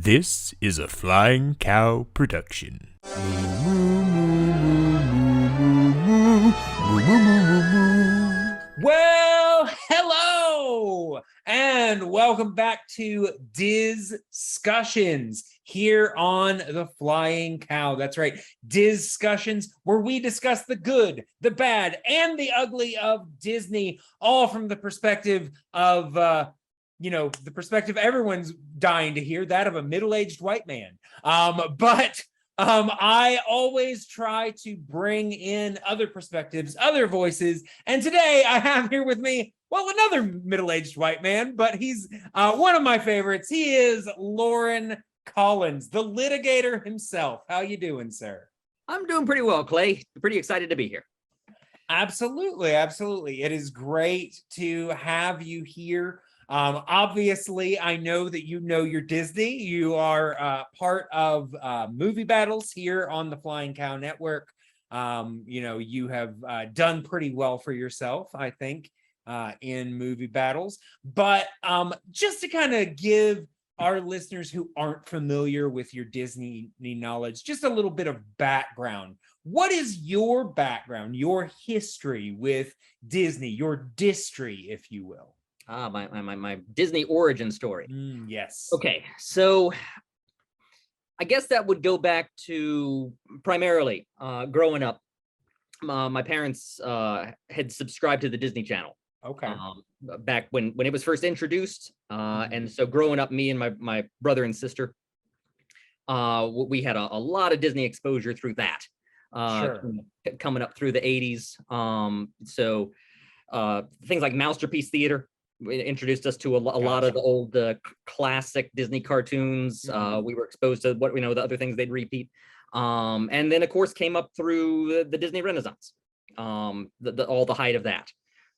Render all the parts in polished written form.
This is a Flying Cow production. Well, hello, and welcome back to Dis-cussions here on the Flying Cow. That's right, Dis-cussions, where we discuss the good, the bad, and the ugly of Disney, all from the perspective of, the perspective everyone's dying to hear, that of a middle-aged white man. I always try to bring in other perspectives, other voices, and today I have here with me, well, another middle-aged white man, but he's one of my favorites. He is Loren Collins, the litigator himself. How you doing, sir? I'm doing pretty well, Clay. Pretty excited to be here. Absolutely, absolutely. It is great to have you here. Obviously, I know that you know your Disney. You are part of Movie Battles here on the Flying Cow Network. You have done pretty well for yourself, I think, in Movie Battles. But just to kind of give our listeners who aren't familiar with your Disney knowledge just a little bit of background. What is your background, your history with Disney, your distry, if you will? My Disney origin story. Yes. Okay, so I guess that would go back to primarily growing up. My parents had subscribed to the Disney Channel. Okay. Back when it was first introduced, and so growing up, me and my brother and sister, we had a lot of Disney exposure through that. Sure. Coming up through the 80s. So things like Masterpiece Theater introduced us to a lot of the old classic Disney cartoons. We were exposed to what we know, the other things they'd repeat. And then of course came up through the Disney Renaissance, all the height of that.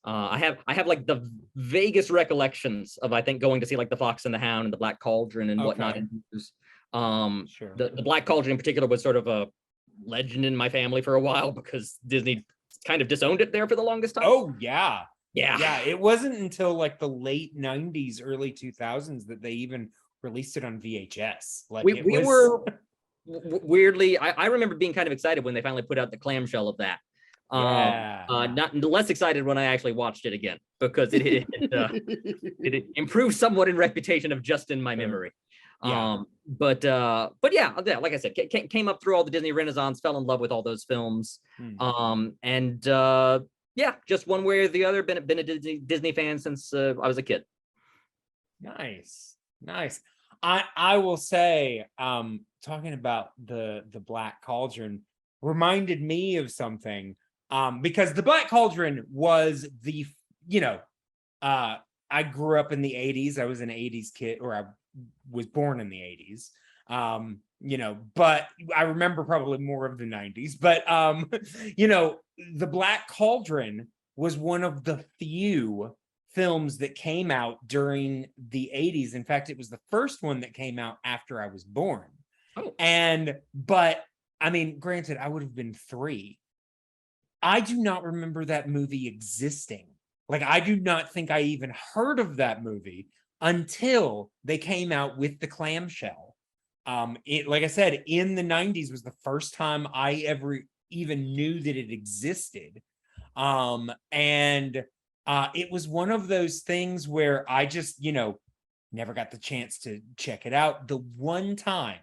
I have like the vaguest recollections of, I think, going to see like the Fox and the Hound and the Black Cauldron and whatnot. Sure. The Black Cauldron in particular was sort of a legend in my family for a while because Disney kind of disowned it there for the longest time. Oh yeah. Yeah. It wasn't until like the late 90s, early 2000s that they even released it on VHS. Like we were weirdly, I remember being kind of excited when they finally put out the clamshell of that. Not less excited when I actually watched it again, because it improved somewhat in reputation of just in my memory. But yeah, like I said, came up through all the Disney Renaissance, fell in love with all those films. Yeah, just one way or the other, been a Disney fan since I was a kid. Nice. I will say, talking about the Black Cauldron reminded me of something, because the Black Cauldron was I grew up in the 80s. I was an 80s kid, or I was born in the 80s. But I remember probably more of the 90s. But the Black Cauldron was one of the few films that came out during the 80s. In fact, it was the first one that came out after I was born. But I mean, granted, I would have been 3. I do not remember that movie existing. Like, I do not think I even heard of that movie until they came out with the clamshell. Like I said, in the 90s was the first time I ever even knew that it existed. It was one of those things where I just, never got the chance to check it out. The one time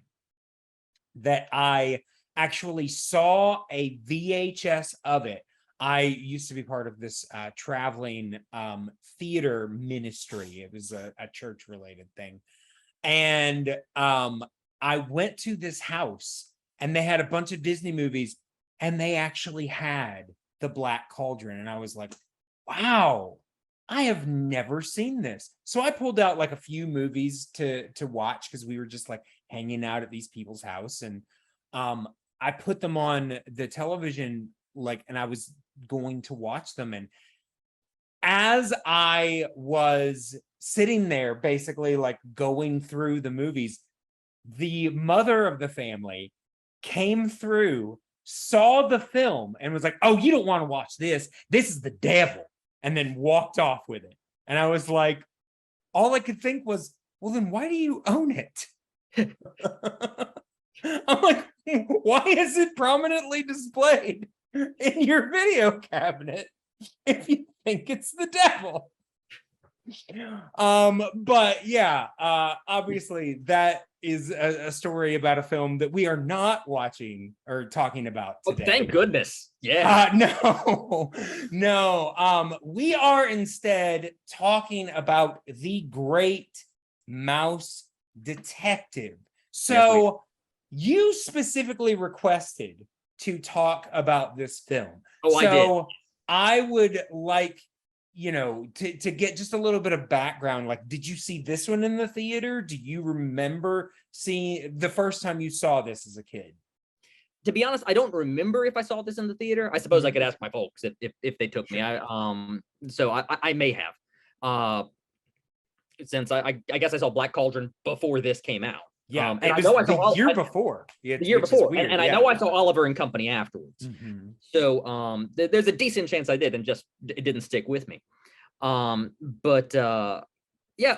that I actually saw a VHS of it, I used to be part of this traveling theater ministry. It was a church-related thing. And I went to this house, and they had a bunch of Disney movies, and they actually had the Black Cauldron. And I was like, wow, I have never seen this. So I pulled out like a few movies to watch, because we were just like hanging out at these people's house. And I put them on the television, and I was going to watch them. And as I was sitting there, basically like going through the movies, the mother of the family came through, saw the film, and was like, oh, you don't want to watch this. This is the devil. And then walked off with it. And I was like, all I could think was, well, then why do you own it? I'm like, why is it prominently displayed in your video cabinet if you think it's the devil? But yeah, obviously that is a story about a film that we are not watching or talking about today. Oh, thank goodness. Yeah. No. We are instead talking about The Great Mouse Detective. So you specifically requested to talk about this film. Oh, I did. I would like, to get just a little bit of background. Like, did you see this one in the theater? Do you remember seeing the first time you saw this as a kid? To be honest, I don't remember if I saw this in the theater. I suppose I could ask my folks if they took me. So I may have. Since I guess I saw Black Cauldron before this came out. Yeah, and I know I saw the year before. The year before, and I know I saw Oliver and Company afterwards. Mm-hmm. So there's a decent chance I did, and just it didn't stick with me. But yeah,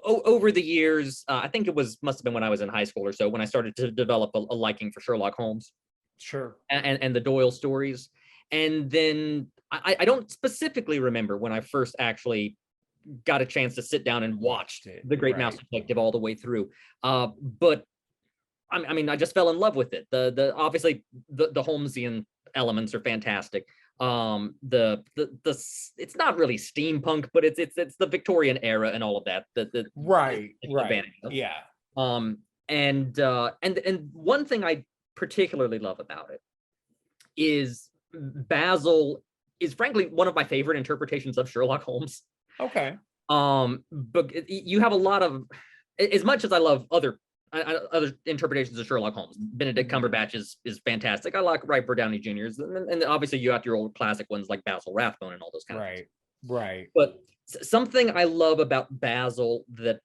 over the years, I think it must have been when I was in high school or so when I started to develop a liking for Sherlock Holmes. Sure. And the Doyle stories, and then I don't specifically remember when I first actually got a chance to sit down and watched The Great Mouse Detective all the way through. But I mean, I just fell in love with it. Obviously the Holmesian elements are fantastic. It's not really steampunk, but it's the Victorian era and all of that. Right. Yeah. And one thing I particularly love about it is Basil is frankly one of my favorite interpretations of Sherlock Holmes. Okay. But you have a lot of, as much as I love other interpretations of Sherlock Holmes, Benedict Cumberbatch is fantastic. I like Robert Downey Jr.'s, and obviously you have your old classic ones like Basil Rathbone and all those kind of things. Right. But something I love about Basil that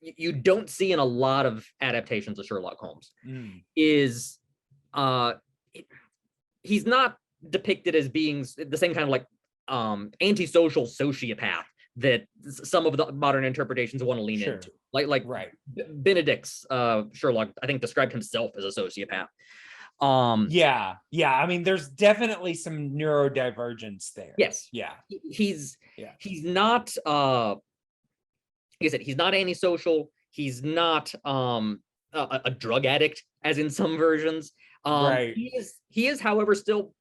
you don't see in a lot of adaptations of Sherlock Holmes is he's not depicted as being the same kind of like antisocial sociopath that some of the modern interpretations want to lean into. Like Benedict's Sherlock, I think, described himself as a sociopath. Yeah. I mean, there's definitely some neurodivergence there. Yes. Yeah. He's not like I said, he's not antisocial. He's not a drug addict, as in some versions. He is, however, still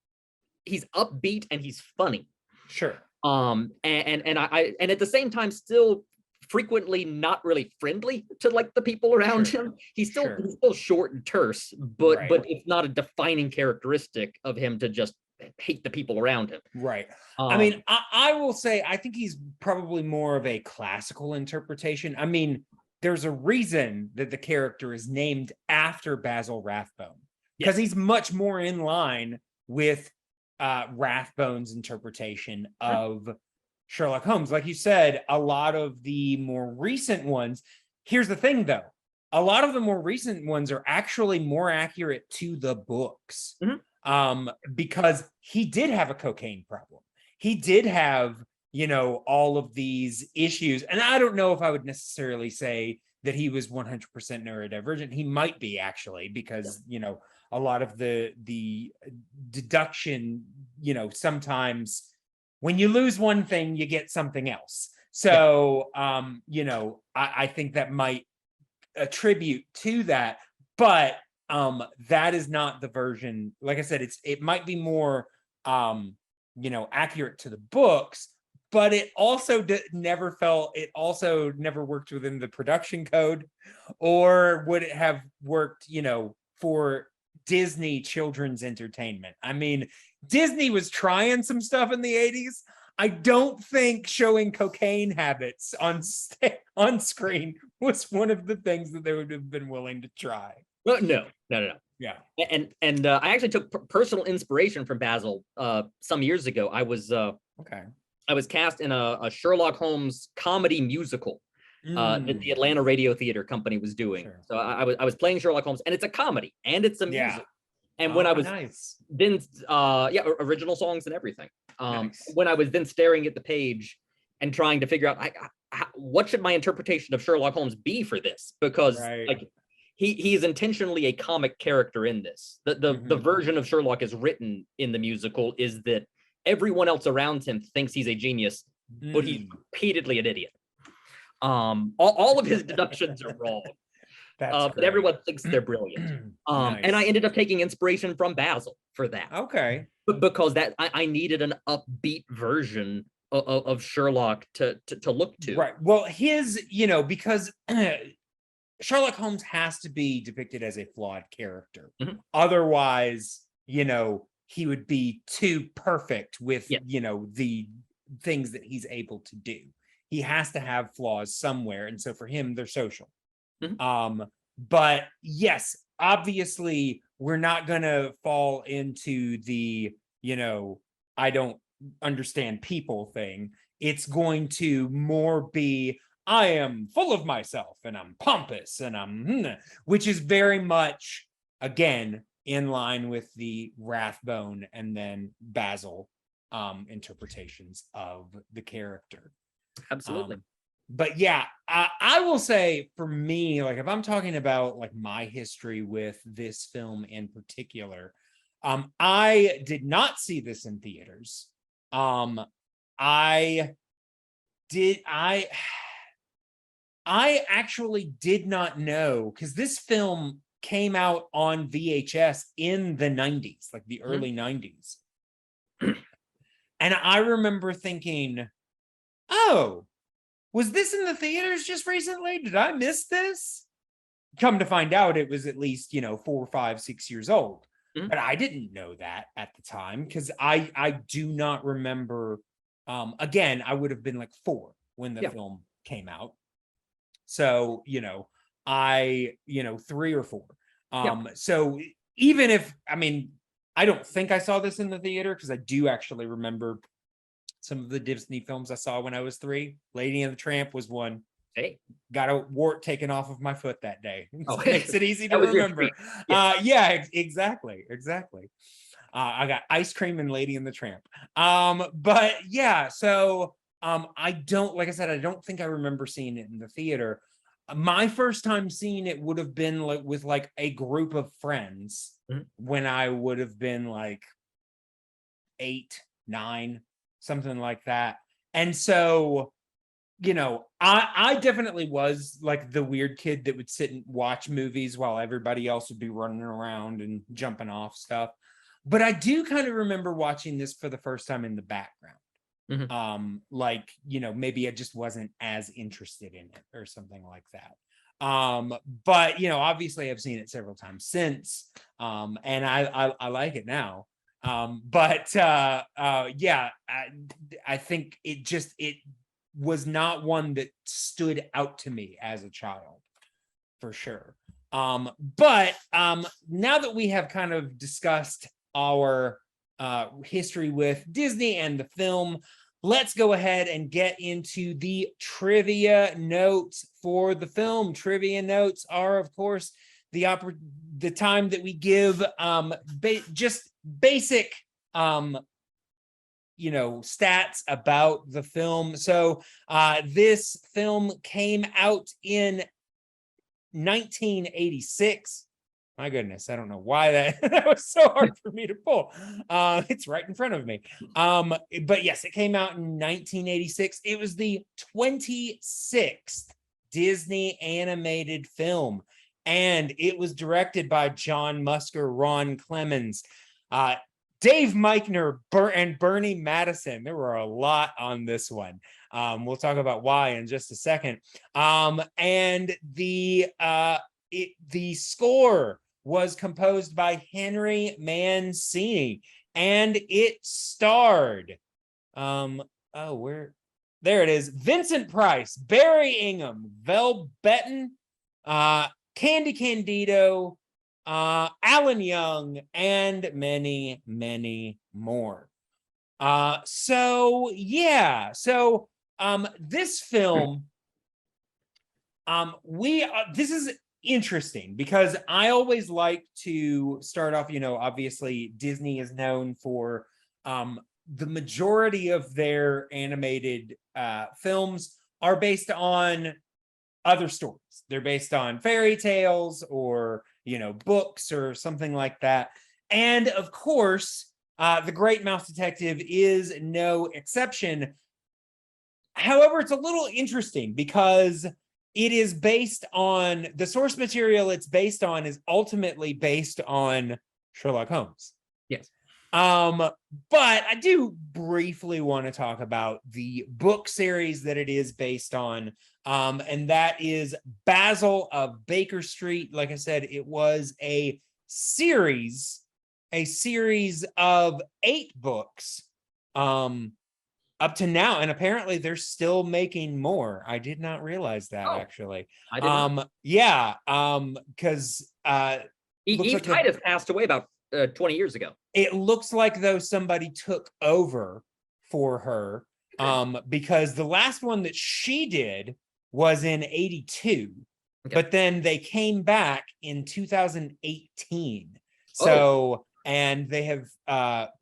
he's upbeat and he's funny. Sure. And at the same time still frequently not really friendly to like the people around him. He's still short and terse, but it's not a defining characteristic of him to just hate the people around him. Right. I mean, I will say I think he's probably more of a classical interpretation. I mean, there's a reason that the character is named after Basil Rathbone, because he's much more in line with Rathbone's interpretation of Sherlock Holmes. Like you said, a lot of the more recent ones, here's the thing though, a lot of the more recent ones are actually more accurate to the books. Because he did have a cocaine problem. He did have, all of these issues. And I don't know if I would necessarily say that he was 100% neurodivergent. He might be actually, because, a lot of the deduction, sometimes when you lose one thing, you get something else. So, I think that might attribute to that, but that is not the version. Like I said, it might be more accurate to the books, but it also never worked within the production code, or would it have worked for Disney children's entertainment. I mean, Disney was trying some stuff in the 80s. I don't think showing cocaine habits on screen was one of the things that they would have been willing to try. Well, no. Yeah. And I actually took personal inspiration from Basil some years ago. I was cast in a Sherlock Holmes comedy musical that the Atlanta Radio Theater Company was doing. So I was playing Sherlock Holmes, and it's a comedy and it's a music. And when I was then original songs and everything. When I was then staring at the page and trying to figure out what should my interpretation of Sherlock Holmes be for this, because he is intentionally a comic character in this. The version of Sherlock is written in the musical is that everyone else around him thinks he's a genius, but he's repeatedly an idiot. All of his deductions are wrong. But everyone thinks they're brilliant. Nice. And I ended up taking inspiration from Basil for that. Okay. Because that I needed an upbeat version of Sherlock to look to. Right. Well, his, you know, because Sherlock Holmes has to be depicted as a flawed character. Otherwise, you know, he would be too perfect with, you know, the things that he's able to do. He has to have flaws somewhere. And so for him, they're social. But yes, obviously, we're not going to fall into the, you know, I don't understand people thing. It's going to more be, I am full of myself and I'm pompous and I'm, which is very much, again, in line with the Rathbone and then Basil interpretations of the character. Absolutely. But yeah, I will say for me, like if I'm talking about like my history with this film in particular, I did not see this in theaters. I actually did not know, because this film came out on VHS in the 90s, like the early 90s. And I remember thinking, oh, was this in the theaters just recently? Did I miss this? Come to find out, it was at least, you know, 4, 5, 6 years old. But I didn't know that at the time, because I do not remember. Again, I would have been like 4 when the film came out. So, you know, 3 or 4. So even if, I mean, I don't think I saw this in the theater, because I do actually remember some of the Disney films I saw when I was 3. Lady and the Tramp was one. Hey, got a wart taken off of my foot that day. Oh, Makes it easy to remember. Yeah, exactly. I got ice cream and Lady and the Tramp. But yeah, so I don't, like I said, I don't think I remember seeing it in the theater. My first time seeing it would have been like with like a group of friends when I would have been like 8, 9, something like that. And so, you know, I definitely was like the weird kid that would sit and watch movies while everybody else would be running around and jumping off stuff. But I do kind of remember watching this for the first time in the background. Like, you know, maybe I just wasn't as interested in it or something like that. But, you know, obviously I've seen it several times since, and I like it now. Yeah, I think it was not one that stood out to me as a child, for sure. But now that we have kind of discussed our history with Disney and the film, let's go ahead and get into the trivia notes for the film. Trivia notes are, of course, the time that we give just basic you know, stats about the film. So this film came out in 1986. My goodness, I don't know why that was so hard for me to pull. It's right in front of me. But yes, it came out in 1986. It was the 26th Disney animated film, and it was directed by John Musker, Ron Clemens, Dave Meichner, and Bernie Madison. There were a lot on this one. We'll talk about why in just a second. And the score was composed by Henry Mancini, and it starred, there it is, Vincent Price, Barry Ingham, Vel Betten, Candy Candido, Alan Young, and many, many more. This film, this is interesting because I always like to start off, you know, obviously Disney is known for the majority of their animated films are based on other stories. They're based on fairy tales or, books or something like that. And of course, The Great Mouse Detective is no exception. However, it's a little interesting because it is based on the source material it's based on is ultimately based on Sherlock Holmes. Yes. But I do briefly want to talk about the book series that it is based on. And that is Basil of Baker Street. Like I said, it was a series of 8 books. Up to now, and apparently they're still making more. I did not realize that actually. I did not. Yeah, because Eve Titus passed away about 20 years ago. It looks like though somebody took over for her, because the last one that she did was in 82, but then they came back in 2018. So, and they have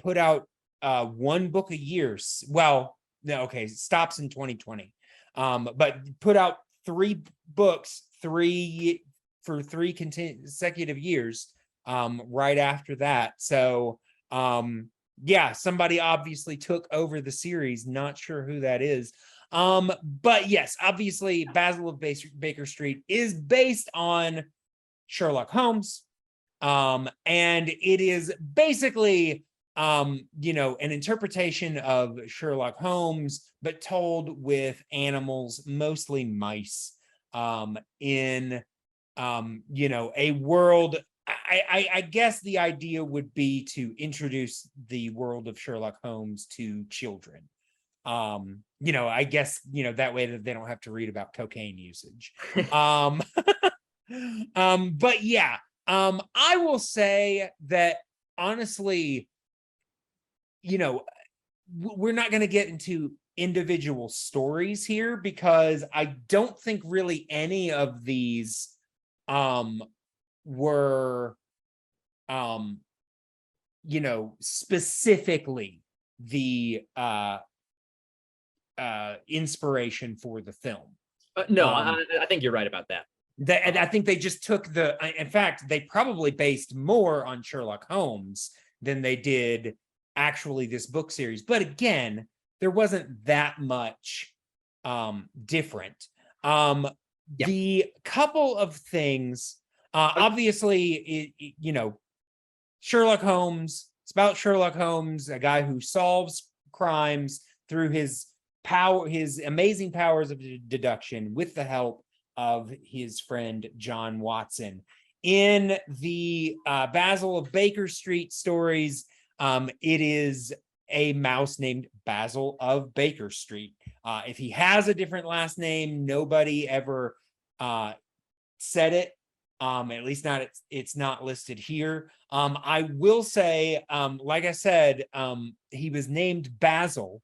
put out 1 book a year. Well, no, okay, stops in 2020. But put out 3 books, for 3 consecutive years, right after that. So, yeah, somebody obviously took over the series. Not sure who that is. But yes, obviously Basil of Baker Street is based on Sherlock Holmes. And it is basically an interpretation of Sherlock Holmes, but told with animals, mostly mice, in a world. I guess the idea would be to introduce the world of Sherlock Holmes to children. I guess that way that they don't have to read about cocaine usage. But yeah, I will say that honestly, we're not going to get into individual stories here because I don't think really any of these were specifically the inspiration for the film. No, I think you're right about that. I think they just took in fact, they probably based more on Sherlock Holmes than they did actually this book series. But again, there wasn't that much different. The couple of things, obviously, Sherlock Holmes, it's about Sherlock Holmes, a guy who solves crimes through his amazing powers of deduction with the help of his friend John Watson. In the Basil of Baker Street stories, it is a mouse named Basil of Baker Street. If he has a different last name, nobody ever said it. At least it's not listed here. I will say, like I said, he was named Basil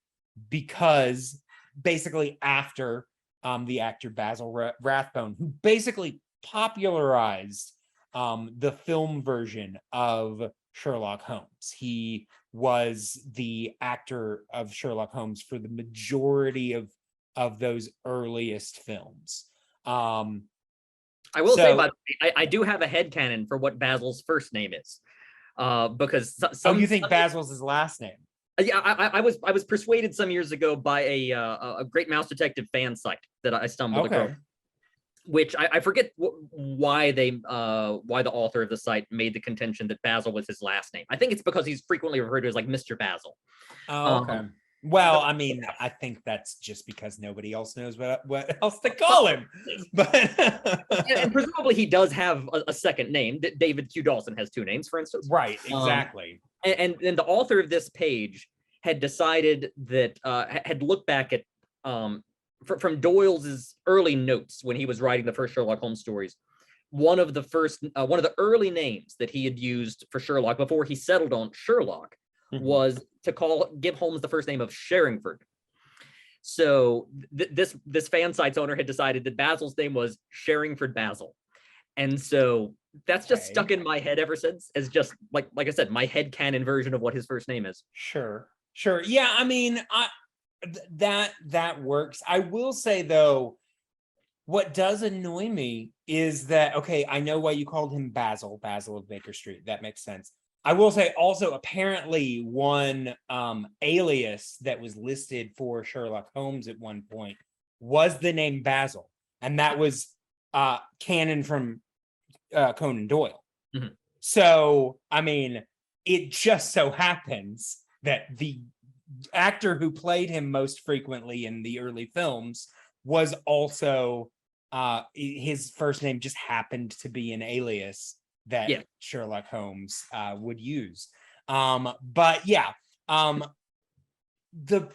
because basically after the actor Basil Rathbone, who basically popularized the film version of Sherlock Holmes. He was the actor of Sherlock Holmes for the majority of those earliest films. I will say, by the way, I do have a headcanon for what Basil's first name is. Because you think Basil's his last name? Yeah, I was persuaded some years ago by a Great Mouse Detective fan site that I stumbled across, which I forget why the author of the site made the contention that Basil was his last name. I think it's because he's frequently referred to as like Mr. Basil. Oh, okay. Well, I mean, I think that's just because nobody else knows what else to call him. But and presumably he does have a second name. David Q. Dawson has 2 names, for instance. Right, exactly. And the author of this page had decided that had looked back at from Doyle's early notes when he was writing the first Sherlock Holmes stories. One of the early names that he had used for Sherlock before he settled on Sherlock was to give Holmes the first name of Sherringford. So this fan site's owner had decided that Basil's name was Sherringford Basil, and so that's just stuck in my head ever since as just like I said, my headcanon version of what his first name is. Sure. Yeah, I mean, that works. I will say though, What does annoy me is that, okay, I know why you called him Basil of Baker Street. That makes sense. I will say also, apparently, one alias that was listed for Sherlock Holmes at one point was the name Basil, and that was canon from Conan Doyle. Mhm. So, I mean, it just so happens that the actor who played him most frequently in the early films was also his first name just happened to be an alias that Yeah. Sherlock Holmes would use. But yeah, the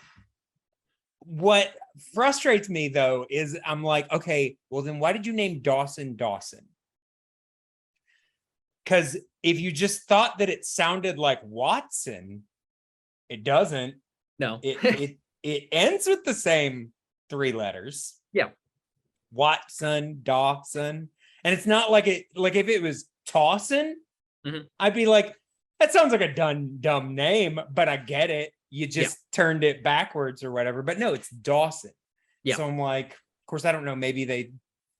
what frustrates me though is I'm like, okay, well then why did you name Dawson Dawson? Because if you just thought that it sounded like Watson, it doesn't. No. It ends with the same 3 letters. Yeah. Watson, Dawson. And it's not like if it was Tawson, Mhm. I'd be like, that sounds like a dumb name, but I get it. You just turned it backwards or whatever. But no, it's Dawson. Yeah. So I'm like, of course, I don't know. Maybe they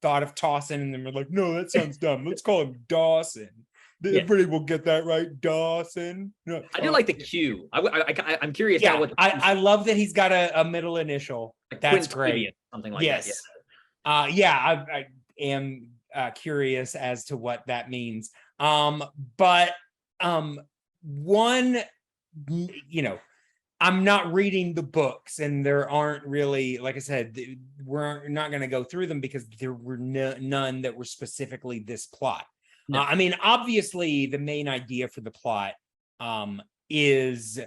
thought of Tawson and then were like, no, that sounds dumb. Let's call him Dawson. Everybody will get that right, Dawson. No, I do like the Q. I'm curious. Yeah, now what I love that he's got a middle initial. That's great. Something like Yes. that. I am curious as to what that means. But one, I'm not reading the books, and there aren't really, like I said, we're not going to go through them because there were none that were specifically this plot. No. I mean, obviously, the main idea for the plot is,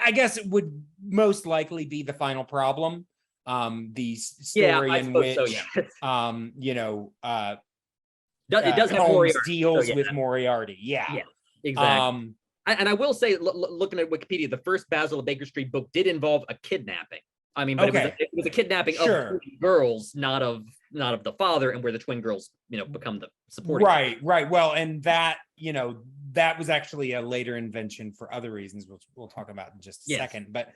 I guess, it would most likely be the final problem. The story in which, it does have Holmes Moriarty, deals with Moriarty. Yeah, exactly. And I will say, looking at Wikipedia, the first Basil of Baker Street book did involve a kidnapping. I mean, but it was a kidnapping of twin girls, not of the father, and where the twin girls, become the supporting. Right. Well, and that, that was actually a later invention for other reasons, which we'll talk about in just a second. But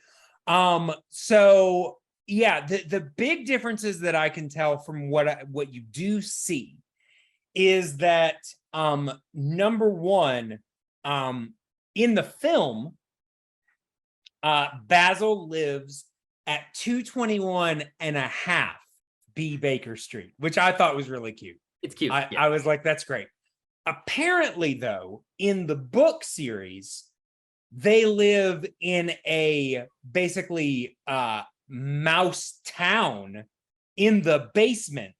so yeah, the big differences that I can tell from what you do see is that number one, in the film, Basil lives at 221 and a half B Baker Street, which I thought was really cute. It's cute. I was like, that's great. Apparently, though, in the book series, they live in a basically mouse town in the basement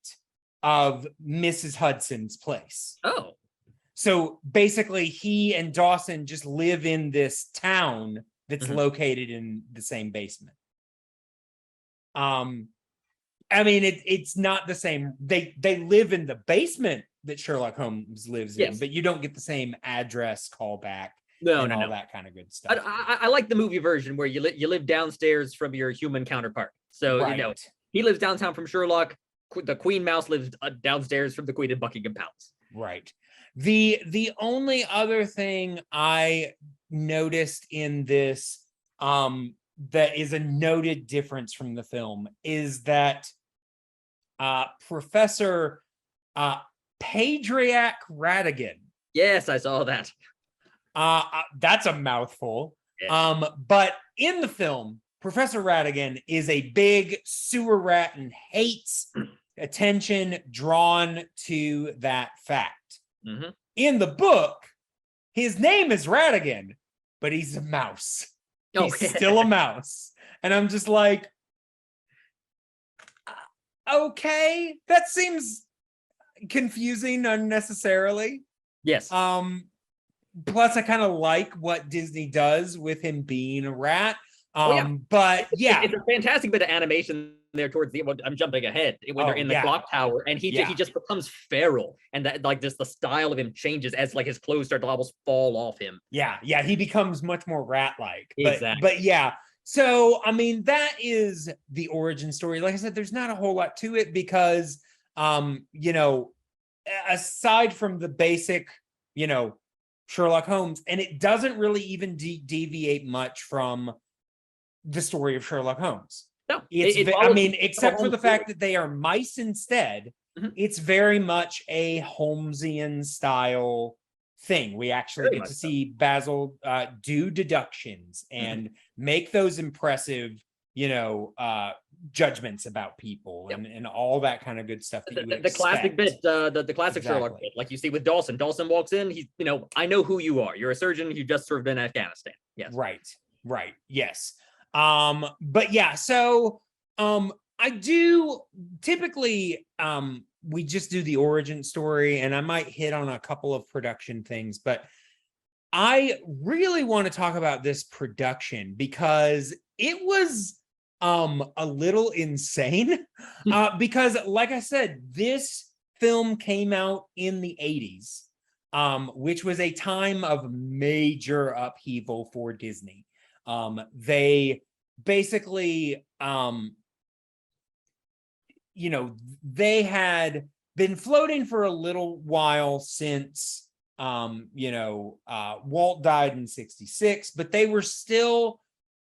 of Mrs. Hudson's place. Oh. So basically, he and Dawson just live in this town that's located in the same basement. I mean, it's not the same. They live in the basement that Sherlock Holmes lives in, but you don't get the same address callback and all that kind of good stuff. I like the movie version where you live downstairs from your human counterpart. So he lives downtown from Sherlock. The Queen Mouse lives downstairs from the Queen of Buckingham Palace. Right. The only other thing I noticed in this that is a noted difference from the film is that Professor Padriac Radigan. Yes, I saw that. That's a mouthful. Yes. But in the film, Professor Radigan is a big sewer rat and hates attention drawn to that fact. Mm-hmm. In the book, his name is Radigan, but he's a mouse. He's still a mouse. And I'm just like, okay, that seems confusing unnecessarily. Yes. Plus, I kind of like what Disney does with him being a rat. But yeah, it's a fantastic bit of animation there towards the. I'm jumping ahead when they're in the clock tower, and he just becomes feral, and that just the style of him changes as his clothes start to almost fall off him. Yeah, he becomes much more rat-like. Exactly. But yeah, so I mean that is the origin story. Like I said, there's not a whole lot to it because, aside from the basic, Sherlock Holmes, and it doesn't really even deviate much from the story of Sherlock Holmes. No, It's, I follows mean, the except for home the story. fact that they are mice instead, Mhm. it's very much a Holmesian style thing. We actually Very get much to so. see Basil do deductions and make those impressive, judgments about people Yep. and all that kind of good stuff that you would The classic expect. bit, the classic Sherlock Exactly. bit, like you see with Dawson. Dawson walks in, he's, I know who you are. You're a surgeon. You just served in Afghanistan. Yes. Right. Yes. But yeah, so I do typically we just do the origin story, and I might hit on a couple of production things, but I really want to talk about this production because it was a little insane. Because like I said, this film came out in the 80s, which was a time of major upheaval for Disney. They basically they had been floating for a little while since Walt died in 66, but they were still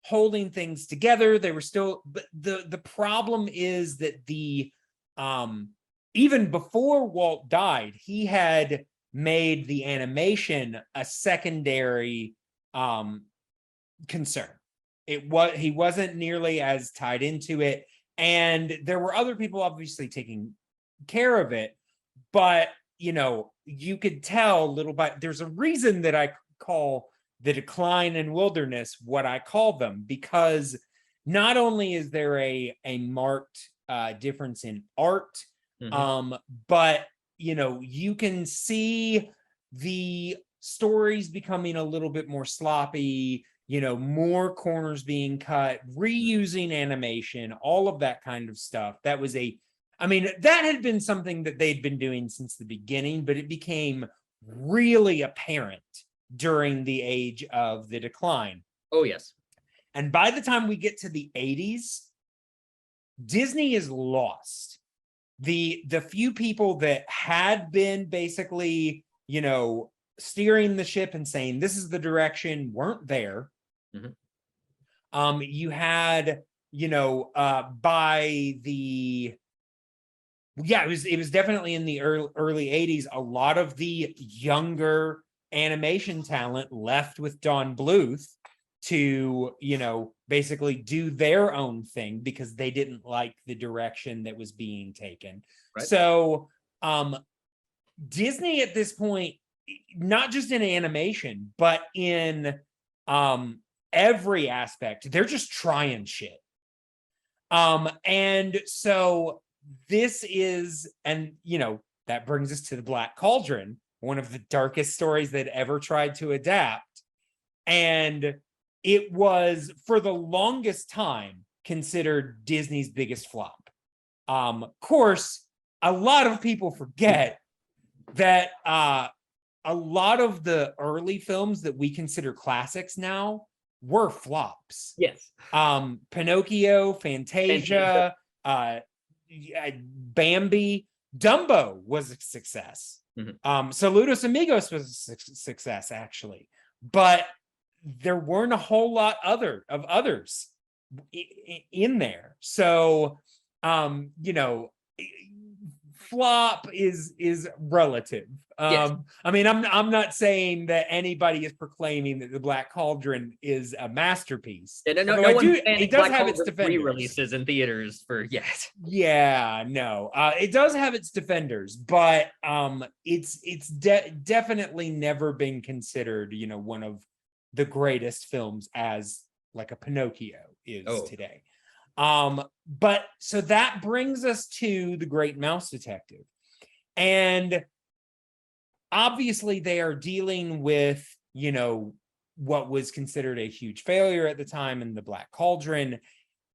holding things together. They were still, but the problem is that the even before Walt died, he had made the animation a secondary concern. He wasn't nearly as tied into it, and there were other people obviously taking care of it, but you could tell little by there's a reason that I call the decline in wilderness what I call them, because not only is there a marked difference in art, but you can see the stories becoming a little bit more sloppy, more corners being cut, reusing animation, all of that kind of stuff. That was that had been something that they'd been doing since the beginning, but it became really apparent during the age of the decline. Oh, yes. And by the time we get to the 80s, Disney is lost. The few people that had been basically, steering the ship and saying this is the direction weren't there. You had, by the it was definitely in the early 80s. A lot of the younger animation talent left with Don Bluth to, basically do their own thing because they didn't like the direction that was being taken. Right. So Disney at this point, not just in animation, but in every aspect, they're just trying shit. And so this is, and that brings us to the Black Cauldron, one of the darkest stories they'd ever tried to adapt. And it was, for the longest time, considered Disney's biggest flop. Of course, a lot of people forget that a lot of the early films that we consider classics now were flops. Yes. Pinocchio, Fantasia, Bambi, Dumbo was a success. Saludos Amigos was a success, actually, but there weren't a whole lot of others in there. So, flop is relative. Yes. I'm not saying that anybody is proclaiming that the Black Cauldron is a masterpiece. Yeah, no it does have its defenders. Re-releases in theaters for yet. Yeah, no, it does have its defenders, but it's definitely never been considered, one of the greatest films as like a Pinocchio is today. But so that brings us to The Great Mouse Detective. And obviously they are dealing with, what was considered a huge failure at the time in The Black Cauldron.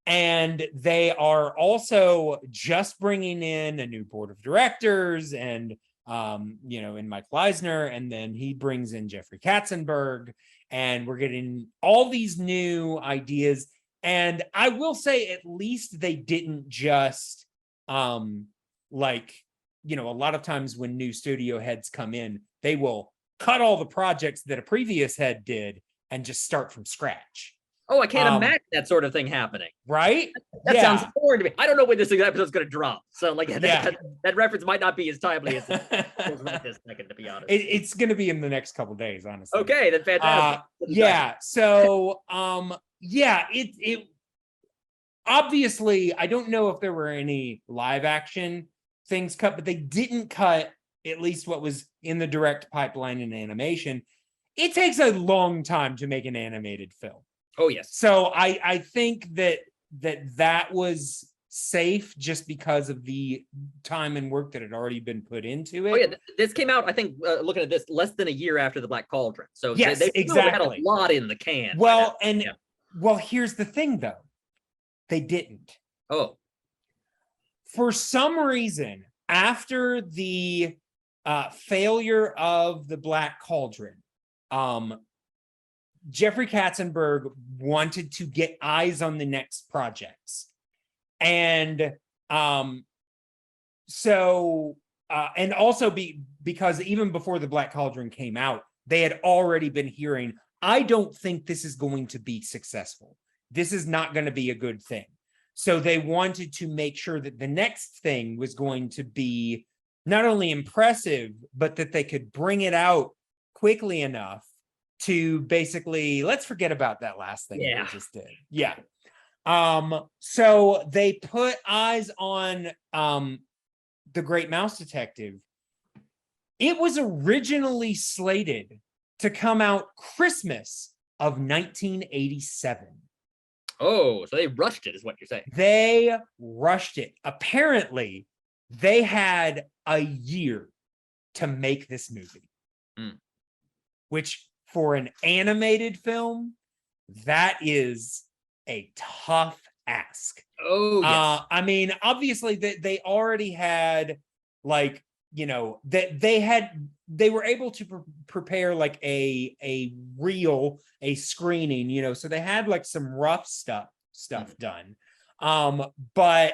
And they are also just bringing in a new board of directors and, in Mike Leisner, and then he brings in Jeffrey Katzenberg, and we're getting all these new ideas. And I will say, at least they didn't just a lot of times when new studio heads come in, they will cut all the projects that a previous head did and just start from scratch. Oh, I can't Um, imagine that sort of thing happening. right? That sounds Yeah. foreign to me. I don't know when this episode's going to drop. So, like, Yeah. that reference might not be as timely as it feels right this second, to be honest. It's going to be in the next couple days, honestly. Okay, then fantastic. Yeah. So, yeah, it obviously, I don't know if there were any live action things cut, but they didn't cut at least what was in the direct pipeline in animation. It takes a long time to make an animated film. Oh, yes. So I think that was safe just because of the time and work that had already been put into it. Oh yeah, this came out, I think, looking at this, less than a year after the Black Cauldron. So yes, they exactly. had a lot in the can. Well, and well, here's the thing though. They didn't. Oh. For some reason, after the failure of the Black Cauldron, Jeffrey Katzenberg wanted to get eyes on the next projects. And and also because even before the Black Cauldron came out, they had already been hearing, I don't think this is going to be successful. This is not going to be a good thing. So they wanted to make sure that the next thing was going to be not only impressive, but that they could bring it out quickly enough to basically, let's forget about that last thing that we just did. Yeah. So they put eyes on The Great Mouse Detective. It was originally slated to come out Christmas of 1987. Oh, so they rushed it, is what you're saying. They rushed it. Apparently, they had a year to make this movie, which for an animated film, that is a tough ask. Oh, yes. I mean, obviously, they already had, like, you know, that they were able to prepare like a screening, you know, so they had like some rough stuff done. But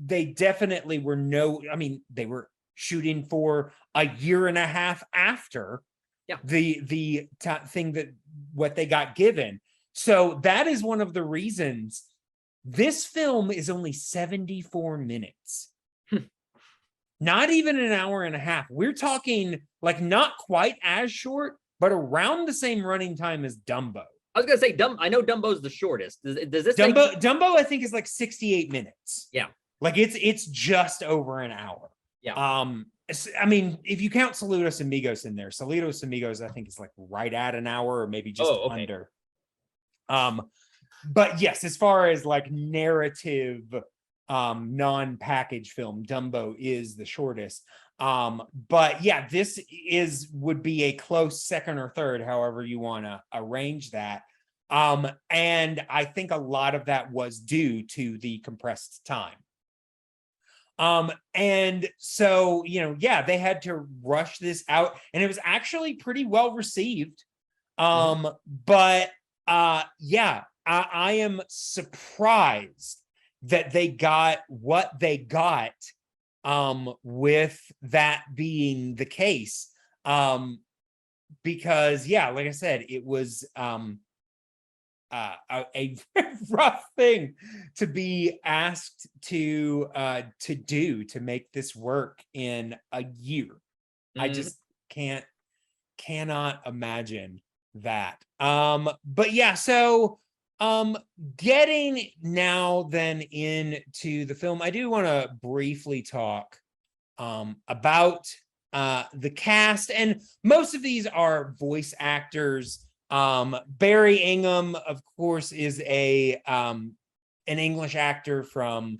they definitely were they were shooting for a year and a half after the thing that what they got given. So that is one of the reasons this film is only 74 minutes. Not even an hour and a half. We're talking like not quite as short, but around the same running time as Dumbo. I was gonna say I know Dumbo's the shortest. Does this Dumbo I think is like 68 minutes. Yeah. Like it's just over an hour. Yeah. I mean, if you count Saludos Amigos in there, Saludos Amigos I think is like right at an hour or maybe just under. But yes, as far as like narrative non-package film, Dumbo is the shortest. But yeah, this would be a close second or third, however you want to arrange that. And I think a lot of that was due to the compressed time. And so, you know, yeah, they had to rush this out, and it was actually pretty well received. But yeah, I am surprised that they got what they got with that being the case. Because yeah, like I said, it was a rough thing to be asked to do to make this work in a year. I just cannot imagine that. But yeah, so getting now then into the film, I do want to briefly talk about the cast, and most of these are voice actors. Barry Ingham, of course, is an English actor from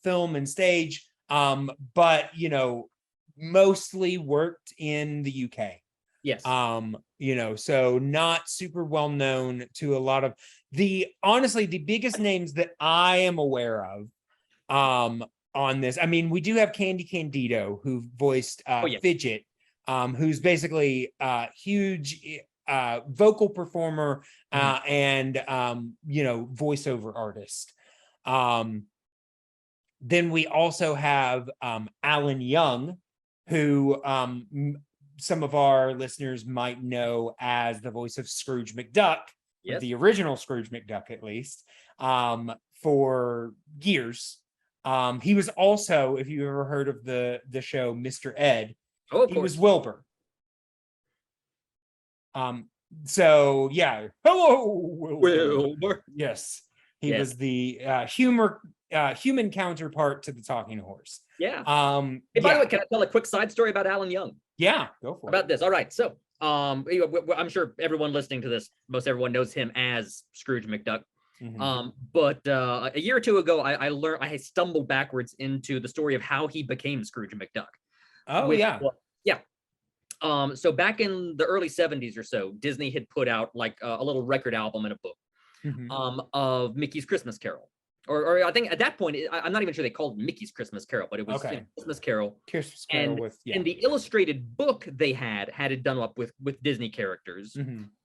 film and stage, but you know, mostly worked in the UK. Yes. You know, so not super well known to a lot of honestly, the biggest names that I am aware of on this. I mean, we do have Candy Candido, who voiced Fidget, who's basically a huge vocal performer and you know, voiceover artist. Then we also have Alan Young, who some of our listeners might know as the voice of Scrooge McDuck Yes. the original Scrooge McDuck, at least, for years. He was also, if you ever heard of the show Mr. Ed, Oh, of he course. was Wilbur. So yeah, hello, Wilbur. Yes, he Yes. was the human counterpart to the talking horse. Yeah. Hey, By the way, can I tell a quick side story about Alan Young? Yeah, go for about this. All right. So, I'm sure everyone listening to this, most everyone knows him as Scrooge McDuck. But a year or two ago, I stumbled backwards into the story of how he became Scrooge McDuck. Oh, yeah. So back in the early 70s or so, Disney had put out like a little record album and a book of Mickey's Christmas Carol. Or I think at that point, I'm not even sure they called it Mickey's Christmas Carol, but it was Christmas Carol. Christmas Carol and in the illustrated book they had it done up with Disney characters,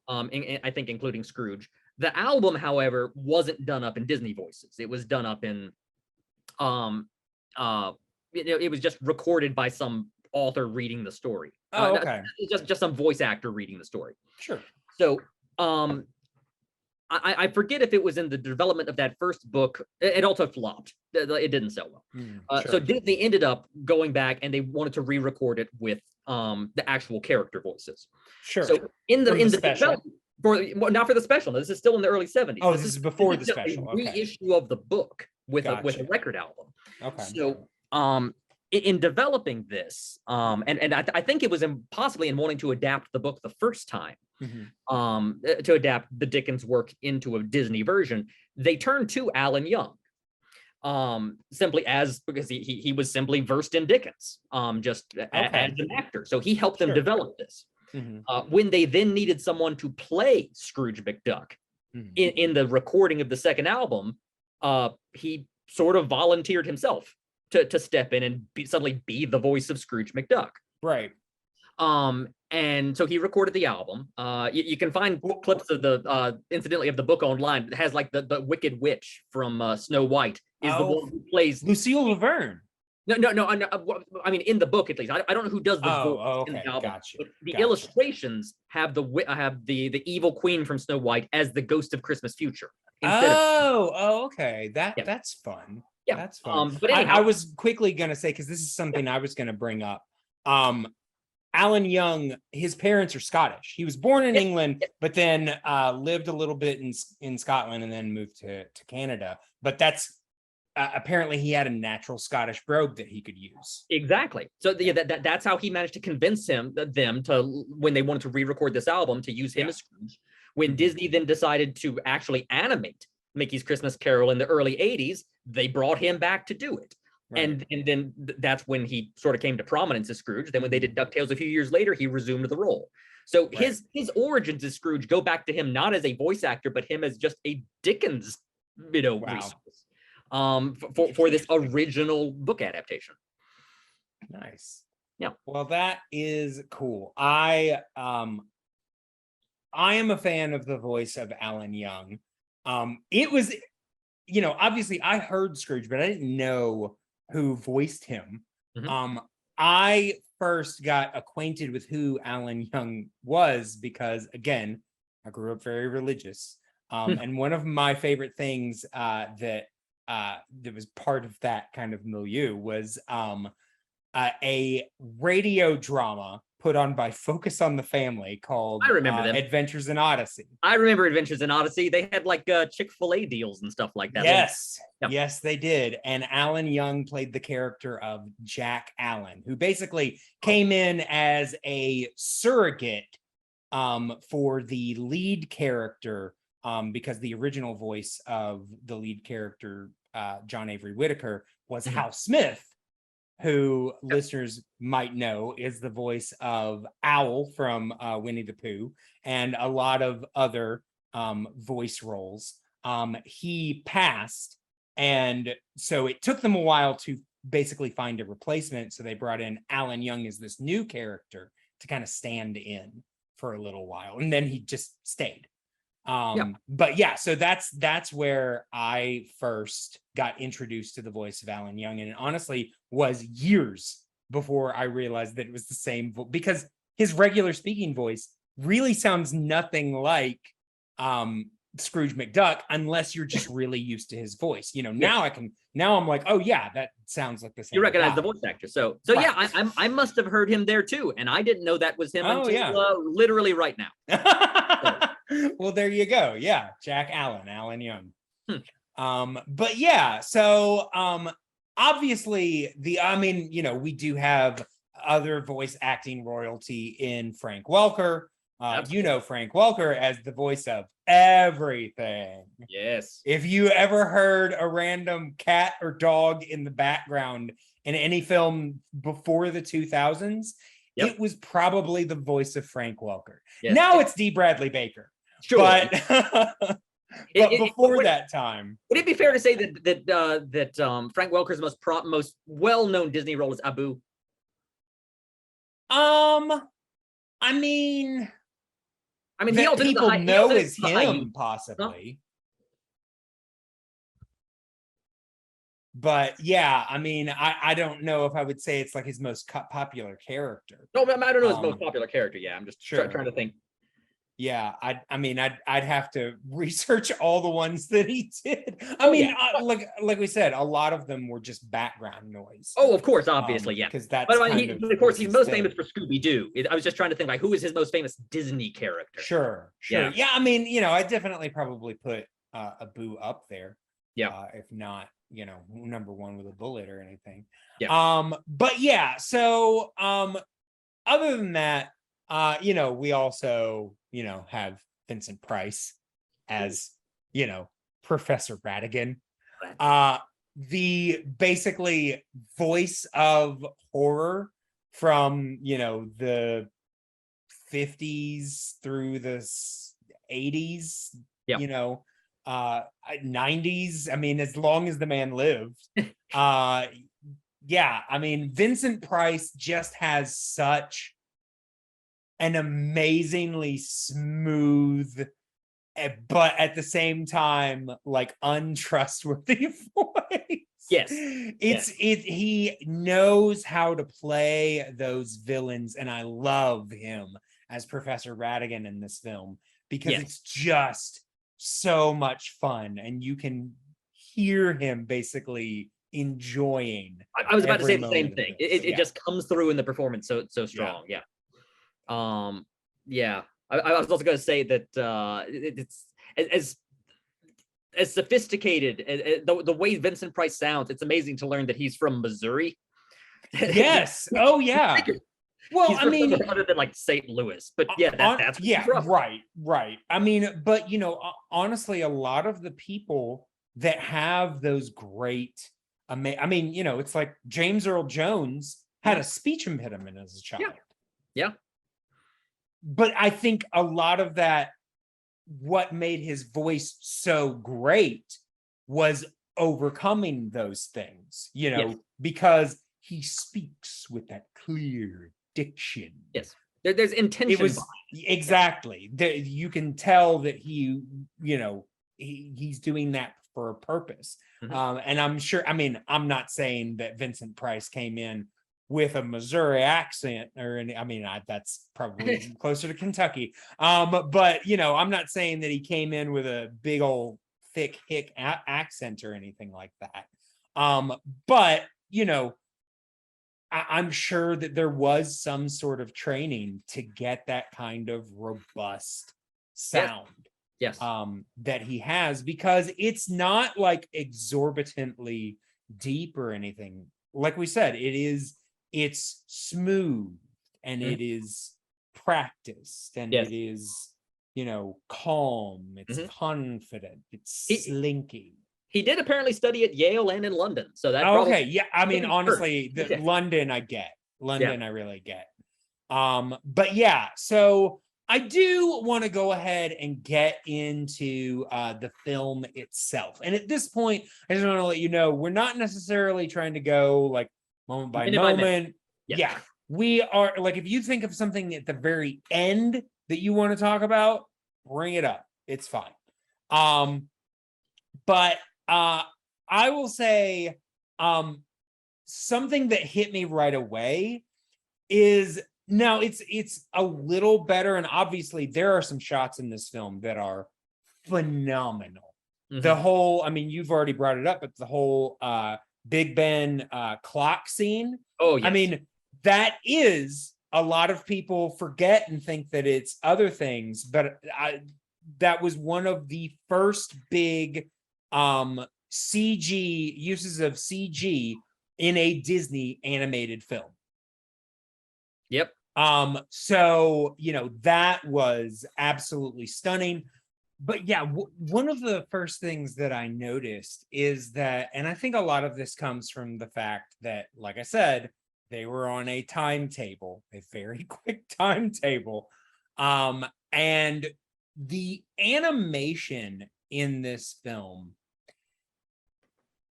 I think including Scrooge. The album, however, wasn't done up in Disney voices. It was done up in, it was just recorded by some author reading the story. Oh, okay. Just some voice actor reading the story. Sure. So, I forget if it was in the development of that first book. It also flopped. It didn't sell well. Sure. So Disney ended up going back and they wanted to re-record it with the actual character voices. Sure. So in the special. Not for the special. This is still in the early 70s. Oh, this is before the special. A reissue of the book with a record album. Okay. So in developing this, and I think it was possibly in wanting to adapt the book the first time, to adapt the Dickens work into a Disney version, they turned to Alan Young, simply because he was simply versed in Dickens, as an actor. So he helped them develop this. When they then needed someone to play Scrooge McDuck in the recording of the second album, he sort of volunteered himself to step in and suddenly be the voice of Scrooge McDuck. Right. And so he recorded the album. You can find clips of the incidentally of the book online. It has like the Wicked Witch from Snow White is the one who plays Lucille Laverne. No. I mean, in the book at least. I don't know who does the voice in the album. Gotcha. But the illustrations have the evil queen from Snow White as the ghost of Christmas Future. Okay. That's fun. Yeah, that's fun. But anyhow, I was quickly gonna say, because this is something I was gonna bring up. Alan Young, his parents are Scottish. He was born in England, but then lived a little bit in Scotland and then moved to Canada. But that's apparently he had a natural Scottish brogue that he could use. Exactly. So that's how he managed to convince them to, when they wanted to re-record this album, to use him as Scrooge. When Disney then decided to actually animate Mickey's Christmas Carol in the early 80s, they brought him back to do it. Right. And then that's when he sort of came to prominence as Scrooge. Then when they did DuckTales a few years later, he resumed the role. So his origins as Scrooge go back to him not as a voice actor, but him as just a Dickens, resource for this original book adaptation. Nice. Yeah. Well, that is cool. I am a fan of the voice of Alan Young. It was, obviously I heard Scrooge, but I didn't know who voiced him. I first got acquainted with who Alan Young was because, again, I grew up very religious. And one of my favorite things that was part of that kind of milieu was a radio drama put on by Focus on the Family called I remember them. Adventures in Odyssey. I remember Adventures in Odyssey. They had like Chick-fil-A deals and stuff like that. Yes. Yes, they did. And Alan Young played the character of Jack Allen, who basically came in as a surrogate for the lead character, because the original voice of the lead character, John Avery Whitaker, was Hal Smith, who listeners might know is the voice of Owl from Winnie the Pooh and a lot of other voice roles. He passed, and so it took them a while to basically find a replacement. So they brought in Alan Young as this new character to kind of stand in for a little while, and then he just stayed. But yeah, so that's where I first got introduced to the voice of Alan Young, and it honestly was years before I realized that it was the same because his regular speaking voice really sounds nothing like Scrooge McDuck, unless you're just really used to his voice. Now I'm like, oh yeah, that sounds like the same. You recognize guy. the voice actor. So Right. yeah, I must have heard him there too. And I didn't know that was him until literally right now. Well, there you go. Yeah. Jack Alan Young. But yeah, so obviously we do have other voice acting royalty in Frank Welker. Frank Welker as the voice of everything. Yes. If you ever heard a random cat or dog in the background in any film before the 2000s, it was probably the voice of Frank Welker. Yes. Now it's D. Bradley Baker. Sure. But before that time. Would it be fair to say that Frank Welker's most well-known Disney role is Abu? He also people know is him, possibly. But yeah, I don't know if I would say it's like his most popular character. No, I don't know his most popular character. Yeah, I'm just trying to think. Yeah, I'd have to research all the ones that he did. Like we said, a lot of them were just background noise. Oh, of course, obviously, yeah. Because that's but of course he's most famous for Scooby-Doo. I was just trying to think who is his most famous Disney character? Sure. Yeah, I definitely probably put Abu up there. Yeah. If not, number one with a bullet or anything. Yeah. But yeah, so other than that, we also have Vincent Price as Professor Ratigan, the basically voice of horror from the 50s through the 80s, 90s. As long as the man lived. Vincent Price just has such an amazingly smooth, but at the same time, like untrustworthy voice. Yes. He knows how to play those villains, and I love him as Professor Ratigan in this film because it's just so much fun, and you can hear him basically enjoying. I was about to say the same thing. It just comes through in the performance so strong. Yeah. I was also going to say that it's as sophisticated the way Vincent Price sounds. It's amazing to learn that he's from Missouri. Yes. Oh yeah. Well, other than like St. Louis, but yeah, that's right. But honestly, a lot of the people that have those great, it's like James Earl Jones had a speech impediment as a child. Yeah. But I think a lot of that, what made his voice so great was overcoming those things, because he speaks with that clear diction. Yes. There's intention. Exactly. You can tell that he's doing that for a purpose. Mm-hmm. And I'm sure, I'm not saying that Vincent Price came in with a Missouri accent or that's probably closer to Kentucky. But I'm not saying that he came in with a big old thick hick accent or anything like that. But I'm sure that there was some sort of training to get that kind of robust sound. Yes. That he has, because it's not like exorbitantly deep or anything. Like we said, it's smooth and it is practiced and it is, calm. It's confident. It's slinky. He did apparently study at Yale and in London. So that honestly, London I get. London I really get. But yeah, so I do want to go ahead and get into the film itself. And at this point, I just want to let you know, we're not necessarily trying to go like moment by moment. Yeah. We are like, if you think of something at the very end that you want to talk about, bring it up. It's fine. But I will say something that hit me right away is, now it's a little better, and obviously there are some shots in this film that are phenomenal. Mhm. The whole, I mean, you've already brought it up, but the whole Big Ben clock scene. Oh, yes. I mean, that is, a lot of people forget and think that it's other things, but that was one of the first big CG uses of CG in a Disney animated film. Yep. So, you know, that was absolutely stunning. But yeah, one of the first things that I noticed is that, and I think a lot of this comes from the fact that, like I said, they were on a timetable, a very quick timetable. And the animation in this film,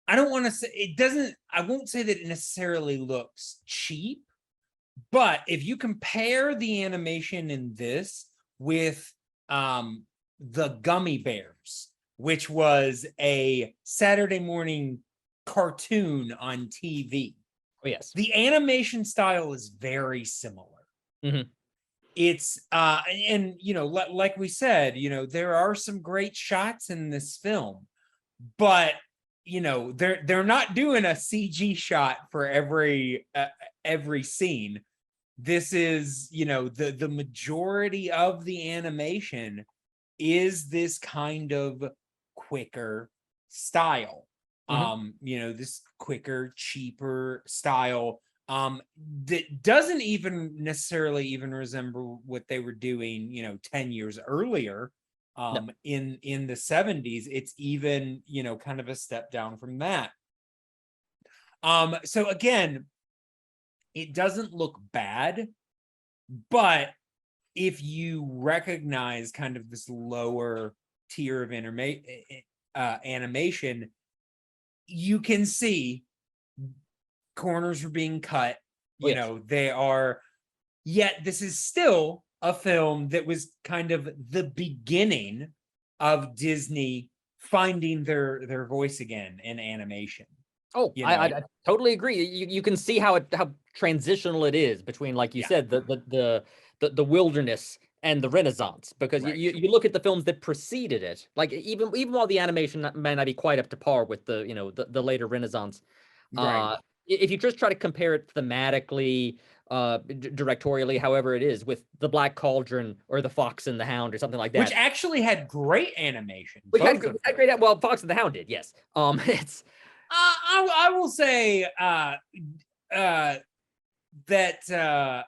I don't want to say it doesn't, I won't say that it necessarily looks cheap, but if you compare the animation in this with the Gummy Bears, which was a Saturday morning cartoon on TV. Oh, yes. The animation style is very similar. Mhm. It's and you know, like we said, you know, there are some great shots in this film, but you know, they're not doing a CG shot for every scene. This is, you know, the majority of the animation is this kind of quicker style. You know, this quicker, cheaper style that doesn't even necessarily even resemble what they were doing, you know, 10 years earlier No. in the 70s. It's even, you know, kind of a step down from that. So again, it doesn't look bad, but if you recognize kind of this lower tier of animation, you can see corners are being cut. You know, they are, yet this is still a film that was kind of the beginning of Disney finding their voice again in animation. Oh, You I know? totally agree. You can see how transitional it is between, like you said, the wilderness and the Renaissance, because Right. you look at the films that preceded it, like even while the animation may not be quite up to par with the, you know, the later Renaissance, Right. if you just try to compare it thematically, directorially, however it is, with the Black Cauldron or the Fox and the Hound or something like that, Which actually had great animation. which had both of them. great, well, Fox and the Hound did, yes. It's I will say that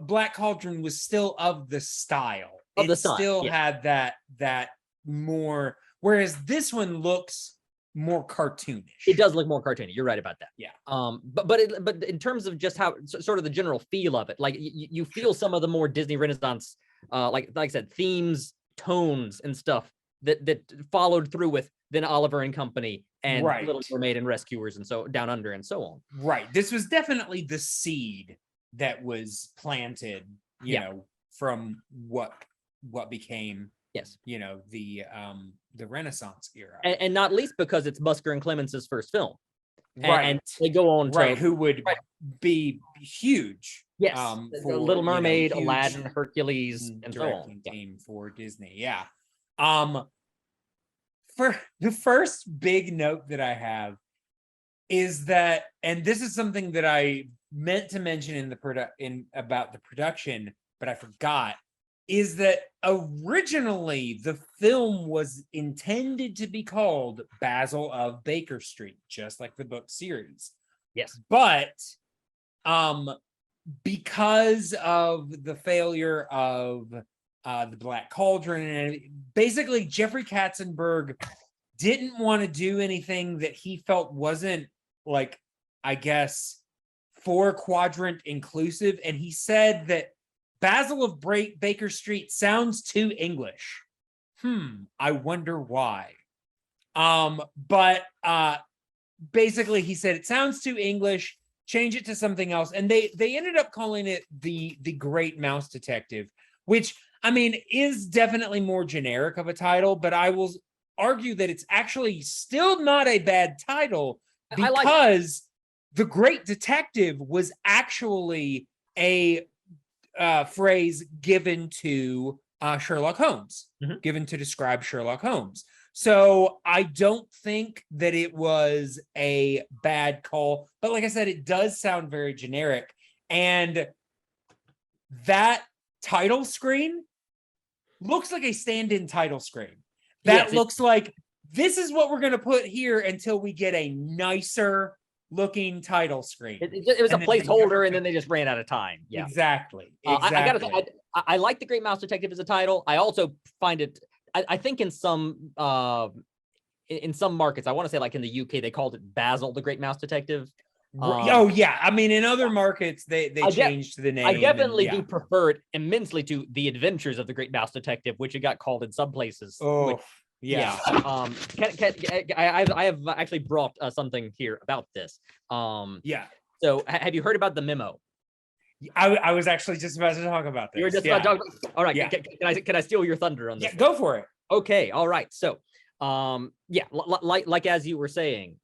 Black Cauldron was still of the style. Of the It style, still yeah. had that more, whereas this one looks more cartoonish. It does look more cartoony. You're right about that. Yeah. But in terms of just how sort of the general feel of it, like you feel some of the more Disney Renaissance, like I said, themes, tones, and stuff that followed through with then Oliver and Company and Right. Little Mermaid and Rescuers and so Down Under and so on. Right. This was definitely the seed that was planted, you know, from what became, yes, you know, the Renaissance era. And not least because it's Busker and Clemens's first film. Right. And they go on to who would be huge. Yes, For Little Mermaid, you know, Aladdin, Hercules, and so on. directing team for Disney. Yeah. For the first big note that I have is that, and this is something that I meant to mention in about the production, but I forgot, is that originally the film was intended to be called Basil of Baker Street, just like the book series. Yes. But because of the failure of the Black Cauldron, and basically Jeffrey Katzenberg didn't want to do anything that he felt wasn't, like, I guess, 4-quadrant inclusive, and he said that Basil of Baker Street sounds too English. I wonder why. But basically he said it sounds too English, change it to something else, and they ended up calling it the Great Mouse Detective, which, I mean, is definitely more generic of a title, but I will argue that it's actually still not a bad title, because the Great Detective was actually a phrase given to Sherlock Holmes, Mhm. given to describe Sherlock Holmes. So I don't think that it was a bad call, but like I said, it does sound very generic. And that title screen looks like a stand-in title screen. That Yes, looks like this is what we're going to put here until we get a nicer looking title screen. it was a And then they placeholder, never- and then they just ran out of time. Yeah. Exactly. I gotta Exactly. say, I like The Great Mouse Detective as a title. I also find it. I think in some markets, I want to say like in the UK, they called it Basil the Great Mouse Detective. Oh yeah, I mean in other markets they changed the name. I definitely and, yeah. do prefer it immensely to The Adventures of the Great Mouse Detective, which it got called in some places. Oh which, yeah. I have actually brought something here about this. Yeah. So have you heard about the memo? I was actually just about to talk about this. You were just yeah. about to talk about, all right. Yeah. Can I steal your thunder on this? Yeah, go for it. Okay, all right. So, yeah, like as you were saying,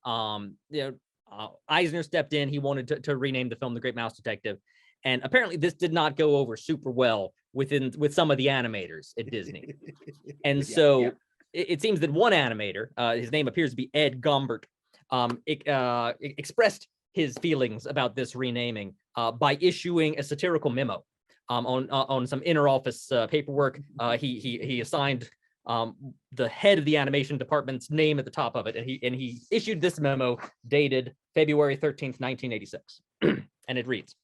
Eisner stepped in. He wanted to rename the film The Great Mouse Detective, and apparently this did not go over super well with some of the animators at Disney. And so it seems that one animator, his name appears to be Ed Gombert, expressed his feelings about this renaming by issuing a satirical memo on some inter-office paperwork. He assigned the head of the animation department's name at the top of it, and he issued this memo dated February 13th, 1986. And it reads: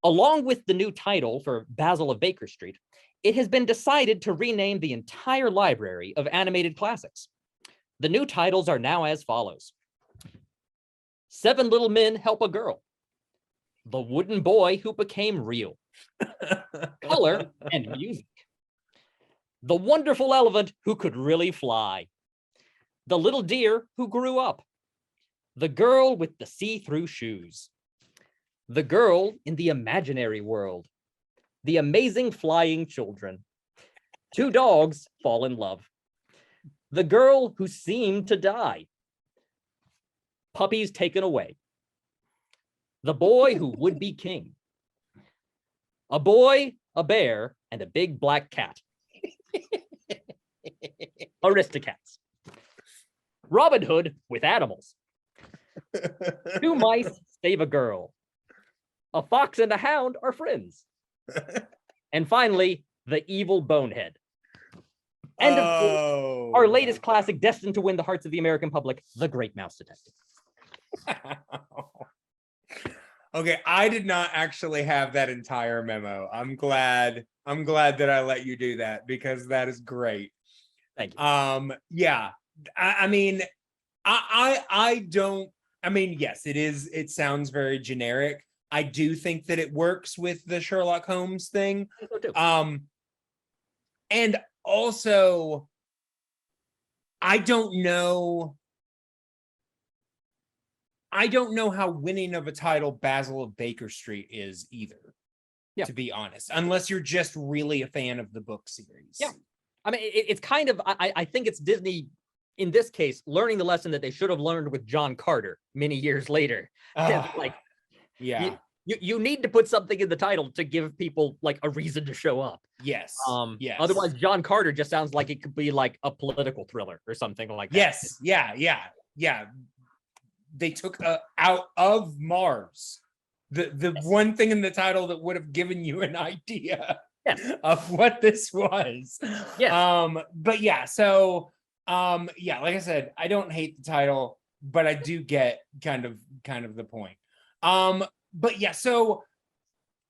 along with the new title for Basil of Baker Street, it has been decided to rename the entire library of animated classics. The new titles are now as follows: Seven Little Men Help a Girl, The Wooden Boy Who Became Real, Color and Music, The Wonderful Elephant Who Could Really Fly, The Little Deer Who Grew Up, The Girl with the See-Through Shoes, The Girl in the Imaginary World, The Amazing Flying Children, Two Dogs Fall in Love, The Girl Who Seemed to Die, Puppies Taken Away, The Boy Who Would Be King, A Boy, a Bear, and a Big Black Cat, Aristocats, Robin Hood with Animals, Two Mice Save a Girl, A Fox and a Hound Are Friends, and finally, The Evil Bonehead. And of course, our latest classic, destined to win the hearts of the American public, The Great Mouse Detective. Okay, I did not actually have that entire memo. I'm glad that I let you do that, because that is great. Thank you. Yeah, I mean, I don't. I mean, yes, it sounds very generic. I do think that it works with the Sherlock Holmes thing. So too. And also, I don't know how winning of a title Basil of Baker Street is either, to be honest, unless you're just really a fan of the book series. Yeah. I mean, it's kind of, I think it's Disney, in this case, learning the lesson that they should have learned with John Carter many years later. Like, yeah. You need to put something in the title to give people like a reason to show up. Yes. Yes. Otherwise, John Carter just sounds like it could be like a political thriller or something like that. Yes. Yeah. They took out of Mars the one thing in the title that would have given you an idea of what this was. But yeah, so yeah, like I said, I don't hate the title, but I do get kind of the point. But yeah, so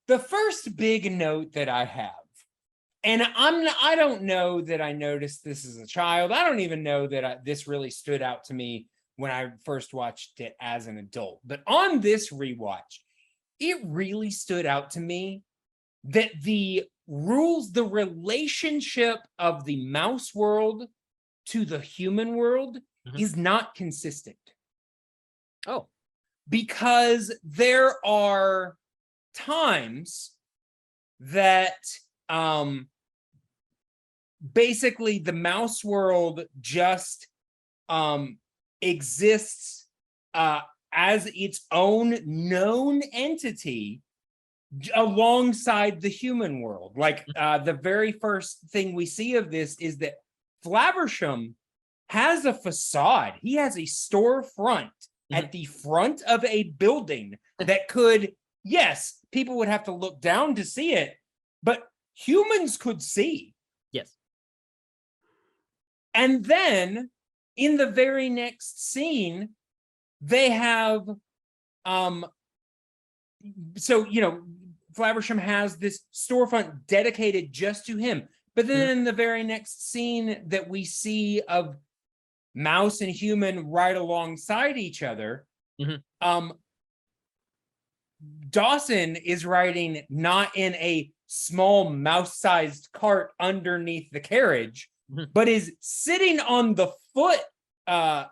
the first big note that I have, and I don't know that I noticed this as a child. I don't even know that this really stood out to me when I first watched it as an adult. But on this rewatch, it really stood out to me that the relationship of the mouse world to the human world is not consistent. Oh. Because there are times that basically the mouse world just exists as its own known entity, alongside the human world. Like the very first thing we see of this is that Flaversham has a facade. He has a storefront at the front of a building that could, yes, people would have to look down to see it, but humans could see. Yes. And then in the very next scene, they have, so, you know, Flaversham has this storefront dedicated just to him. But then in the very next scene that we see of mouse and human right alongside each other, Dawson is riding not in a small mouse-sized cart underneath the carriage, but is sitting on the foot. I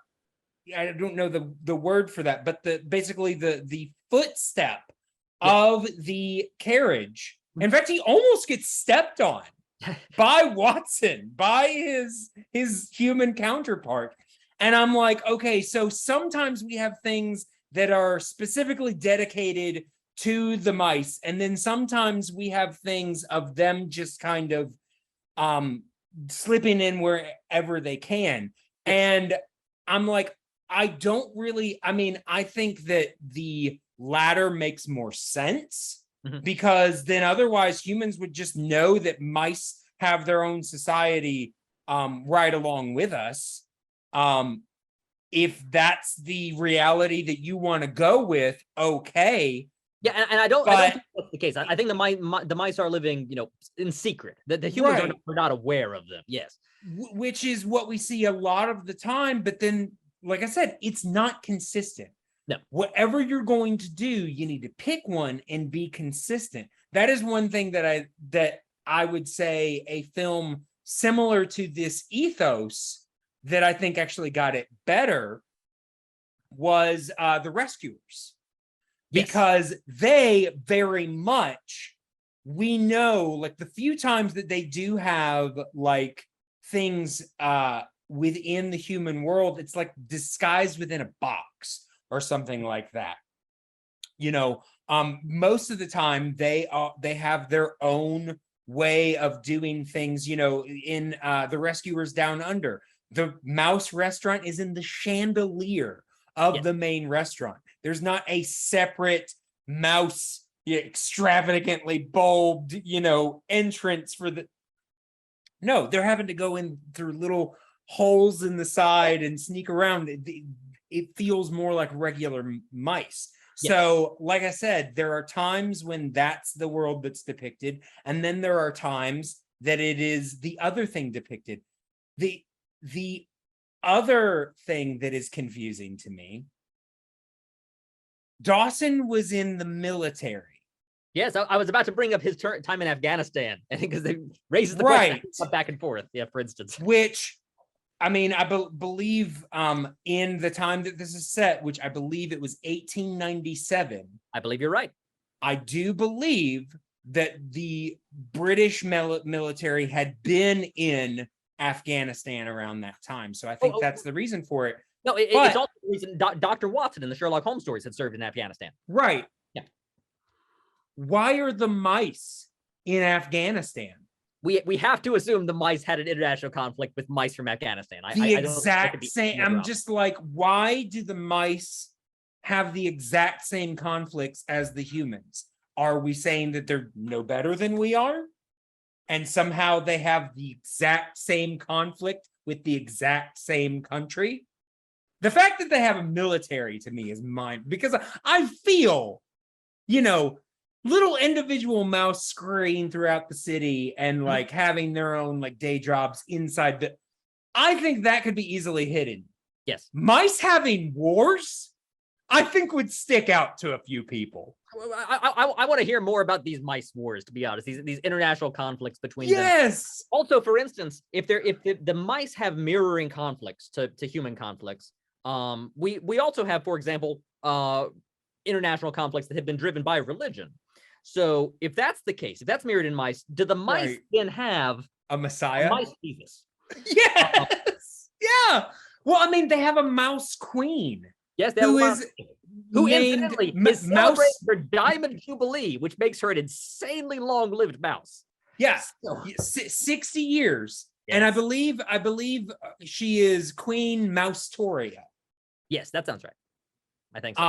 don't know the word for that, but basically the footstep of the carriage. In fact, he almost gets stepped on by Watson, by his human counterpart. And I'm like, okay, so sometimes we have things that are specifically dedicated to the mice, and then sometimes we have things of them just kind of slipping in wherever they can. And I'm like, I think that the latter makes more sense, because then otherwise humans would just know that mice have their own society right along with us. If that's the reality that you want to go with, okay. Yeah, and I don't think that's the case. I think the mice are living, you know, in secret. The humans are not aware of them. Yes, which is what we see a lot of the time. But then, like I said, it's not consistent. No. Whatever you're going to do, you need to pick one and be consistent. That is one thing that I would say a film similar to this ethos that I think actually got it better was The Rescuers. Because they very much, we know, like the few times that they do have like things within the human world, it's like disguised within a box or something like that. You know, most of the time they have their own way of doing things. You know, in The Rescuers Down Under, the mouse restaurant is in the chandelier of the main restaurant. There's not a separate mouse extravagantly bulbed, you know, entrance for the. No, they're having to go in through little holes in the side and sneak around. It feels more like regular mice. Yes. So, like I said, there are times when that's the world that's depicted, and then there are times that it is the other thing depicted. The other thing that is confusing to me, Dawson was in the military. Yes, I was about to bring up his time in Afghanistan, I think, because they raises the question back and forth. Yeah, for instance, which, I mean, I believe in the time that this is set, which I believe it was 1897. I believe you're right. I do believe that the British military had been in Afghanistan around that time. So I think that's the reason for it. No, it's also the reason Dr. Watson in the Sherlock Holmes stories had served in Afghanistan. Right. Yeah. Why are the mice in Afghanistan? We have to assume the mice had an international conflict with mice from Afghanistan. Exact same. I'm just like, why do the mice have the exact same conflicts as the humans? Are we saying that they're no better than we are? And somehow they have the exact same conflict with the exact same country? The fact that they have a military to me is mind, because I feel, you know, little individual mouse scurrying throughout the city and like having their own like day jobs inside I think that could be easily hidden. Yes. Mice having wars, I think would stick out to a few people. I want to hear more about these mice wars, to be honest, these international conflicts between them. Yes. Also, for instance, if the mice have mirroring conflicts to human conflicts, we also have, for example, international conflicts that have been driven by religion. So if that's the case, if that's mirrored in mice, do the mice then have a messiah? Mice Jesus? Yes. Yeah. Well, I mean, they have a mouse queen. Yes, who is who named incidentally is celebrating her Diamond Jubilee, which makes her an insanely long-lived mouse. Yeah, So, 60 years. yes. And I believe she is Queen Moustoria. Yes, that sounds right. I think so.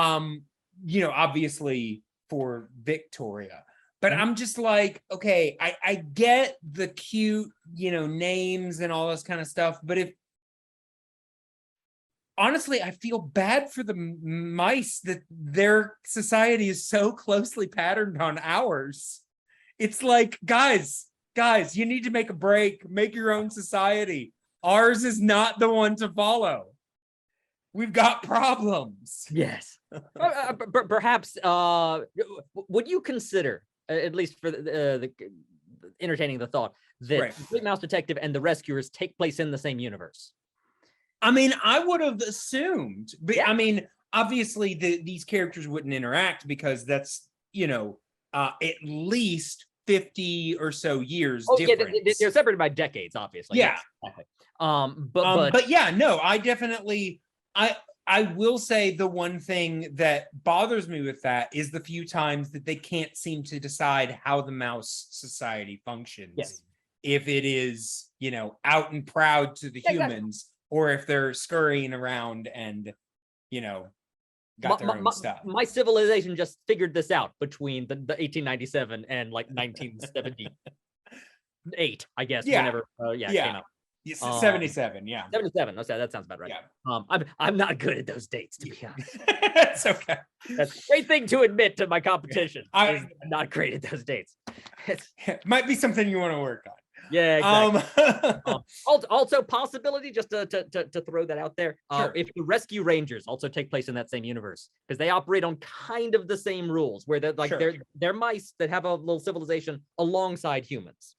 Obviously for Victoria. But Mhm. I'm just like, okay, I get the cute, names and all this kind of stuff. But honestly, I feel bad for the mice that their society is so closely patterned on ours. It's like, guys, you need to make a break, make your own society. Ours is not the one to follow. We've got problems. Yes. Perhaps, would you consider, at least for the entertaining the thought, that Right. Great Mouse Detective and The Rescuers take place in the same universe? I mean, I would have assumed, but Yeah. I mean, obviously these characters wouldn't interact because that's, at least 50 or so years difference. Yeah, they're separated by decades, obviously. Yeah. Yes, exactly. But yeah, no, I definitely, I will say the one thing that bothers me with that is the few times that they can't seem to decide how the mouse society functions. Yes. If it is, out and proud to the humans, or if they're scurrying around and, got their own stuff. My civilization just figured this out between the 1897 and like 1978, I guess. Yeah. Whenever, it came out. 77, yeah. 77. Okay, that sounds about right. Yeah. I'm not good at those dates, to be honest. It's okay. That's a great thing to admit to my competition. I'm not great at those dates. Might be something you want to work on. Yeah, exactly. Also, possibility, just to throw that out there, Sure. if the Rescue Rangers also take place in that same universe, because they operate on kind of the same rules, where they're like Sure. they're mice that have a little civilization alongside humans.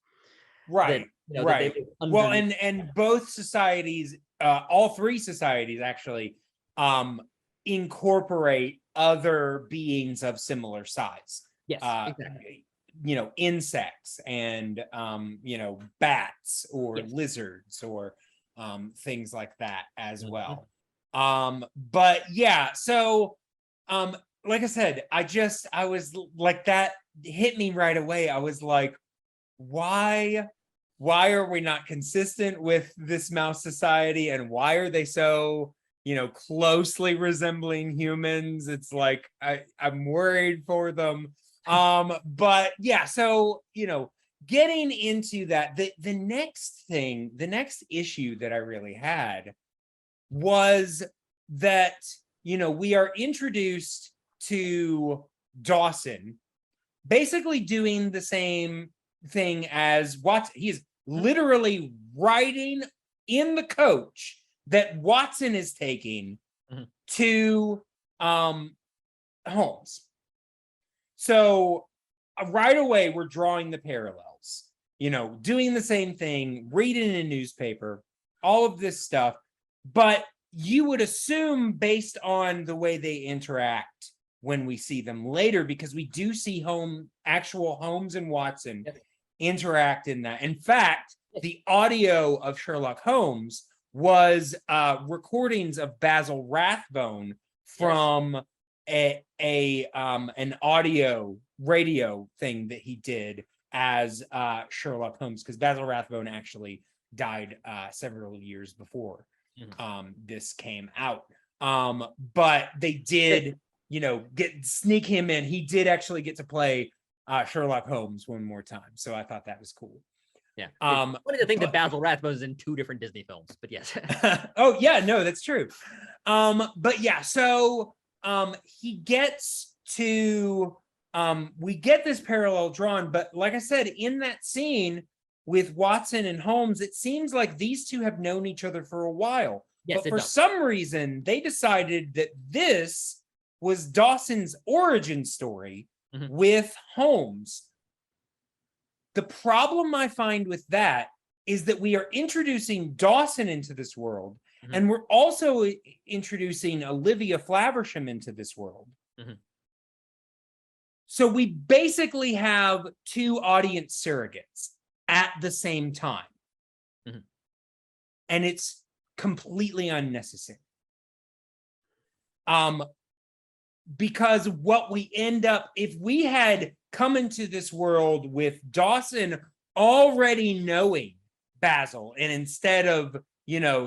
Right. That Right. they live Well, underneath. and both societies, all three societies actually, incorporate other beings of similar size. Yes, exactly. Insects and bats or Yes. lizards or things like that as Mhm. well. But yeah, so like I said, I was like, that hit me right away. I was like, why are we not consistent with this mouse society, and why are they so closely resembling humans? It's like I'm worried for them. But yeah, so getting into that, the next issue that I really had was that we are introduced to Dawson basically doing the same thing as Watson. He's literally riding in the coach that Watson is taking to Holmes. So right away, we're drawing the parallels, doing the same thing, reading a newspaper, all of this stuff. But you would assume, based on the way they interact when we see them later, because we do see actual Holmes and Watson interact in that. In fact, the audio of Sherlock Holmes was recordings of Basil Rathbone from an audio radio thing that he did as Sherlock Holmes, because Basil Rathbone actually died several years before this came out. But they did, sneak him in. He did actually get to play Sherlock Holmes one more time, so I thought that was cool. Yeah. Funny to think that Basil Rathbone is in 2 different Disney films, but yes. Oh yeah, no, that's true. But yeah, so he gets to we get this parallel drawn, but like I said, in that scene with Watson and Holmes, it seems like these two have known each other for a while. Yes, but for some reason, they decided that this was Dawson's origin story with Holmes. The problem I find with that is that we are introducing Dawson into this world, and we're also introducing Olivia Flaversham into this world. So we basically have 2 audience surrogates at the same time. And it's completely unnecessary. because what we end up, if we had come into this world with Dawson already knowing Basil, and instead of,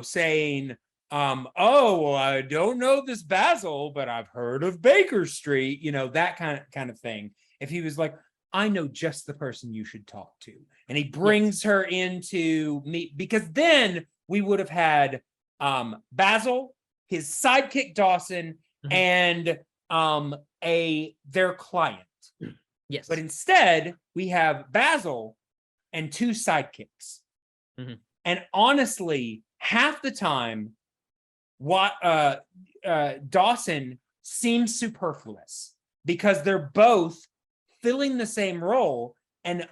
saying, oh, well, I don't know this Basil, but I've heard of Baker Street, that kind of thing. If he was like, I know just the person you should talk to, and he brings her into me, because then we would have had Basil, his sidekick Dawson, and their client. Yes. But instead, we have Basil and two sidekicks. And honestly, half the time, what Dawson seems superfluous because they're both filling the same role. And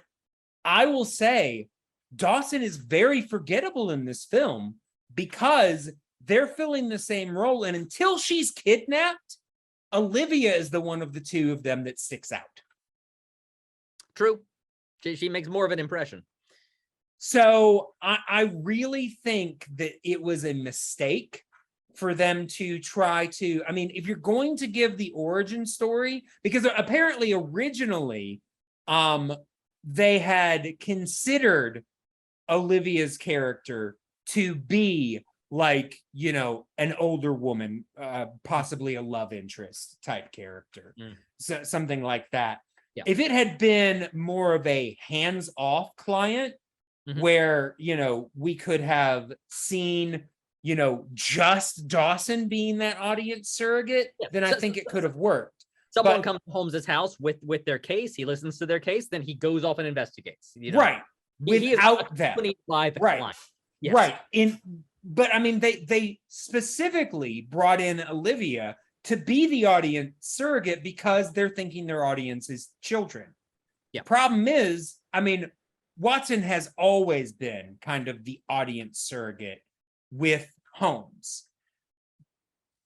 I will say, Dawson is very forgettable in this film because they're filling the same role. And until she's kidnapped, Olivia is the one of the two of them that sticks out. True. She makes more of an impression. So I really think that it was a mistake for them to try to, if you're going to give the origin story, because apparently originally they had considered Olivia's character to be like, an older woman, possibly a love interest type character, so something like that. Yeah. If it had been more of a hands-off client, where, we could have seen, just Dawson being that audience surrogate, then I think it could have worked. Someone comes to Holmes's house with their case. He listens to their case, then he goes off and investigates. Right. Without that. By the client. Yes. Right. But they specifically brought in Olivia to be the audience surrogate because they're thinking their audience is children. Yeah. Problem is, Watson has always been kind of the audience surrogate with Holmes.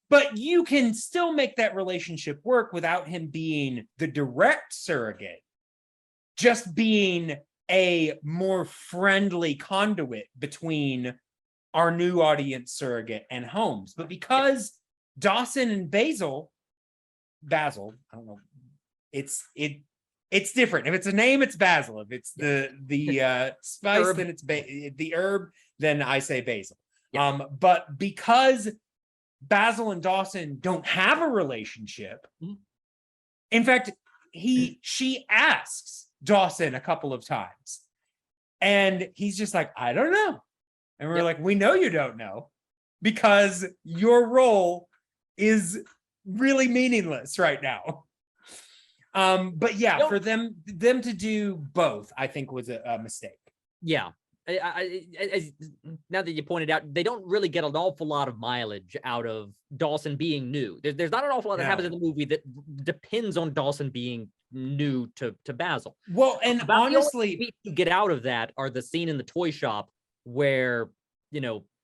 But you can still make that relationship work without him being the direct surrogate, just being a more friendly conduit between our new audience surrogate and Holmes. But because Dawson and Basil, I don't know, it's different. If it's a name, it's Basil. If it's the spice, herb. Then it's the herb. Then I say Basil. Yeah. But because Basil and Dawson don't have a relationship, in fact, she asks Dawson a couple of times, and he's just like, I don't know. And we're like, we know you don't know, because your role is really meaningless right now. But yeah, for them to do both, I think was a mistake. Yeah. Now that you pointed out, they don't really get an awful lot of mileage out of Dawson being new. There's not an awful lot that happens in the movie that depends on Dawson being new to Basil. Well, and honestly, the to get out of that are the scene in the toy shop where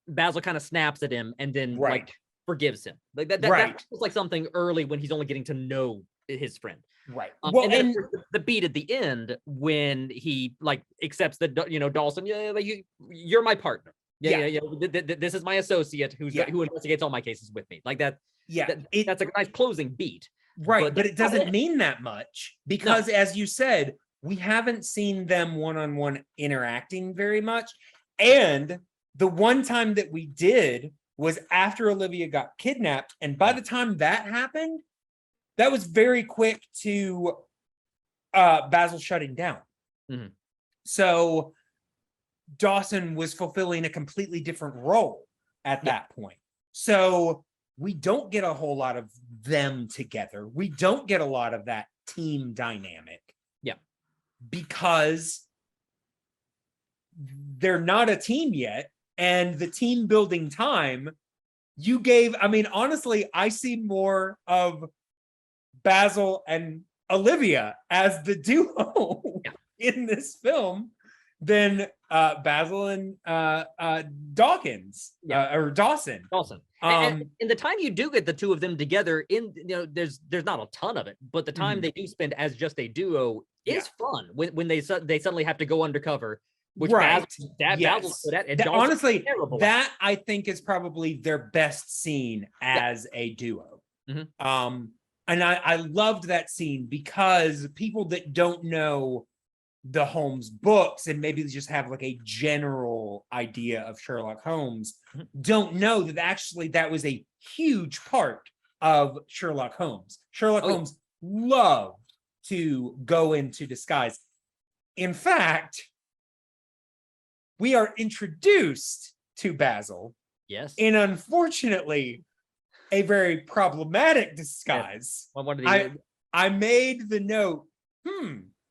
Basil kind of snaps at him and then like forgives him. Like that feels like something early when he's only getting to know his friend. Right. And then the beat at the end when he like accepts that Dawson, you're my partner. This is my associate who investigates all my cases with me. Like that. Yeah, that's a nice closing beat. Right, but it doesn't mean that much because, as you said, we haven't seen them one-on-one interacting very much. And the one time that we did was after Olivia got kidnapped, and by the time that happened, that was very quick to Basil shutting down. So Dawson was fulfilling a completely different role at that point. So we don't get a whole lot of them together. We don't get a lot of that team dynamic. Yeah. Because they're not a team yet. And the team building time you gave, honestly, I see more of Basil and Olivia as the duo in this film than Basil and Dawkins or Dawson. And the time you do get the two of them together, there's not a ton of it, but the time they do spend as just a duo is fun when they suddenly have to go undercover. Which honestly, that I think is probably their best scene as a duo. And I loved that scene because people that don't know the Holmes books and maybe just have like a general idea of Sherlock Holmes don't know that actually that was a huge part of Sherlock Holmes. Sherlock Holmes loved to go into disguise. In fact, we are introduced to Basil in, unfortunately, a very problematic disguise. I made the note,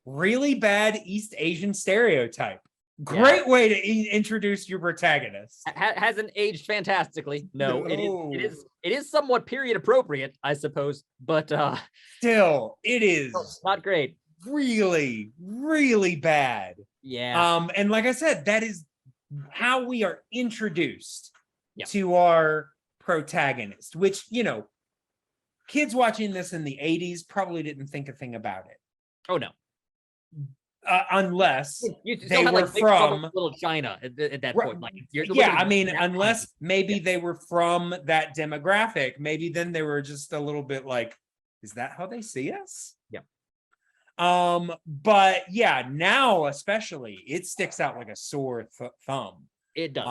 really bad East Asian stereotype. Great way to introduce your protagonist. Hasn't aged fantastically. No. It is somewhat period appropriate, I suppose, but still, it is not great. Really, really bad. Yeah. And like I said, that is how we are introduced to our protagonist, which, you know, kids watching this in the 80s probably didn't think a thing about it. Oh, no. Unless they were from Little China at that point. Like, I mean, unless maybe they were from that demographic, maybe then they were just a little bit like, is that how they see us? Yeah. But yeah, now especially, it sticks out like a sore thumb. It does.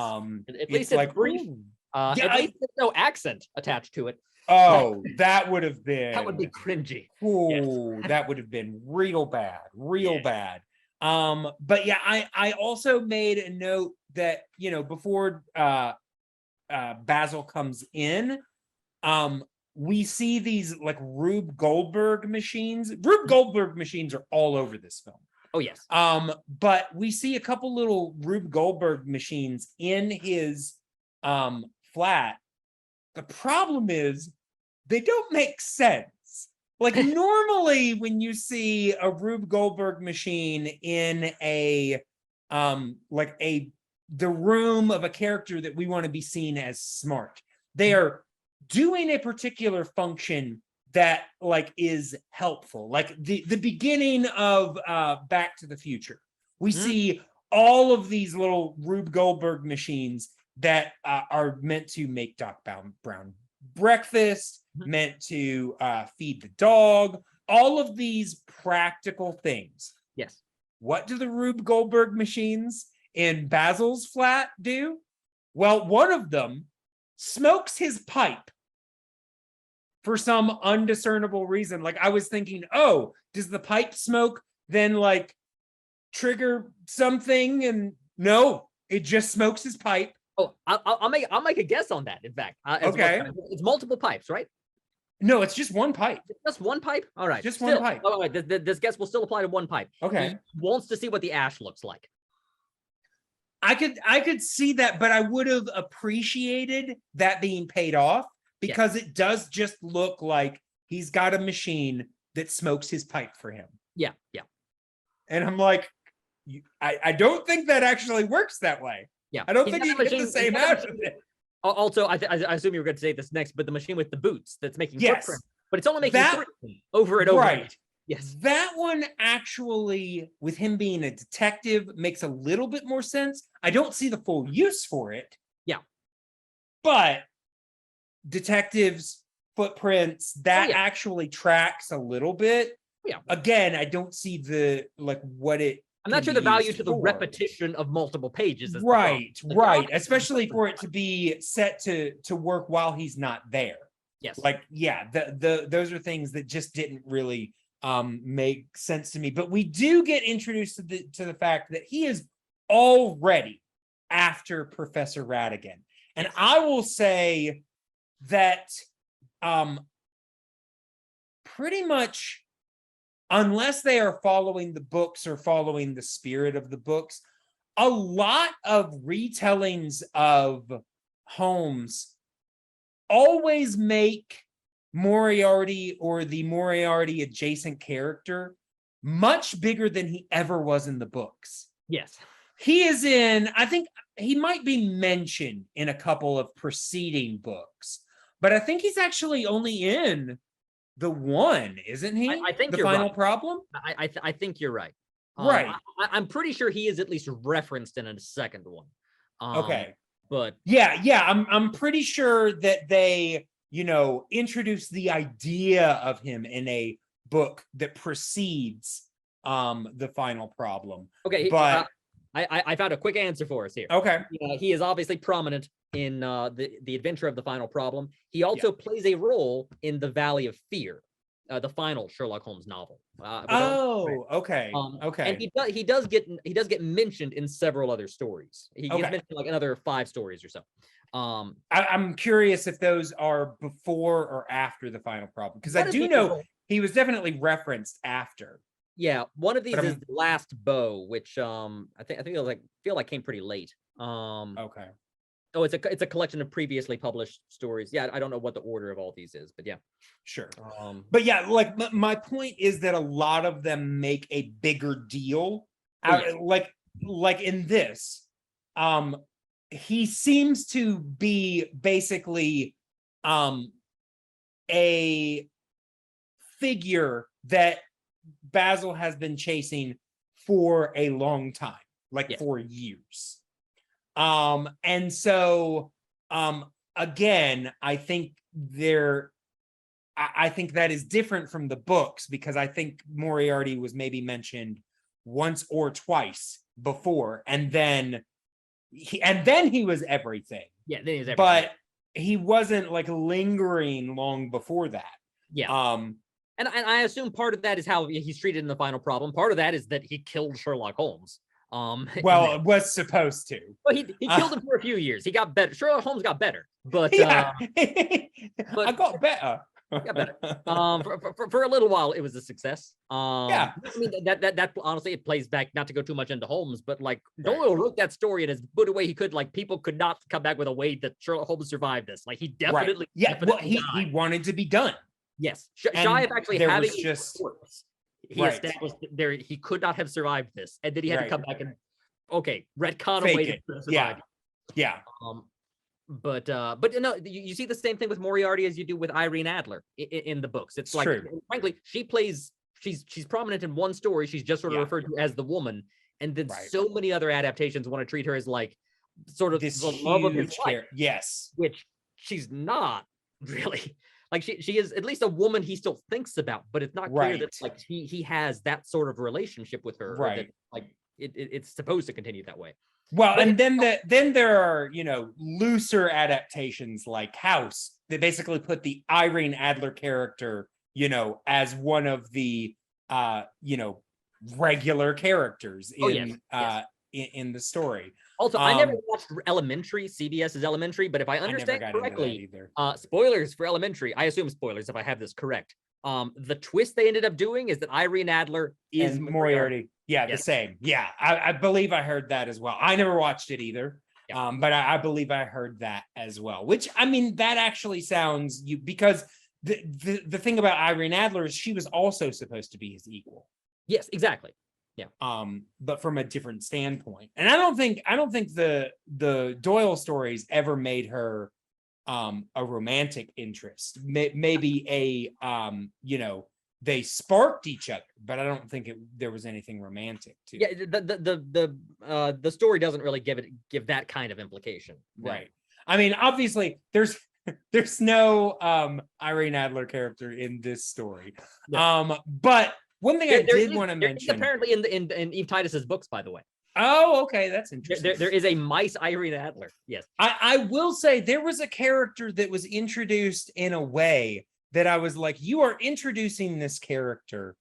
At least it's like brief. At least there's no accent attached to it. Oh, that would have been... That would be cringy. Oh, that would have been real bad, bad. But yeah, I also made a note that, you know, before Basil comes in, we see these like Rube Goldberg machines. Rube Goldberg machines are all over this film. Oh, yes. But we see a couple little Rube Goldberg machines in his flat. The problem is they don't make sense. Like normally when you see a Rube Goldberg machine in a the room of a character that we want to be seen as smart, they are doing a particular function that like is helpful. Like the beginning of Back to the Future, we see all of these little Rube Goldberg machines that are meant to make Doc Brown breakfast, meant to feed the dog, all of these practical things. Yes. What do the Rube Goldberg machines in Basil's flat do? Well, one of them smokes his pipe for some undiscernible reason. Like I was thinking, oh, does the pipe smoke then like trigger something? And no, it just smokes his pipe. Oh, I'll make a guess on that. In fact, okay, it's multiple pipes, right? No, it's just one pipe. Just one pipe. All right, just one pipe. All right, this guess will still apply to one pipe. Okay, he wants to see what the ash looks like. I could see that, but I would have appreciated that being paid off because it does just look like he's got a machine that smokes his pipe for him. Yeah, yeah. And I'm like, I don't think that actually works that way. Yeah, I don't think you get the same out of it. Also, I assume you were going to say this next, but the machine with the boots that's making footprints, but it's only making footprints over and over. Right. Yes. That one actually, with him being a detective, makes a little bit more sense. I don't see the full use for it. Yeah. But detectives, footprints, that actually tracks a little bit. Yeah. Again, I don't see the like what it. I'm not sure the value to the repetition of multiple pages is right, especially for it to be set to work while he's not there. Yes. Like, yeah, those are things that just didn't really make sense to me. But we do get introduced to the fact that he is already after Professor Ratigan. And I will say that pretty much, unless they are following the books or following the spirit of the books, a lot of retellings of Holmes always make Moriarty or the Moriarty adjacent character much bigger than he ever was in the books. Yes. He is in, I think he might be mentioned in a couple of preceding books, but I think he's actually only in the one, isn't he? I think the you're final right. problem. I think you're right. Right. I'm pretty sure he is at least referenced in a second one. Okay. But yeah, I'm pretty sure that they introduce the idea of him in a book that precedes the final problem. Okay, but I found a quick answer for us here. okay, He is obviously prominent in the Adventure of the Final Problem. He also plays a role in The Valley of Fear, the final Sherlock Holmes novel. Okay. And he does get mentioned in several other stories. He gets mentioned like another 5 stories or so. I'm curious if those are before or after the final problem, because I do know he was definitely referenced after. Yeah, one of these is The Last Bow, which I think it was feel like came pretty late. Okay. Oh, it's a collection of previously published stories. Yeah, I don't know what the order of all these is, but yeah. Sure. But yeah, like my point is that a lot of them make a bigger deal out, like in this. He seems to be basically a figure that Basil has been chasing for a long time, for years. And so again, I think that is different from the books, because I think Moriarty was maybe mentioned once or twice before, and then he was everything. Yeah, then he was everything. But he wasn't lingering long before that. Yeah. And I assume part of that is how he's treated in the final problem. Part of that is that he killed Sherlock Holmes. Well, it was supposed to. Well, he killed him for a few years. He got better. Sherlock Holmes got better, but yeah, but I got better. Got better. For a little while, it was a success. Yeah, I mean that honestly, it plays back, not to go too much into Holmes, but Doyle wrote that story in as good a way he could. People could not come back with a way that Sherlock Holmes survived this. He definitely, he wanted to be done. Yes, shy of actually having just corpse. He established there he could not have survived this, and then he had to come back and retcon a way to survive. Yeah. But no, you see the same thing with Moriarty as you do with Irene Adler in the books. It's true. Frankly, she's prominent in one story. She's just sort of referred to as the woman, and then so many other adaptations want to treat her as sort of this the love of his life. Yes, which she's not really. She is at least a woman he still thinks about, but it's not clear that he has that sort of relationship with her. Right. That, it's supposed to continue that way. Well, but then there are looser adaptations like House that basically put the Irene Adler character as one of the regular characters in the story. Also, I never watched Elementary, CBS's Elementary, but if I understand correctly, spoilers for Elementary, I assume spoilers if I have this correct. The twist they ended up doing is that Irene Adler is Moriarty. Yeah, the same. Yeah, I believe I heard that as well. I never watched it either. Yeah. But I believe I heard that as well, which, I mean, that actually sounds because the thing about Irene Adler is she was also supposed to be his equal. Yes, exactly. Yeah. But from a different standpoint. And I don't think the Doyle stories ever made her a romantic interest. Maybe they sparked each other, but I don't think there was anything romantic to it. Yeah, the story doesn't really give that kind of implication. Right. I mean, obviously there's no Irene Adler character in this story. No. But one thing I did want to mention, apparently in Eve Titus's books, by the way. Oh, okay, that's interesting. There is a mice Irene Adler. Yes, I will say there was a character that was introduced in a way that I was like, you are introducing this character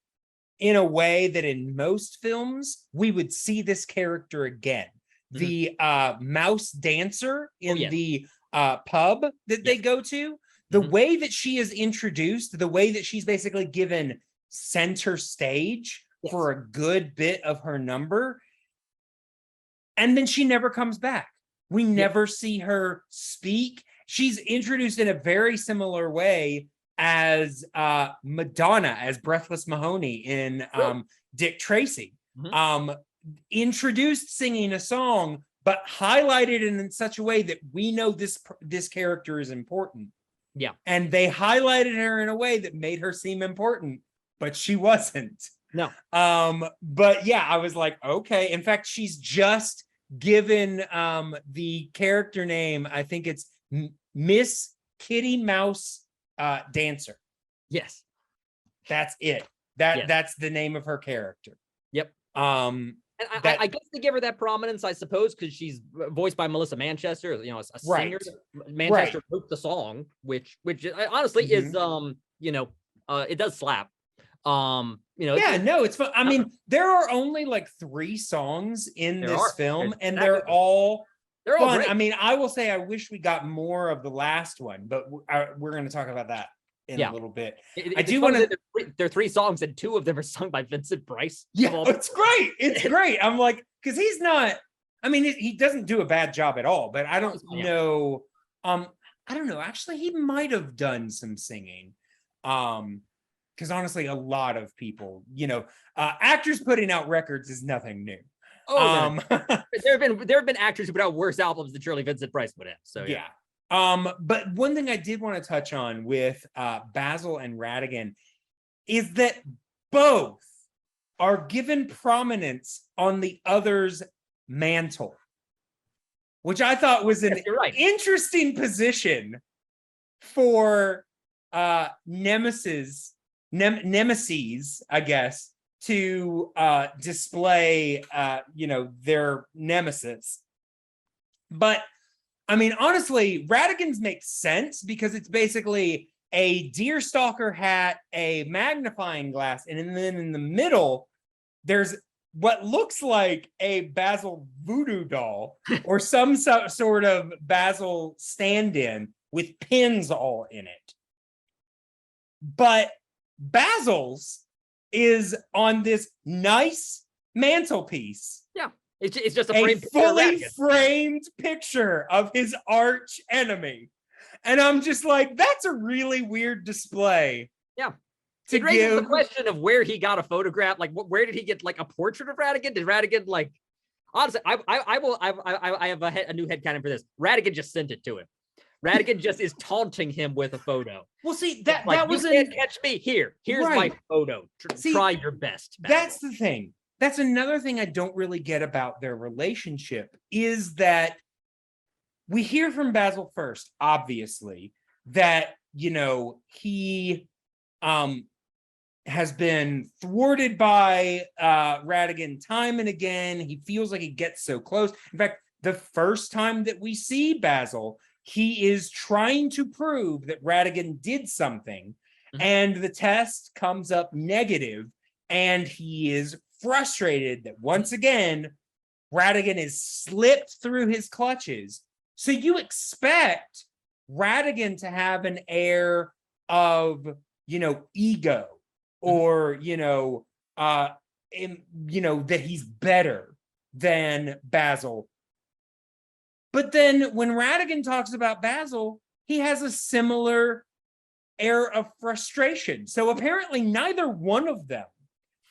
in a way that in most films we would see this character again. Mm-hmm. The mouse dancer in the pub that they go to, the way that she is introduced, the way that she's basically given center stage for a good bit of her number, and then she never comes back. We never see her speak. She's introduced in a very similar way as Madonna, as Breathless Mahoney in Dick Tracy. Mm-hmm. Introduced singing a song, but highlighted in such a way that we know this character is important. Yeah. And they highlighted her in a way that made her seem important, but she wasn't. No. But yeah, I was like, okay. In fact, she's just given the character name, I think it's Miss Kitty Mouse Dancer. Yes. That's it. Yes. That's the name of her character. Yep. And I guess they give her that prominence, I suppose, because she's voiced by Melissa Manchester, you know, a singer. Manchester wrote the song, which honestly is, you know, it does slap. You know, it's fun. I mean, there are only like 3 songs in this film, and they're all fun. Great. I mean, I will say I wish we got more of the last one, but we're going to talk about that in a little bit. I do want to. There are 3 songs, and 2 of them are sung by Vincent Price. Yeah, it's great. It's great. I'm like, because he's not. I mean, he doesn't do a bad job at all. But I don't know. I don't know. Actually, he might have done some singing. Because honestly, a lot of people, you know, actors putting out records is nothing new. There have been actors who put out worse albums than surely Vincent Price would have. So yeah. But one thing I did want to touch on with Basil and Ratigan is that both are given prominence on the other's mantle, which I thought was an interesting position for nemesis, I guess, to display you know, their nemesis. But I mean, honestly, Ratigan's makes sense because it's basically a deerstalker hat, a magnifying glass, and then in the middle, there's what looks like a Basil voodoo doll or some sort of Basil stand-in with pins all in it. But Basil's is on this nice mantelpiece. Yeah, it's just a fully framed picture of his arch enemy. And I'm just like, that's a really weird display. Yeah. It raises the question of where he got a photograph. Like, where did he get like a portrait of Ratigan? Did Ratigan like? Honestly, I have a new headcanon for this. Ratigan just sent it to him. Ratigan just is taunting him with a photo. Well, see, that was you can't catch me here. Here's my photo. Try your best. Basil. That's the thing. That's another thing I don't really get about their relationship is that we hear from Basil first, obviously, that, you know, he has been thwarted by Ratigan time and again. He feels like he gets so close. In fact, the first time that we see Basil, he is trying to prove that Ratigan did something, and the test comes up negative, and he is frustrated that once again, Ratigan is slipped through his clutches. So you expect Ratigan to have an air of, you know, ego or, you know, that he's better than Basil. But then when Ratigan talks about Basil, he has a similar air of frustration. So apparently neither one of them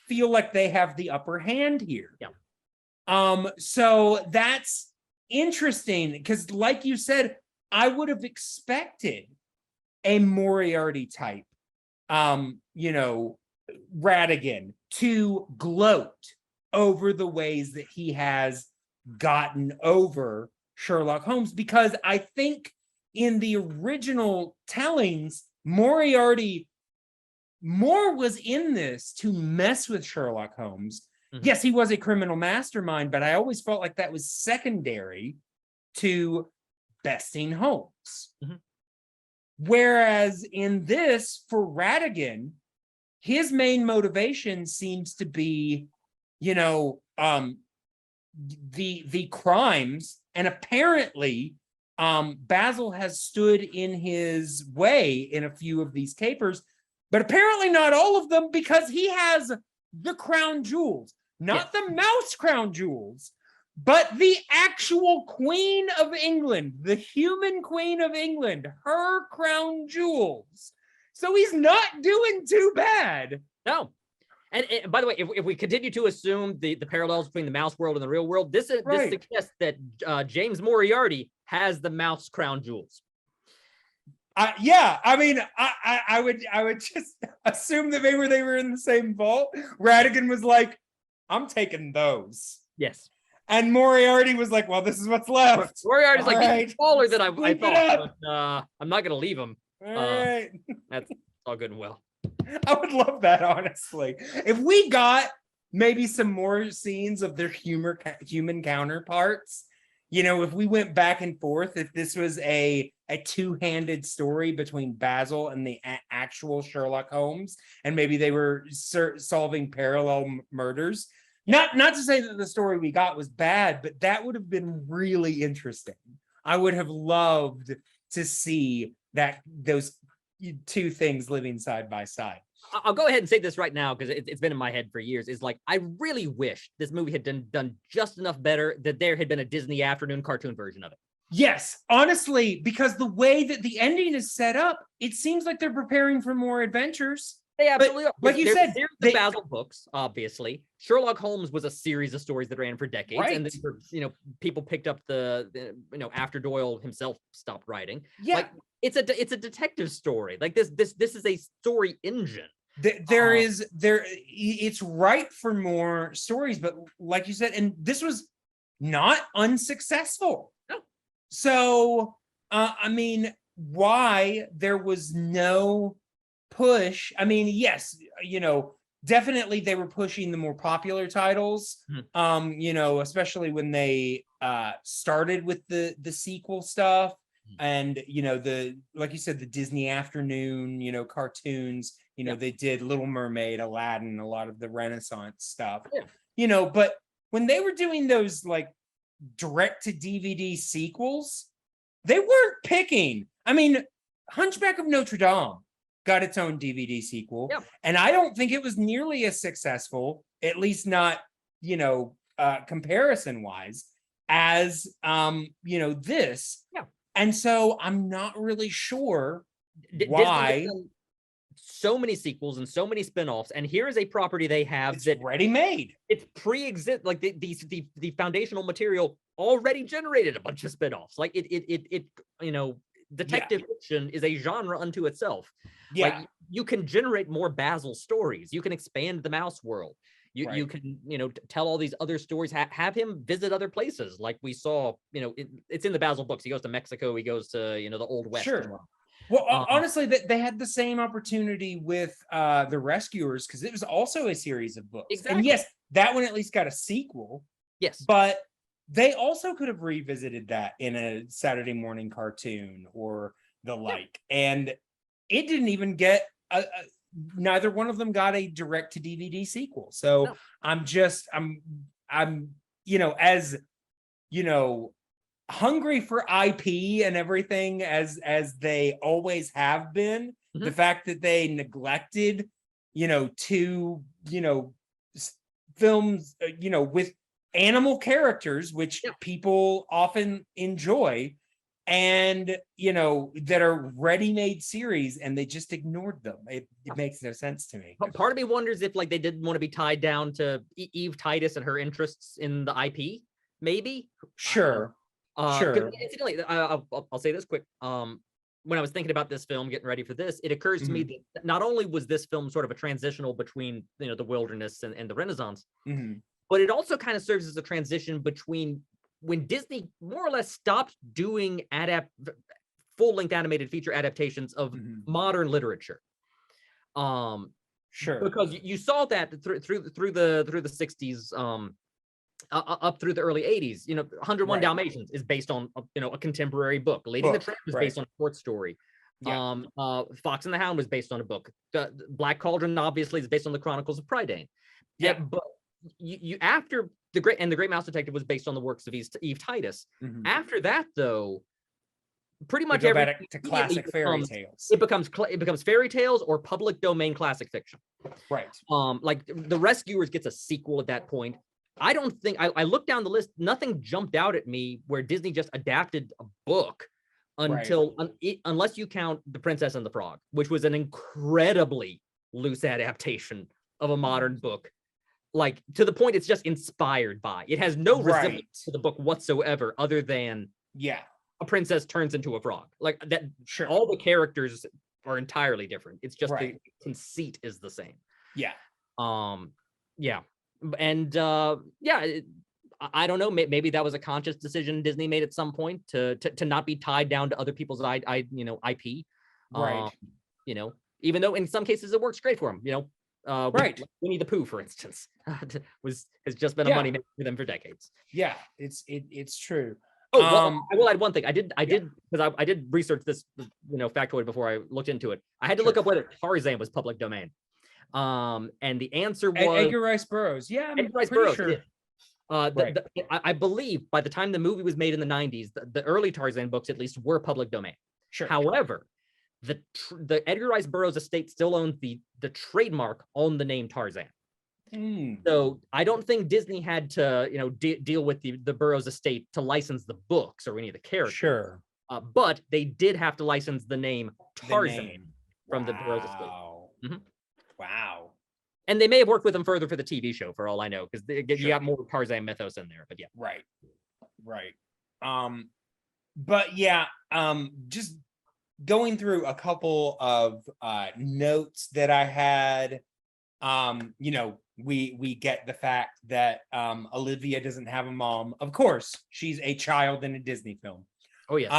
feel like they have the upper hand here. Yeah. So that's interesting because, like you said, I would have expected a Moriarty type, you know, Ratigan to gloat over the ways that he has gotten over Sherlock Holmes, because I think in the original tellings, Moriarty more was in this to mess with Sherlock Holmes. Yes, he was a criminal mastermind, but I always felt like that was secondary to besting Holmes. Whereas in this, for Ratigan, his main motivation seems to be, you know, the crimes, and apparently Basil has stood in his way in a few of these capers, but apparently not all of them, because he has the crown jewels, not the mouse crown jewels, but the actual Queen of England, the human Queen of England, her crown jewels. So he's not doing too bad. No. And by the way, if we continue to assume the parallels between the mouse world and the real world, this suggests that James Moriarty has the mouse crown jewels. Yeah, I mean, I would just assume that maybe they were in the same vault. Ratigan was like, I'm taking those. Yes. And Moriarty was like, well, this is what's left. Moriarty's like All getting smaller than I Scoop it thought, but I'm not gonna leave him. All right. That's all good and well. I would love that, honestly. If we got maybe some more scenes of their human counterparts, you know, if we went back and forth, if this was a two-handed story between Basil and the actual Sherlock Holmes, and maybe they were solving parallel murders. Not to say that the story we got was bad, but that would have been really interesting. I would have loved to see those two things living side by side. I'll go ahead and say this right now because it's been in my head for years. Is like, I really wish this movie had done just enough better that there had been a Disney afternoon cartoon version of it. Yes, honestly, because the way that the ending is set up, it seems like they're preparing for more adventures. They absolutely are. Like you said, there's the Basil books, obviously. Sherlock Holmes was a series of stories that ran for decades, right. and then, you know, people picked up the you know, after Doyle himself stopped writing. Yeah, like, it's a detective story. Like this is a story engine. It's ripe for more stories, but like you said, and this was not unsuccessful. No. So, I mean, why there was no push? I mean, yes, you know, definitely they were pushing the more popular titles. You know, especially when they started with the sequel stuff, and you know, like you said, the Disney afternoon, you know, cartoons. You know, they did Little Mermaid, Aladdin, a lot of the Renaissance stuff. Yeah. You know, but when they were doing those like direct to DVD sequels, they weren't picking. I mean, Hunchback of Notre Dame got its own DVD sequel, and I don't think it was nearly as successful, at least not, you know, comparison wise, as you know, this. Yeah. And so I'm not really sure why. So many sequels and so many spin-offs, and here is a property they have that ready made. It's pre-exist, like the foundational material already generated a bunch of spin-offs. Like it you know, detective fiction is a genre unto itself. Yeah, like, you can generate more Basil stories. You can expand the mouse world. You can, you know, tell all these other stories. Have him visit other places, like we saw. You know, it's in the Basil books. He goes to Mexico. He goes to, you know, the Old West. Sure. Well, honestly, they had the same opportunity with The Rescuers, because it was also a series of books. Exactly. And yes, that one at least got a sequel. Yes. But they also could have revisited that in a Saturday morning cartoon or the like. And it didn't even get neither one of them got a direct to DVD sequel. So I'm you know, as you know, hungry for IP and everything as they always have been. The fact that they neglected, you know, two, you know, films, you know, with animal characters, which people often enjoy, and you know, that are ready-made series, and they just ignored them. It makes no sense to me. Part of me wonders if like they didn't want to be tied down to Eve Titus and her interests in the IP, maybe. Sure. Sure. Incidentally, I'll say this quick. When I was thinking about this film, getting ready for this, it occurs to me that not only was this film sort of a transitional between, you know, the wilderness and the Renaissance, but it also kind of serves as a transition between when Disney more or less stopped doing full-length animated feature adaptations of modern literature. Sure. Because you saw that through the 60s. Up through the early 80s, you know, 101 Dalmatians is based on, you know, a contemporary book. Lady and the Tramp was based on a short story. Fox and the Hound was based on a book. Black Cauldron obviously is based on the Chronicles of Prydain. But you after the Great Mouse Detective was based on the works of Eve Titus. After that, though, pretty much back to classic fairy tales. It becomes fairy tales or public domain classic fiction. Right. Like The Rescuers gets a sequel at that point. I don't think I looked down the list. Nothing jumped out at me where Disney just adapted a book until unless you count The Princess and the Frog, which was an incredibly loose adaptation of a modern book. Like, to the point it's just inspired by. It has no resemblance to the book whatsoever, other than a princess turns into a frog. Like that. Sure. All the characters are entirely different. It's just the conceit is the same. Yeah. Yeah. And I don't know. Maybe that was a conscious decision Disney made at some point to not be tied down to other people's IP. Right. Even though in some cases it works great for them. Right. Winnie the Pooh, for instance, has just been a money maker for them for decades. Yeah, it's true. Oh, well, I will add one thing. I did because I did research this, factoid before I looked into it. I had to look up whether Tarzan was public domain. And the answer was Edgar Rice Burroughs. Yeah, I'm pretty sure. I believe by the time the movie was made in the 90s, the early Tarzan books at least were public domain. Sure. However, the Edgar Rice Burroughs estate still owns the trademark on the name Tarzan. So I don't think Disney had to, deal with the Burroughs estate to license the books or any of the characters. Sure. But they did have to license the name Tarzan from the Burroughs estate. Mm-hmm. Wow. And they may have worked with them further for the TV show, for all I know, because you got more Tarzan mythos in there. But yeah. Right. But yeah, just going through a couple of notes that I had. We get the fact that Olivia doesn't have a mom. Of course, she's a child in a Disney film. Oh yes.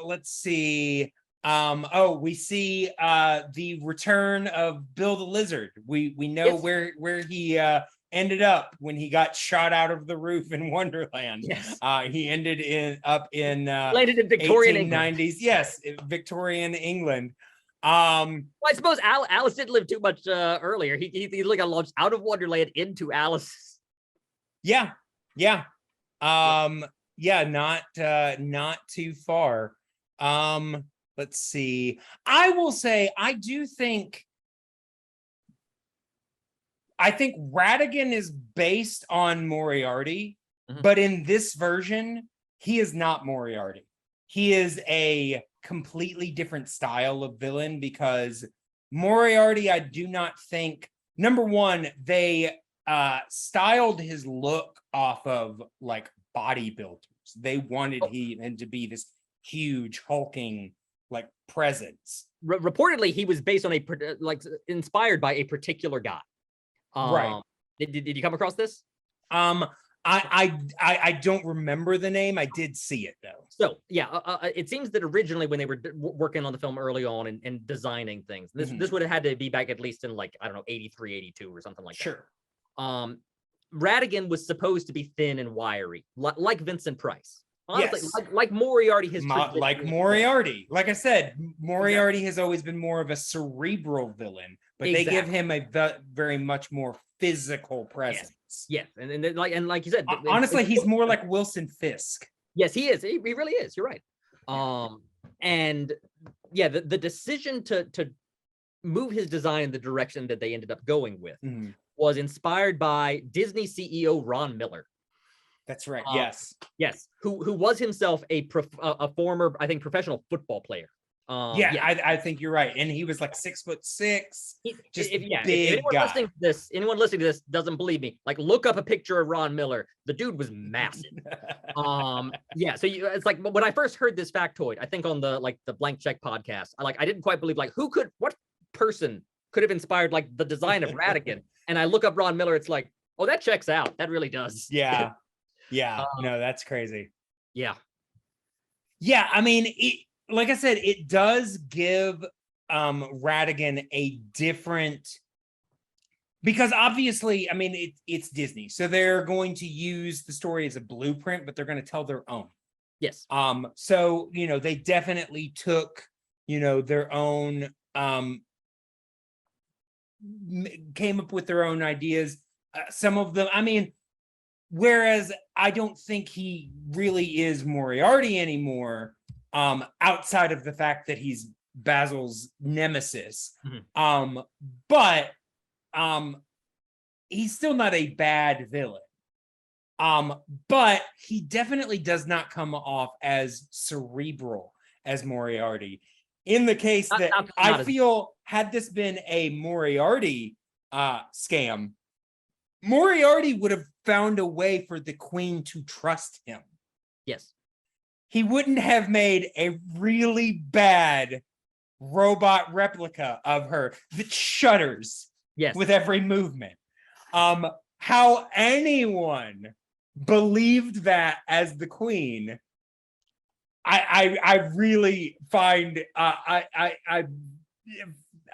Let's see. We see the return of Bill the Lizard. We know where he ended up when he got shot out of the roof in Wonderland. Yes. He ended up in landed in Victorian 1890s. England. Yes, Victorian England. Well, I suppose Alice didn't live too much earlier. He got launched out of Wonderland into Alice. Yeah. Not too far. Let's see. I will say I think Ratigan is based on Moriarty, but in this version, he is not Moriarty. He is a completely different style of villain, because Moriarty, I do not think, number one, they styled his look off of like bodybuilders. They wanted him to be this huge hulking like presence. Reportedly, he was based on inspired by a particular guy. Right. Did you come across this? I don't remember the name. I did see it though. So yeah, it seems that originally when they were working on the film early on and designing things, this would have had to be back at least in 83, 82 or something like that. Sure. Ratigan was supposed to be thin and wiry, like Vincent Price. Honestly, yes. like Moriarty has like Moriarty. Like I said, Moriarty has always been more of a cerebral villain, but they give him a very much more physical presence. Yes. And like you said, honestly, he's more like Wilson Fisk. Yes, he is. He really is. You're right. And yeah, the decision to move his design in the direction that they ended up going with was inspired by Disney CEO Ron Miller. That's right. Yes. Who was himself a former, I think, professional football player. I think you're right. And he was like 6'6". Big guy. Anyone listening to this doesn't believe me, look up a picture of Ron Miller. The dude was massive. So it's like when I first heard this factoid, I think on the Blank Check podcast, I didn't quite believe what person could have inspired the design of Ratigan. And I look up Ron Miller, it's like, oh, that checks out. That really does. Yeah. No, that's crazy. Yeah. I mean, like I said, it does give Ratigan a different, because obviously, I mean, it's Disney, so they're going to use the story as a blueprint, but they're going to tell their own. Yes. So they definitely took their own, came up with their own ideas. Some of them, I mean, whereas I don't think he really is Moriarty anymore. Outside of the fact that he's Basil's nemesis. But he's still not a bad villain. But he definitely does not come off as cerebral as Moriarty. In the case that I feel, had this been a Moriarty scam, Moriarty would have found a way for the Queen to trust him. Yes. He wouldn't have made a really bad robot replica of her that shudders with every movement. how anyone believed that as the queen. I really find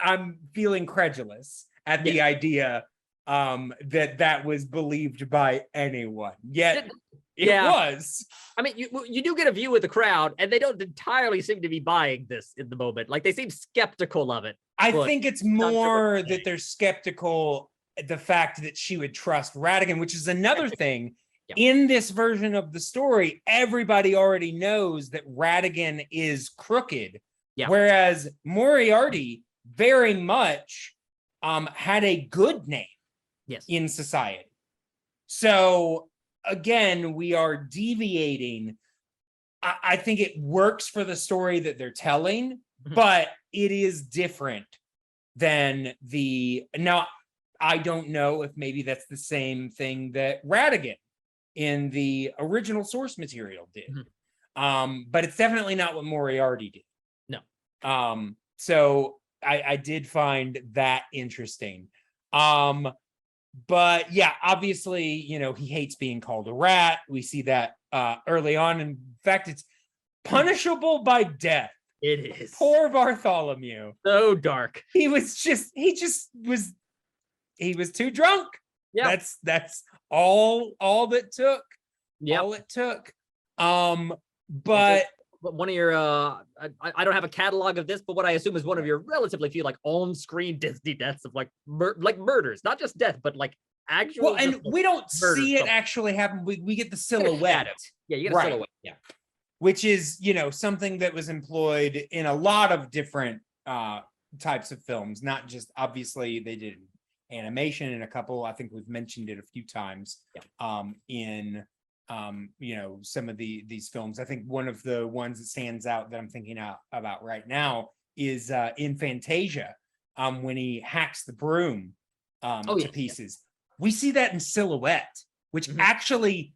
I'm feeling credulous at the idea that was believed by anyone. Yet it was. I mean, you do get a view of the crowd, and they don't entirely seem to be buying this in the moment. Like, they seem skeptical of it. I think it's more that they're skeptical at the fact that she would trust Radigan, which is another thing. In this version of the story, everybody already knows that Radigan is crooked, whereas Moriarty very much had a good name in society. So again, we are deviating. I think it works for the story that they're telling, but it is different than now, I don't know if maybe that's the same thing that Radigan in the original source material did. But it's definitely not what Moriarty did. No. So I did find that interesting. But yeah, obviously, you know, he hates being called a rat. We see that early on. In fact, it's punishable by death. It is. Poor Bartholomew. So dark. He was too drunk. Yeah. That's all that took. Yeah. All it took. But one of your I don't have a catalog of this, but what I assume is one of your relatively few like on-screen Disney deaths of like murders, not just death, but like actual. Well, and we don't see it actually happen. We get the silhouette. Yeah, you get a silhouette. Yeah. Which is, you know, something that was employed in a lot of different types of films, not just, obviously they did animation in a couple. I think we've mentioned it a few times in you know, some of these films. I think one of the ones that stands out that I'm thinking about right now is in Fantasia, when he hacks the broom to pieces. We see that in silhouette, which actually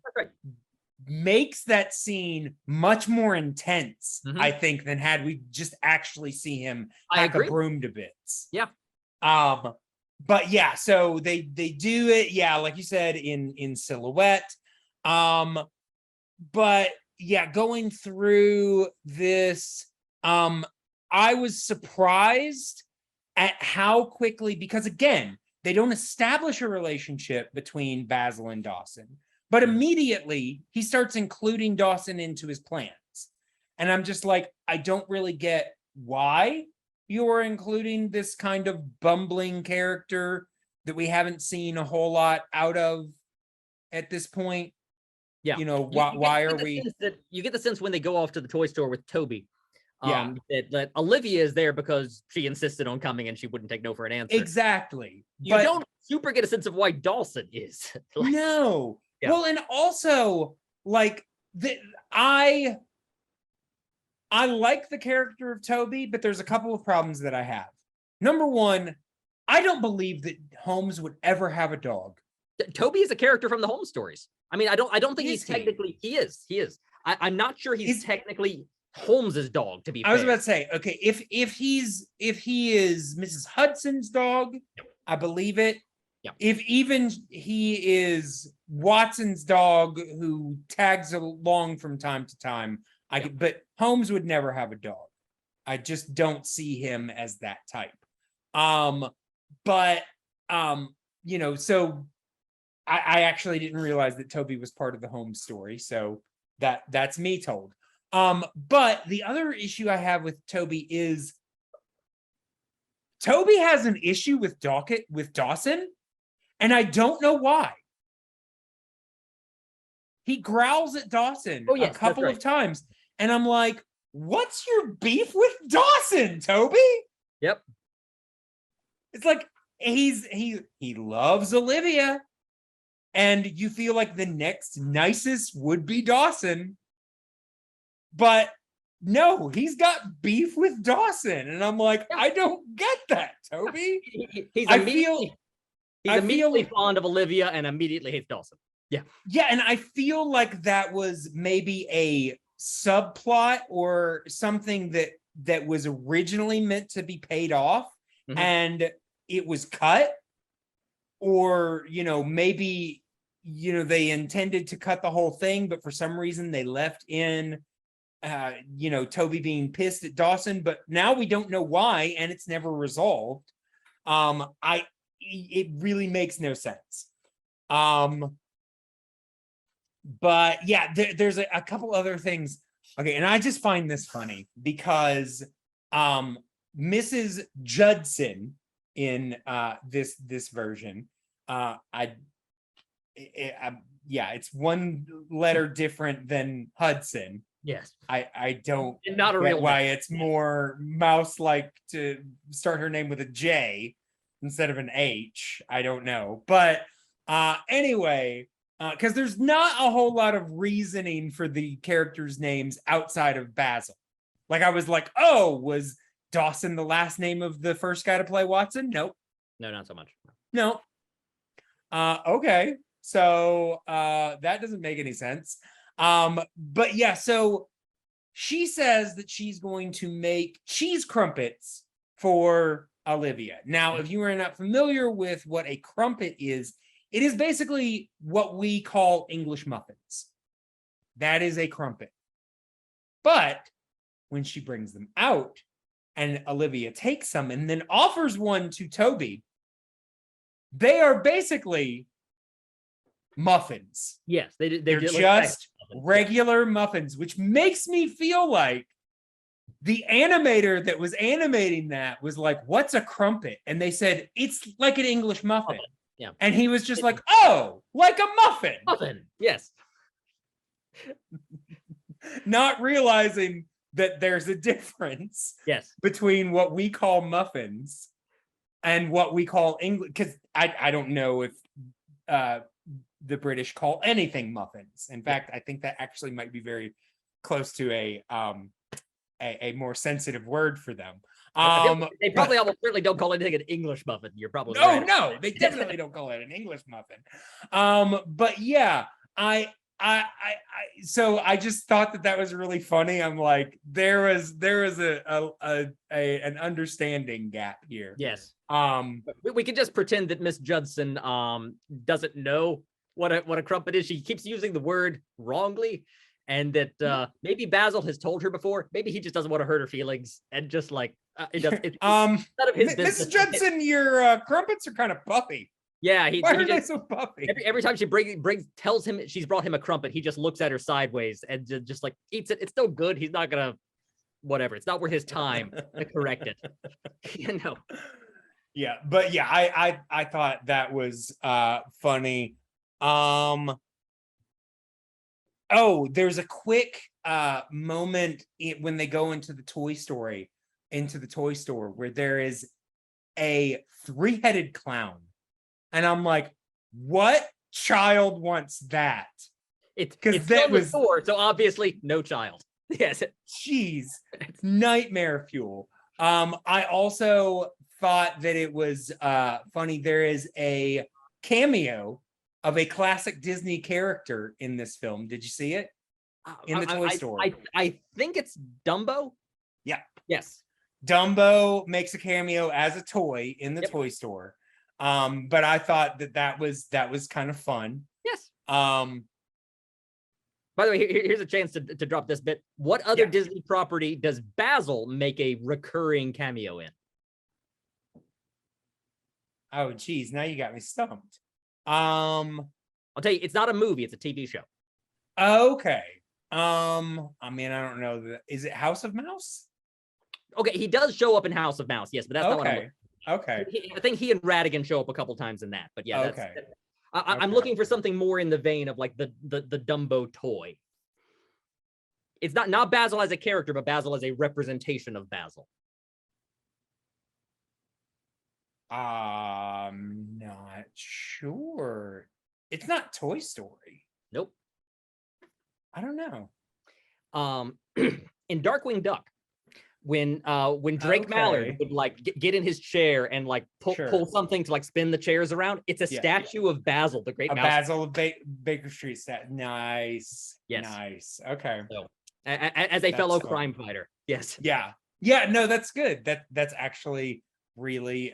makes that scene much more intense, I think, than had we just actually see him hack a broom to bits. Yeah. But yeah, so they do it, yeah, like you said, in silhouette. But yeah, going through this, I was surprised at how quickly, because again, they don't establish a relationship between Basil and Dawson, but immediately he starts including Dawson into his plans. And I'm just like, I don't really get why you're including this kind of bumbling character that we haven't seen a whole lot out of at this point. Yeah, you know, why are we? You get the sense when they go off to the toy store with Toby, that Olivia is there because she insisted on coming and she wouldn't take no for an answer. Exactly. You don't super get a sense of why Dawson is. No. Yeah. Well, and also like I like the character of Toby, but there's a couple of problems that I have. Number one, I don't believe that Holmes would ever have a dog. Toby is a character from the Holmes stories. I mean, I don't think he's technically. He is. I'm not sure he's technically Holmes's dog. To be fair. I was about to say, okay, if he is Mrs. Hudson's dog, I believe it. Yeah. If even he is Watson's dog who tags along from time to time, but Holmes would never have a dog. I just don't see him as that type. But you know, so I actually didn't realize that Toby was part of the Holmes story, so that's me told. But the other issue I have with Toby is Toby has an issue with Dawson, and I don't know why. He growls at Dawson a couple of times, and I'm like, what's your beef with Dawson, Toby? Yep. It's like he loves Olivia, and you feel like the next nicest would be Dawson. But no, he's got beef with Dawson. And I'm like, I don't get that, Toby. He's immediately fond of Olivia and immediately hates Dawson. Yeah. Yeah, and I feel like that was maybe a subplot or something that was originally meant to be paid off, and it was cut. or maybe they intended to cut the whole thing, but for some reason they left in Toby being pissed at Dawson, but now we don't know why, and it's never resolved. It really makes no sense. But yeah, there's a couple other things. Okay, and I just find this funny because Mrs. Judson in this version, it's one letter different than Hudson. Yes. I don't not a real why name. it's more mouse-like to start her name with a J instead of an H. I don't know. But anyway, because there's not a whole lot of reasoning for the characters' names outside of Basil. Like I was like, oh, was Dawson the last name of the first guy to play Watson? Nope. No, not so much. No. Okay. So that doesn't make any sense. But yeah, so she says that she's going to make cheese crumpets for Olivia. Now, if you are not familiar with what a crumpet is, it is basically what we call English muffins. That is a crumpet. But when she brings them out and Olivia takes some and then offers one to Toby, they are basically muffins. Yes, they're just regular muffins, which makes me feel like the animator that was animating that was like, what's a crumpet? And they said, it's like an English muffin. Yeah. And he was just like, oh, like a muffin. Muffin, yes. Not realizing that there's a difference between what we call muffins and what we call English. Because I don't know if the British call anything muffins. In fact, I think that actually might be very close to a more sensitive word for them. They probably almost certainly don't call anything an English muffin. You're probably right. No, they definitely don't call it an English muffin. But yeah, so I just thought that was really funny. I'm like, there was an understanding gap here. Yes. We could just pretend that Miss Judson doesn't know what a crumpet is. She keeps using the word wrongly, and that maybe Basil has told her before. Maybe he just doesn't want to hurt her feelings, and just like it's none of his business. Miss Judson, your crumpets are kind of puffy. Yeah, why are they so puffy? Every time she tells him she's brought him a crumpet, he just looks at her sideways and just like eats it. It's still good. He's not gonna whatever. It's not worth his time to correct it. Yeah, but yeah, I thought that was funny. Oh, there's a quick moment when they go into the toy store where there is a 3-headed clown. And I'm like, what child wants that? It's that was store, so obviously no child. Yes. Jeez, it's nightmare fuel. I also thought that it was funny. There is a cameo of a classic Disney character in this film. Did you see it? In the toy store. I think it's Dumbo. Yeah. Yes. Dumbo makes a cameo as a toy in the toy store. But I thought that was kind of fun. Yes. By the way, here's a chance to drop this bit. What other Disney property does Basil make a recurring cameo in? Oh, geez, now you got me stumped. I'll tell you, it's not a movie; it's a TV show. Okay. I mean, I don't know. Is it House of Mouse? Okay, he does show up in House of Mouse. Yes, but that's not what I'm looking. Okay. I think he and Radigan show up a couple times in that, but yeah. I'm looking for something more in the vein of like the Dumbo toy. It's not Basil as a character, but Basil as a representation of Basil. Not sure. It's not Toy Story. Nope. I don't know. In Darkwing Duck, when Drake Mallard would like get in his chair and like pull something to like spin the chairs around, it's a statue of Basil, the great mouse. Basil of Baker Street stat. Nice. Yes. Nice. Okay. So, as a fellow crime fighter. Yes. Yeah. Yeah. No, that's good. That's actually really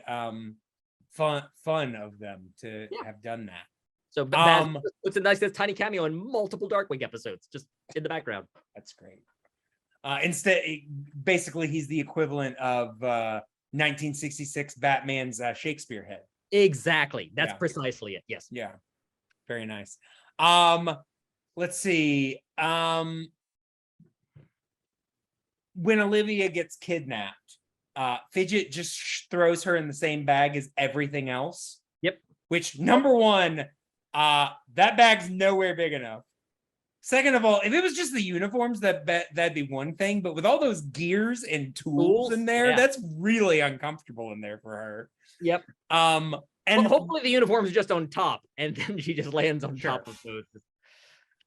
fun of them to have done that. So Basil puts a nice tiny cameo in multiple Darkwing episodes, just in the background. That's great. Basically, he's the equivalent of 1966 Batman's Shakespeare head. Exactly. That's precisely it. Yes. Yeah. Very nice. Let's see. When Olivia gets kidnapped, Fidget just throws her in the same bag as everything else. Yep. Which, number one, that bag's nowhere big enough. Second of all, if it was just the uniforms, that'd be one thing. But with all those gears and tools in there, that's really uncomfortable in there for her. Yep. And hopefully the uniform is just on top, and then she just lands on top of those.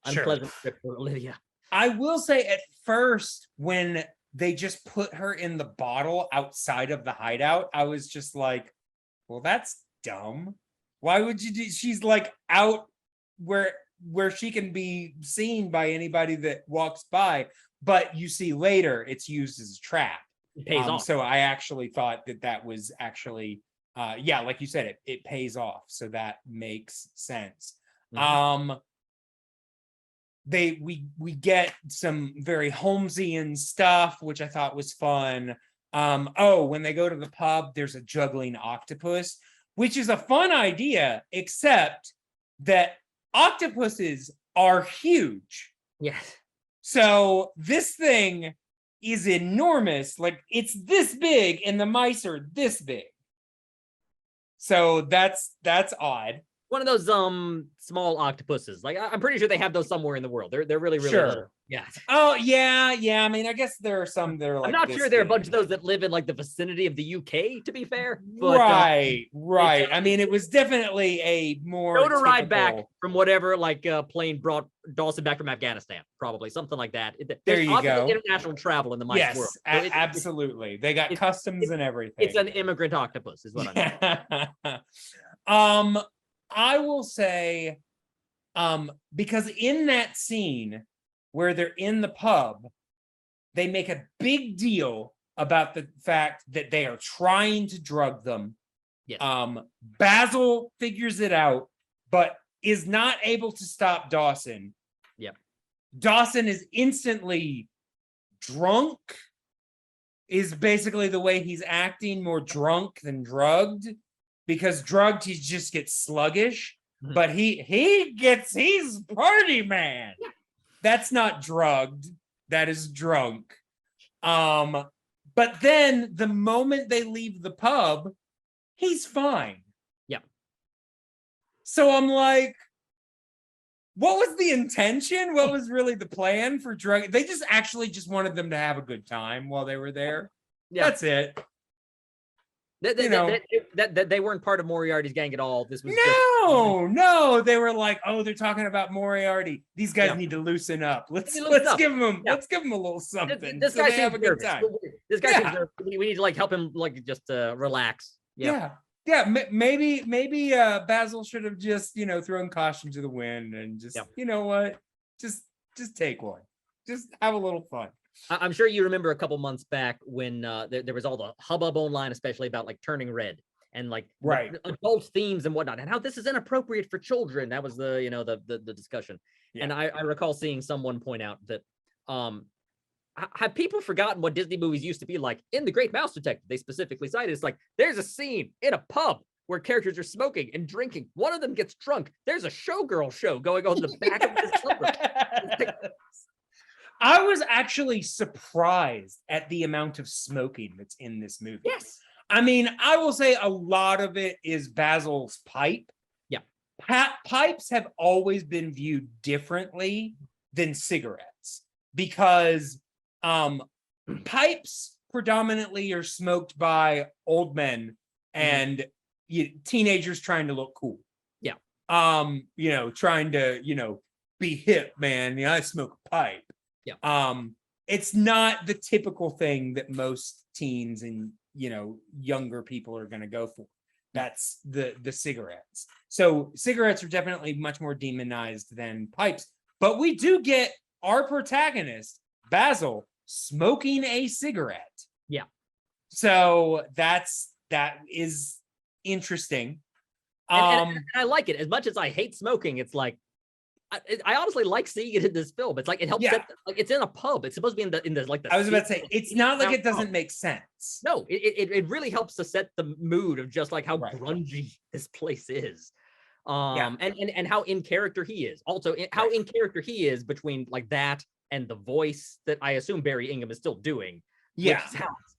Unpleasant trip for Olivia. I will say, at first, when they just put her in the bottle outside of the hideout, I was just like, well, that's dumb. Why would you do? She's like out where she can be seen by anybody that walks by, but you see later it's used as a trap. It pays off. So I actually thought that was actually, like you said, it pays off. So that makes sense. Mm-hmm. We get some very Holmesian stuff, which I thought was fun. When they go to the pub, there's a juggling octopus, which is a fun idea, except that octopuses are huge. Yes. So this thing is enormous. Like, it's this big and the mice are this big. So that's odd. One of those small octopuses. Like, I'm pretty sure they have those somewhere in the world. They're really little. Yeah. Oh yeah. I mean, I guess there are some that are like. I'm not sure there are a bunch of those that live in like the vicinity of the UK. To be fair, but, right. I mean, it was definitely a more to ride back from whatever plane brought Dawson back from Afghanistan, probably something like that. There you go. International travel in the mice world. So absolutely. They got customs and everything. It's an immigrant octopus, is what I mean. I will say, because in that scene where they're in the pub, they make a big deal about the fact that they are trying to drug them. Yes. Basil figures it out, but is not able to stop Dawson. Yep. Dawson is instantly drunk, is basically the way he's acting, more drunk than drugged. Because drugged, he just gets sluggish, but he's party man. Yeah. That's not drugged. That is drunk. But then the moment they leave the pub, he's fine. Yeah. So I'm like, what was the intention? What was really the plan for drug? They just wanted them to have a good time while they were there. Yeah. That's it. They weren't part of Moriarty's gang at all. This was no. They were like, they're talking about Moriarty. These guys need to loosen up. Let's give them a little something. This guy have a good time. This guy we need to help him just relax. Yeah. Maybe Basil should have just thrown caution to the wind and just you know what, just take one, just have a little fun. I'm sure you remember a couple months back when there was all the hubbub online, especially about turning red and adult themes and whatnot, and how this is inappropriate for children. That was the discussion. Yeah. And I recall seeing someone point out that have people forgotten what Disney movies used to be like? In The Great Mouse Detective, they specifically cited it's there's a scene in a pub where characters are smoking and drinking. One of them gets drunk. There's a showgirl show going on in the back of this number. I was actually surprised at the amount of smoking that's in this movie. Yes. I mean, I will say a lot of it is Basil's pipe. Yeah. Pipes have always been viewed differently than cigarettes because pipes predominantly are smoked by old men and teenagers trying to look cool. Yeah. Trying to, be hip, man. I smoke a pipe. Yeah. It's not the typical thing that most teens and younger people are going to go for. That's the cigarettes. So cigarettes are definitely much more demonized than pipes. But we do get our protagonist, Basil, smoking a cigarette. Yeah. So that is interesting. And I like it as much as I hate smoking. It's like I honestly like seeing it in this film. It's like it helps. Like it's in a pub. It's supposed to be in the like the. I was about to say it's not like it doesn't make sense. No, it really helps to set the mood of just like how Right. grungy this place is. And how in character he is. Also, how in character he is between like that and the voice that I assume Barry Ingham is still doing. Yeah. Which sounds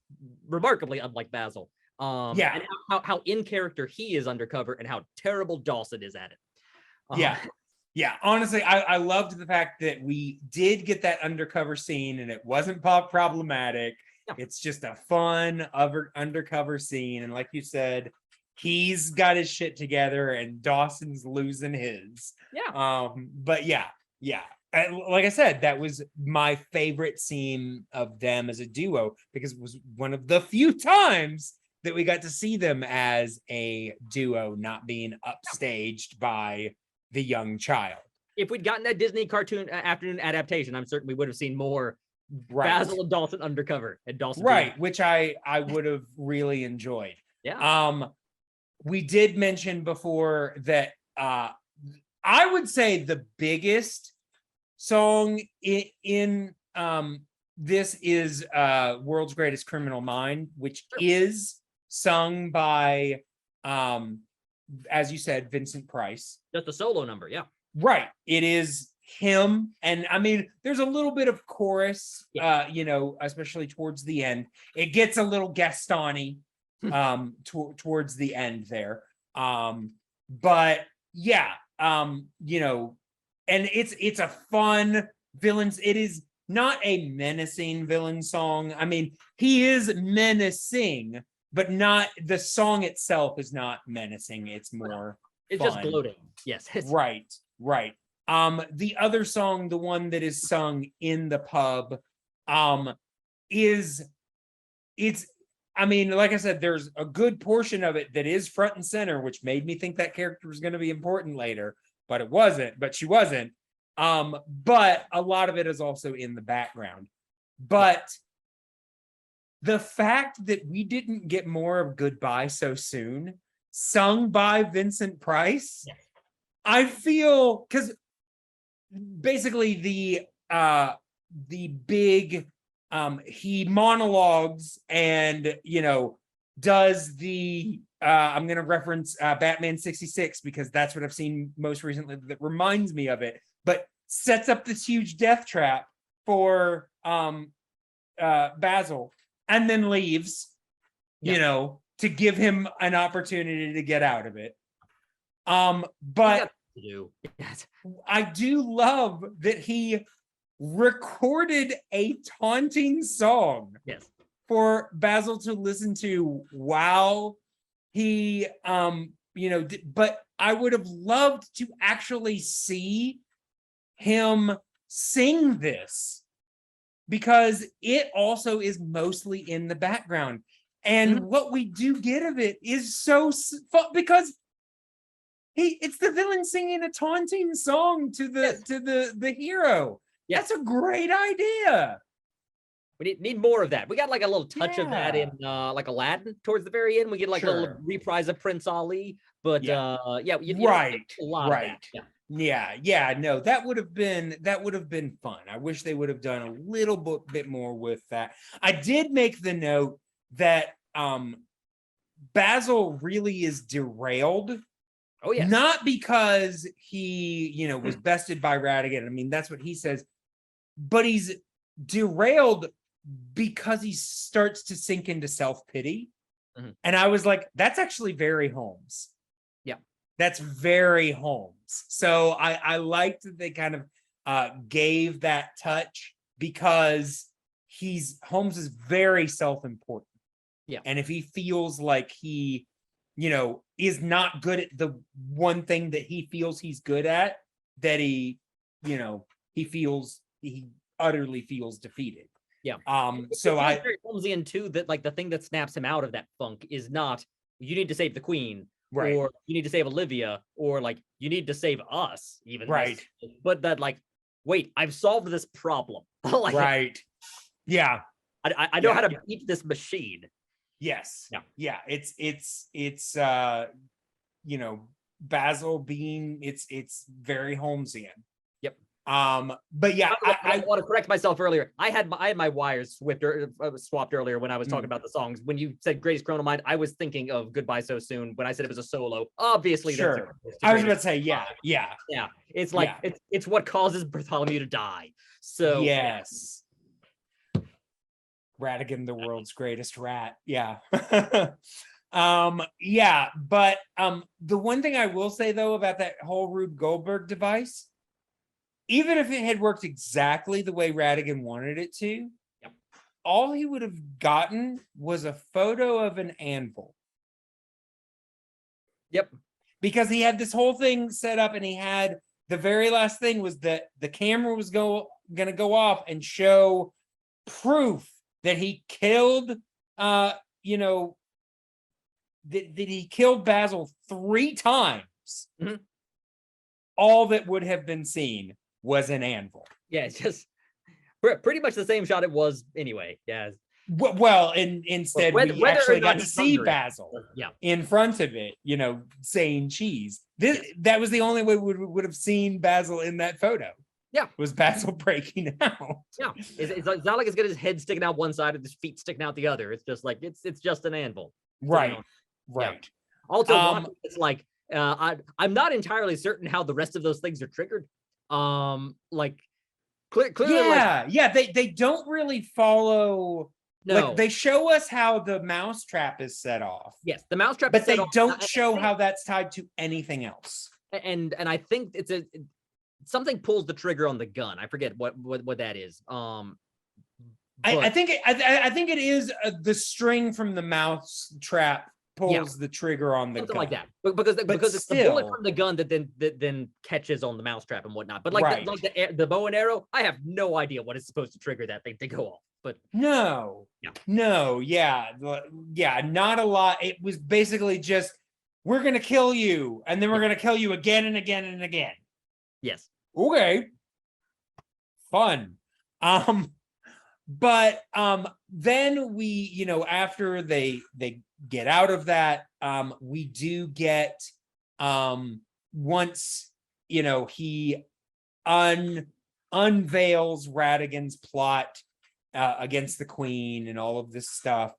remarkably unlike Basil. And how in character he is undercover and how terrible Dawson is at it. Yeah, honestly, I loved the fact that we did get that undercover scene and it wasn't problematic. No. It's just a fun undercover scene. And like you said, he's got his shit together and Dawson's losing his. Yeah. But yeah. Like I said, that was my favorite scene of them as a duo because it was one of the few times that we got to see them as a duo, not being upstaged by the young child. If we'd gotten that Disney cartoon afternoon adaptation, I'm certain we would have seen more Basil and Dawson undercover and Dawson. Right, which I would have really enjoyed. Yeah. We did mention before that I would say the biggest song in this is World's Greatest Criminal Mind, which is sung by as you said, Vincent Price. Just a solo number, yeah. Right. It is him. And I mean, there's a little bit of chorus, especially towards the end. It gets a little Gaston-y towards the end there. But yeah, and it's a fun villains. It is not a menacing villain song. I mean, he is menacing, but not the song itself is not menacing. It's more it's fun. Just gloating. Yes. Right. The other song, the one that is sung in the pub, I mean, like I said, there's a good portion of it that is front and center, which made me think that character was going to be important later, but she wasn't. But a lot of it is also in the background. But the fact that we didn't get more of Goodbye So Soon, sung by Vincent Price, I feel, because basically the big he monologues and does the I'm going to reference Batman 66 because that's what I've seen most recently that reminds me of it, but sets up this huge death trap for Basil and then leaves, to give him an opportunity to get out of it. But I do love that he recorded a taunting song for Basil to listen to while he but I would have loved to actually see him sing this because it also is mostly in the background, and what we do get of it is so fun because it's the villain singing a taunting song to the hero. That's a great idea. We need more of that. We got like a little touch of that in like Aladdin towards the very end. We get like a little reprise of Prince Ali, but right. A lot of that. No, that would have been fun. I wish they would have done a little bit more with that. I did make the note that Basil really is derailed. Oh yeah. Not because he, was bested by Ratigan. I mean, that's what he says, but he's derailed because he starts to sink into self-pity. And I was like, that's actually very Holmes. Yeah. That's very Holmes. So I liked that they kind of gave that touch because Holmes is very self-important. Yeah. And if he feels like he, is not good at the one thing that he feels he's good at, that he utterly feels defeated. Yeah. So it's very Holmesian too, that like the thing that snaps him out of that funk is not you need to save the queen, right, or you need to save Olivia, or like you need to save us, even right. But that like, wait, I've solved this problem. Right. Yeah. I know how to beat this machine. Yes. Yeah. Yeah. It's you know, Basil being it's very Holmesian. Yep. But yeah, I want to correct myself earlier. I had my wires swapped earlier when I was talking Mm. about the songs. When you said Greatest Chrono Mind, I was thinking of Goodbye So Soon. When I said it was a solo, obviously sure. that's I was about to say, yeah. yeah. It's like Yeah. it's what causes Bartholomew to die. So Yes. Ratigan, the world's greatest rat. Yeah. Yeah, but the one thing I will say though about that whole Rube Goldberg device, even if it had worked exactly the way Ratigan wanted it to, Yep. all he would have gotten was a photo of an anvil. Yep. Because he had this whole thing set up, and he had the very last thing was that the camera was gonna go off and show proof that he killed you know, that he killed Basil 3 times. Mhm. All that would have been seen was an anvil. Yeah, it's just pretty much the same shot it was anyway. Yeah. Well, and instead Whether we or actually not got to he's see under it. Basil Yeah. in front of it, you know, saying cheese. This Yes. That was the only way we would have seen Basil in that photo. Yeah. Was Basil breaking out. Yeah. It's not like it's got his head sticking out one side and his feet sticking out the other. It's just like it's just an anvil. Right. Right. Also, it's like I'm not entirely certain how the rest of those things are triggered. Like clearly, Yeah, like, yeah, they don't really follow. No, like, they show us how the mousetrap is set off. Yes, the mousetrap, but they don't show how that's tied to anything else. And I think it's something pulls the trigger on the gun. I forget what that is. I think it is the string from the mousetrap pulls the trigger on the something gun. like that, because it's the bullet from the gun that then catches on the mousetrap and whatnot. But like the bow and arrow, I have no idea what is supposed to trigger that thing to go off. But not a lot. It was basically just, we're gonna kill you, and then we're gonna kill you again and again and again. Yes. Okay. Fun. But then we, after they get out of that, we do get once he unveils Ratigan's plot against the queen and all of this stuff.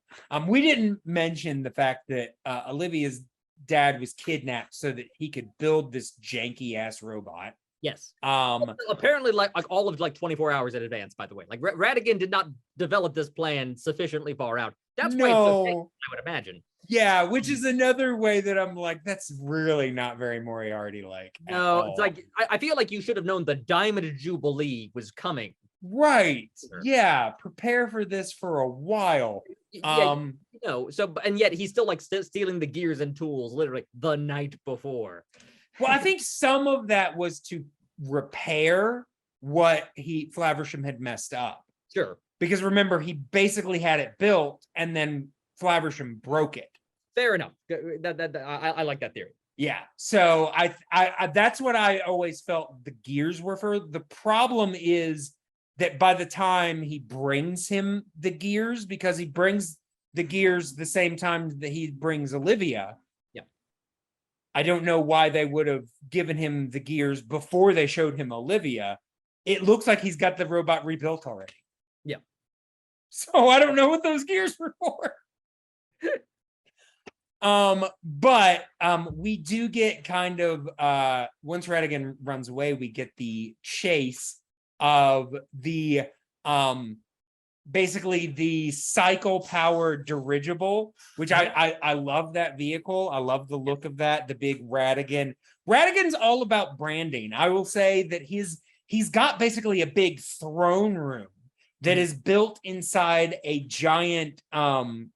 We didn't mention the fact that Olivia's dad was kidnapped so that he could build this janky ass robot. Yes. Apparently, like all of 24 hours in advance. By the way, like Ratigan did not develop this plan sufficiently far out. That's why it's so big, I would imagine. Yeah, which is another way that I'm like, that's really not very Moriarty-like. No, it's like I feel like you should have known the Diamond Jubilee was coming. Right. Yeah. Prepare for this for a while. So and yet he's still like stealing the gears and tools literally the night before. Well, I think some of that was to repair what Flaversham had messed up. Sure. Because remember, he basically had it built and then Flaversham broke it. Fair enough. I like that theory. Yeah. So I that's what I always felt the gears were for. The problem is that by the time he brings him the gears, because he brings the gears the same time that he brings Olivia. I don't know why they would have given him the gears before they showed him Olivia. It looks like he's got the robot rebuilt already. Yeah. So I don't know what those gears were for. But we do get kind of once Ratigan runs away, we get the chase of the basically the cycle powered dirigible, which I love that vehicle. I love the look of that. The big Ratigan. Ratigan's all about branding. I will say that he's got basically a big throne room that is built inside a giant wine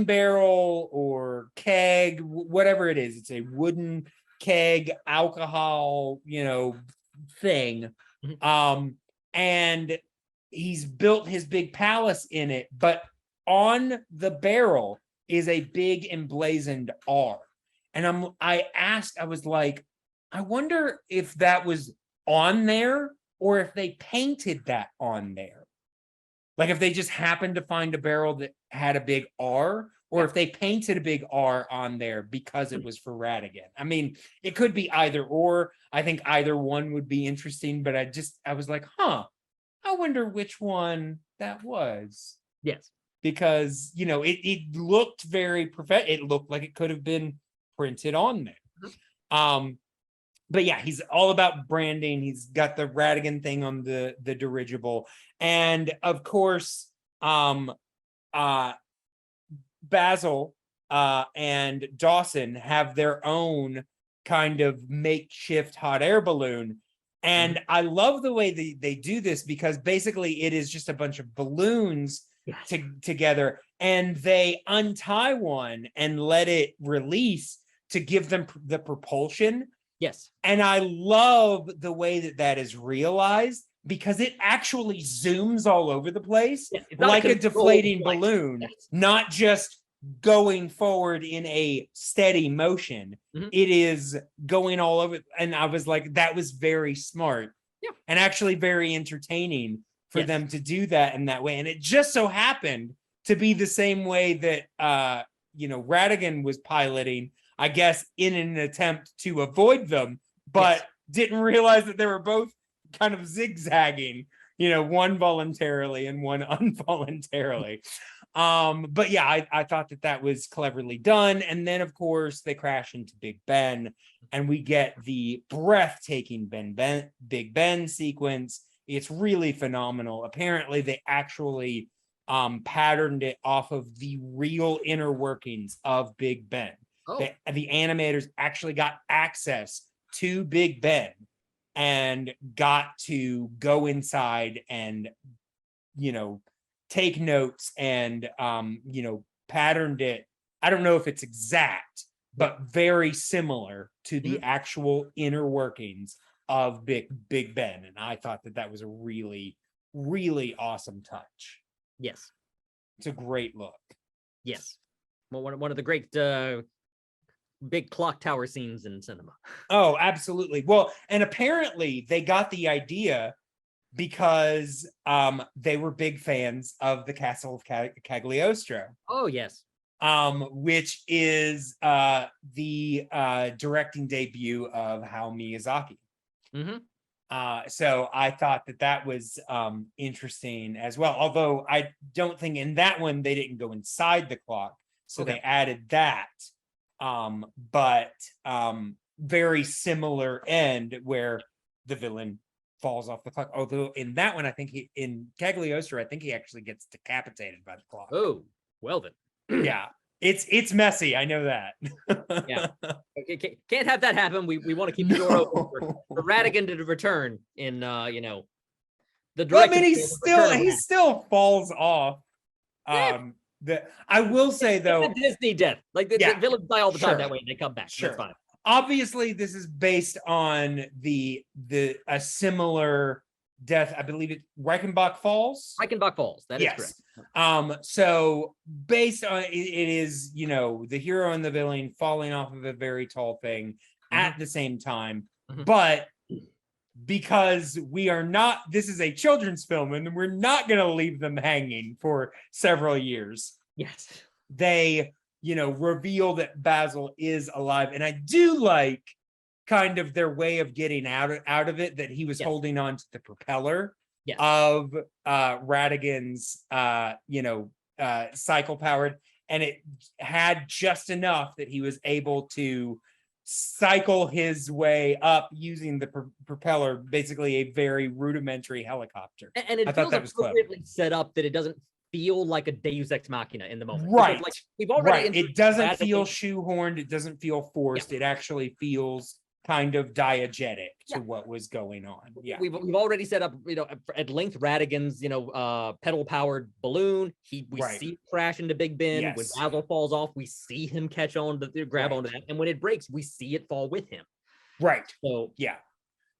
barrel or keg, whatever it is. It's a wooden keg alcohol, thing. And he's built his big palace in it, but on the barrel is a big emblazoned R. And I was like, I wonder if that was on there or if they painted that on there. Like if they just happened to find a barrel that had a big R, or if they painted a big R on there because it was for Radigan. I mean, it could be either or. I think either one would be interesting, but I was like, huh, I wonder which one that was. Yes. Because, you know, it looked very it looked like it could have been printed on there. But yeah, he's all about branding. He's got the Radigan thing on the dirigible. And of course, Basil and Dawson have their own kind of makeshift hot air balloon. And I love the way they do this, because basically it is just a bunch of balloons together, and they untie one and let it release to give them the propulsion. Yes. And I love the way that is realized, because it actually zooms all over the place, like a deflating balloon, not just going forward in a steady motion. It is going all over. And I was like, that was very smart and actually very entertaining for them to do that in that way. And it just so happened to be the same way that, you know, Radigan was piloting, I guess, in an attempt to avoid them, but didn't realize that they were both kind of zigzagging, you know, one voluntarily and one involuntarily. But yeah, I thought that was cleverly done. And then of course they crash into Big Ben, and we get the breathtaking Big Ben sequence. It's really phenomenal. Apparently they actually patterned it off of the real inner workings of Big Ben. The animators actually got access to Big Ben and got to go inside and, you know, take notes and, you know, patterned it. I don't know if it's exact, but very similar to the actual inner workings of Big Ben. And I thought that was a really, really awesome touch. Yes. It's a great look. Yes. Well, one of the great big clock tower scenes in cinema. Oh, absolutely. Well, and apparently they got the idea because they were big fans of the Castle of Cagliostro. Oh, yes. Which is the directing debut of Hayao Miyazaki. So I thought that was interesting as well. Although I don't think in that one they didn't go inside the clock, so they added that. But very similar end where the villain falls off the clock. Although in that one, I think in Cagliostro, I think he actually gets decapitated by the clock. Oh, well then. Yeah. It's messy. I know that. Yeah. Can't have that happen. We want to keep the door open for Radigan to return in you know, the direction. Well, I mean, he still falls off. I will say though, it's a Disney death. Like the villains die all the time that way, and they come back. That's fine. Obviously, this is based on a similar death. I believe it Reichenbach Falls. Reichenbach Falls. That is correct. So based on it is, you know, the hero and the villain falling off of a very tall thing at the same time, but because this is a children's film and we're not going to leave them hanging for several years. Yes. They, you know, reveal that Basil is alive. And I do like kind of their way of getting out of it, that he was holding on to the propeller of Radigan's, you know, cycle powered, and it had just enough that he was able to cycle his way up using the propeller, basically a very rudimentary helicopter. And it feels appropriately set up that it doesn't feel like a Deus Ex Machina in the moment. Right. Because, like, we've already it doesn't feel shoehorned. It doesn't feel forced. It actually feels kind of diegetic to what was going on. Yeah. We've already set up, you know, at length Radigan's, you know, pedal powered balloon. We see crash into Big Ben. When Basil falls off, we see him catch on to grab onto that. And when it breaks, we see it fall with him. Right. So yeah.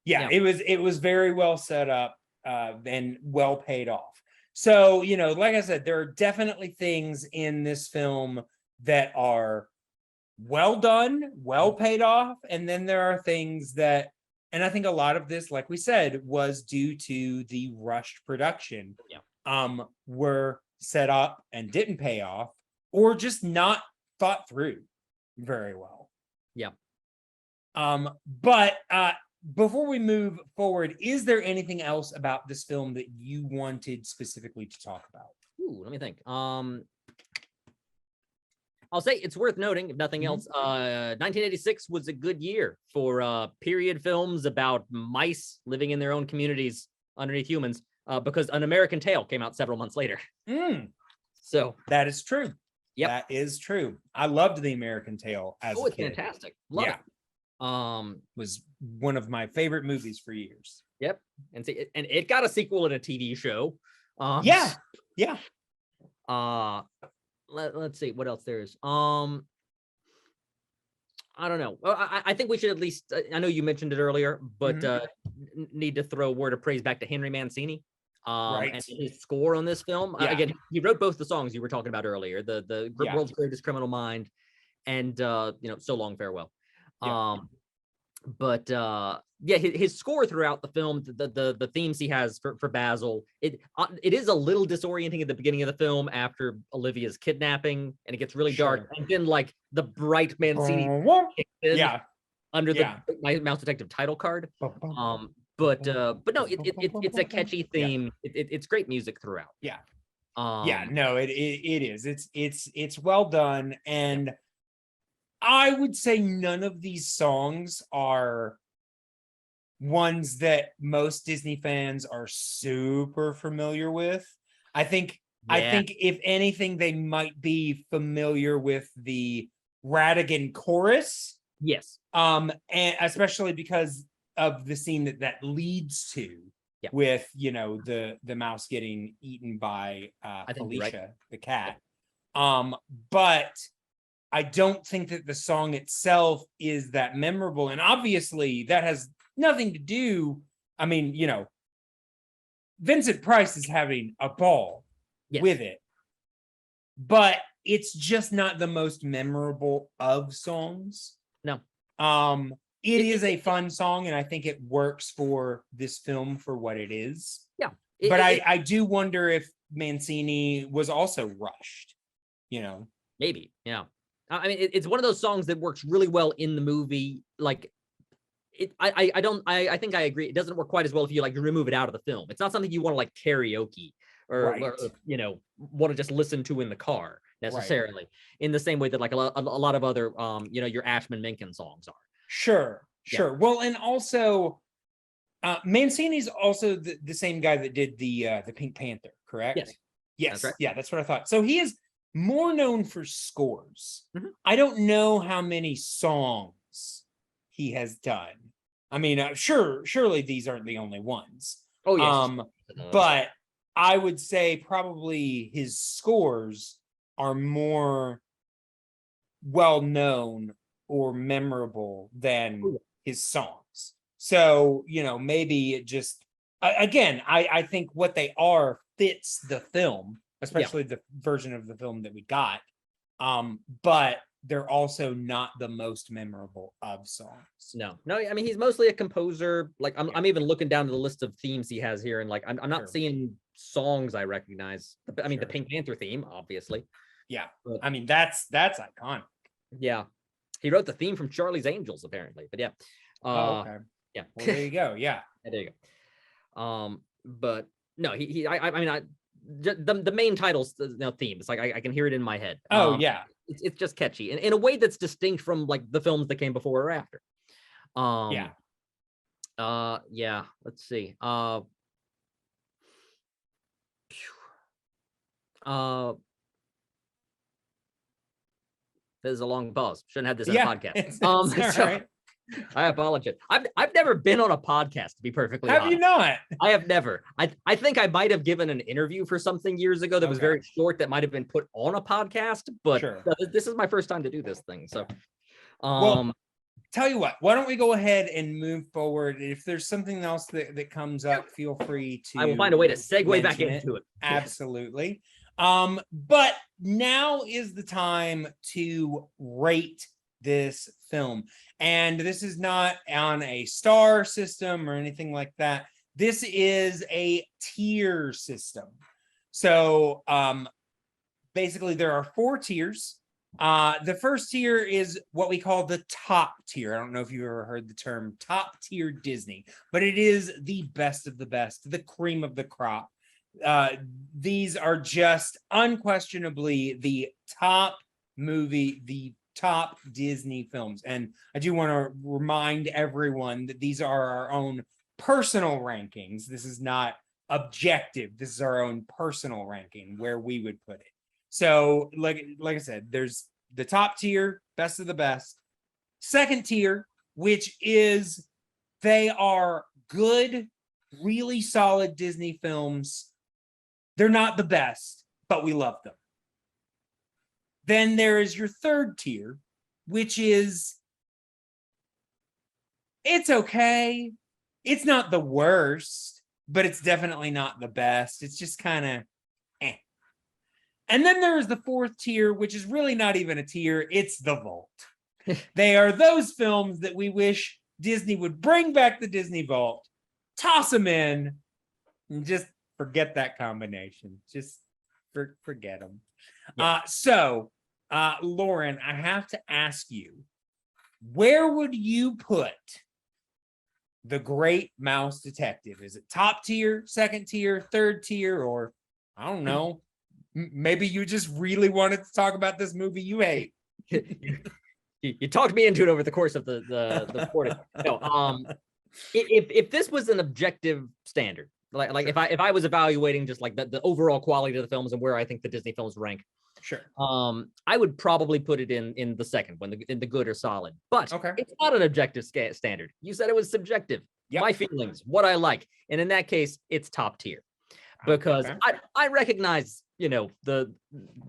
It was very well set up and well paid off. So, you know, like I said, there are definitely things in this film that are well done, well paid off. And then there are things that, and I think a lot of this, like we said, was due to the rushed production were set up and didn't pay off, or just not thought through very well. Yeah. But before we move forward, is there anything else about this film that you wanted specifically to talk about? Ooh, let me think. I'll say it's worth noting, if nothing else, 1986 was a good year for period films about mice living in their own communities underneath humans, because An American Tail came out several months later. So that is true. Yep. That is true. I loved The American Tail as a it's kid. fantastic. Love it. Was one of my favorite movies for years. Yep. And see, it got a sequel and a TV show. Yeah. Let's see what else there is. I don't know. I think we should at least, I know you mentioned it earlier, but need to throw a word of praise back to Henry Mancini. Right. And his score on this film. Again, he wrote both the songs you were talking about earlier, the World's Greatest Criminal Mind and So Long Farewell. His score throughout the film, the themes he has for Basil, it is a little disorienting at the beginning of the film after Olivia's kidnapping, and it gets really dark, and then like the bright Mancini under the My Mouse Detective title card. But no, it's a catchy theme. It's great music throughout. No, it is. It's well done, and I would say none of these songs are ones that most Disney fans are super familiar with. I think if anything, they might be familiar with the Radigan chorus. Yes. And especially because of the scene that leads to with the mouse getting eaten by Felicia, the cat. But I don't think that the song itself is that memorable, and obviously that has nothing to do. I mean, Vincent Price is having a ball with it, but it's just not the most memorable of songs. No. It is a fun song, and I think it works for this film for what it is. Yeah. But I do wonder if Mancini was also rushed, Maybe, yeah. I mean, it's one of those songs that works really well in the movie. Like, I think I agree. It doesn't work quite as well if you remove it out of the film. It's not something you want to karaoke or want to just listen to in the car necessarily. In the same way that a lot of other your Ashman Menken songs are. Sure. Well, and also Mancini's also the same guy that did the Pink Panther, correct? Yes. That's right. Yeah, that's what I thought. So he is more known for scores. I don't know how many songs he has done. I mean, surely these aren't the only ones. Oh, yes. But I would say probably his scores are more well known or memorable than his songs. So, maybe it just, again, I think what they are fits the film, especially the version of the film that we got. But they're also not the most memorable of songs. No, I mean, he's mostly a composer. I'm even looking down to the list of themes he has here, and I'm not seeing songs I recognize. I mean, the Pink Panther theme, obviously. Yeah, but, I mean, that's iconic. Yeah, he wrote the theme from Charlie's Angels, apparently. But yeah, okay. Yeah, well, there you go. Yeah, there you go. But no, the main titles, theme. It's like I can hear it in my head. Yeah. It's just catchy, and in a way that's distinct from the films that came before or after. Let's see. There's a long pause. Shouldn't have this in a podcast. Right. I apologize. I've never been on a podcast, to be perfectly honest. Have you not? I have never. I think I might have given an interview for something years ago that was very short that might have been put on a podcast, but this is my first time to do this thing. So, well, tell you what, why don't we go ahead and move forward? If there's something else that comes up, feel free to. I will find a way to segue back into it. Absolutely. But now is the time to rate this film. And this is not on a star system or anything like that. This is a tier system. So basically there are 4 tiers. The first tier is what we call the top tier. I don't know if you've ever heard the term top tier Disney, but it is the best of the best, the cream of the crop. These are just unquestionably the top movie, the top Disney films. And I do want to remind everyone that these are our own personal rankings. This is not objective. This is our own personal ranking where we would put it. So like I said, there's the top tier, best of the best. Second tier, which is they are good, really solid Disney films. They're not the best, but we love them. Then there is your third tier, which is it's okay. It's not the worst, but it's definitely not the best. It's just kind of eh. And then there's the fourth tier, which is really not even a tier. It's the vault. They are those films that we wish Disney would bring back the Disney Vault, toss them in, and just forget that combination. Just forget them. Yeah. Loren, I have to ask you, where would you put The Great Mouse Detective? Is it top tier, second tier, third tier, or I don't know? Maybe you just really wanted to talk about this movie you hate. You talked me into it over the course of the recording. No, if this was an objective standard, like sure. if I was evaluating just like the overall quality of the films and where I think the Disney films rank, sure, I would probably put it in the second one, in the good or solid. But okay, it's not an objective standard. You said it was subjective. Yep. My feelings, what I like, and in that case, it's top tier because okay. I recognize, you know,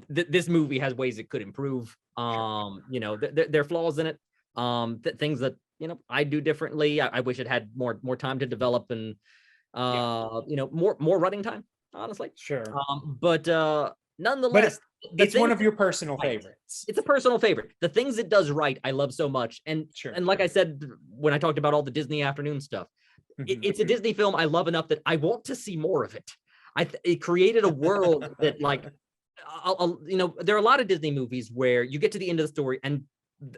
this movie has ways it could improve. Sure. You know, there are flaws in it. Things that, you know, I do differently. I wish it had more time to develop and you know, more running time, honestly. Sure. But nonetheless, it's one of your personal favorites. It's a personal favorite. The things it does right, I love so much. And sure. And like I said when I talked about all the Disney afternoon stuff, it's a Disney film I love enough that I want to see more of it. It created a world that, like, you know, there are a lot of Disney movies where you get to the end of the story and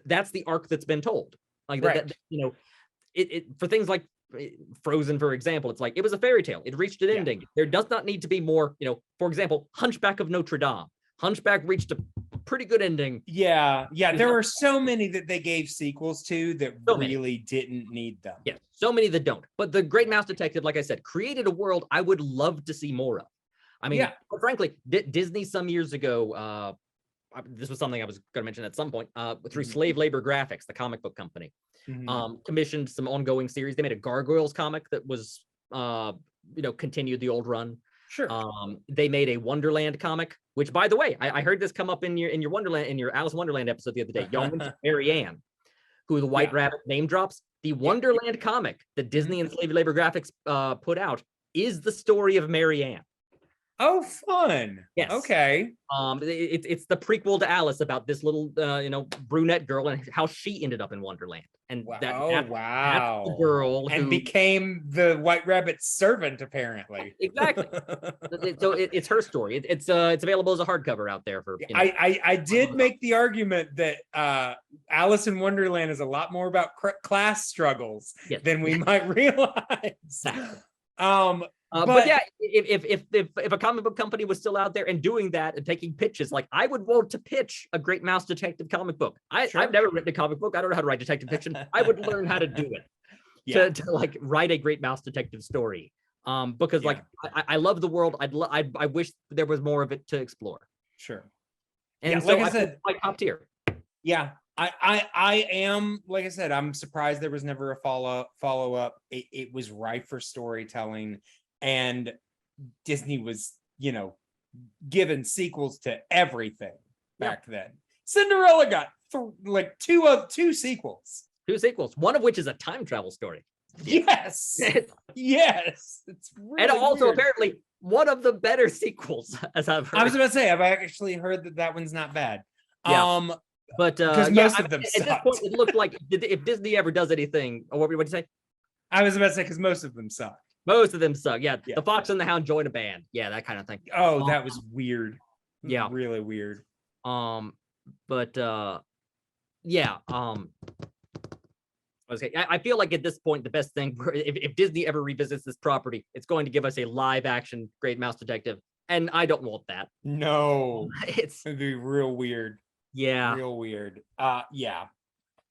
that's the arc that's been told. Like, right. You know, it for things like Frozen, for example, it's like it was a fairy tale. It reached an ending. There does not need to be more. You know, for example, Hunchback of Notre Dame. Hunchback reached a pretty good ending. Yeah. There were so many that they gave sequels to that really didn't need them. Yeah, so many that don't. But The Great Mouse Detective, like I said, created a world I would love to see more of. I mean, frankly, Disney some years ago, this was something I was going to mention at some point, through Slave Labor Graphics, the comic book company, commissioned some ongoing series. They made a Gargoyles comic that was, you know, continued the old run. Sure. They made a Wonderland comic, which, by the way, I heard this come up in your Wonderland, in your Alice in Wonderland episode the other day. Y'all mentioned Mary Ann, who the White Rabbit name drops. The Wonderland comic that Disney and Slave Labor Graphics put out is the story of Mary Ann. Oh, fun. Yes. Okay. It's the prequel to Alice about this little, you know, brunette girl and how she ended up in Wonderland. And that's the girl who became the White Rabbit's servant, apparently. Exactly. So it's her story. It's available as a hardcover out there for. You know, I did make the argument that Alice in Wonderland is a lot more about class struggles than we might realize. But yeah, if a comic book company was still out there and doing that and taking pitches, like I would want to pitch a Great Mouse Detective comic book. I've never written a comic book. I don't know how to write detective fiction. I would learn how to do it to like write a Great Mouse Detective story. Because like I love the world. I wish there was more of it to explore. Sure. And so like I said, like top tier. Yeah. I am, like I said, I'm surprised there was never a follow up. It was ripe for storytelling. And Disney was, you know, given sequels to everything back then. Cinderella got like two sequels. Two sequels, one of which is a time travel story. Yes. Yes. It's really and also weird. Apparently one of the better sequels, as I've heard. I was about to say, I've actually heard that one's not bad. Yeah. But because most of them at this point, it looked like if Disney ever does anything, or what would you say? I was about to say because most of them suck. Most of them suck. Yeah, Yeah. the Fox and the Hound joined a band. Yeah, that kind of thing. Oh, that was weird. Yeah. Really weird. But yeah. I feel like at this point, the best thing, if Disney ever revisits this property, it's going to give us a live action Great Mouse Detective. And I don't want that. No, It's it'd be real weird. Yeah. Real weird. Yeah.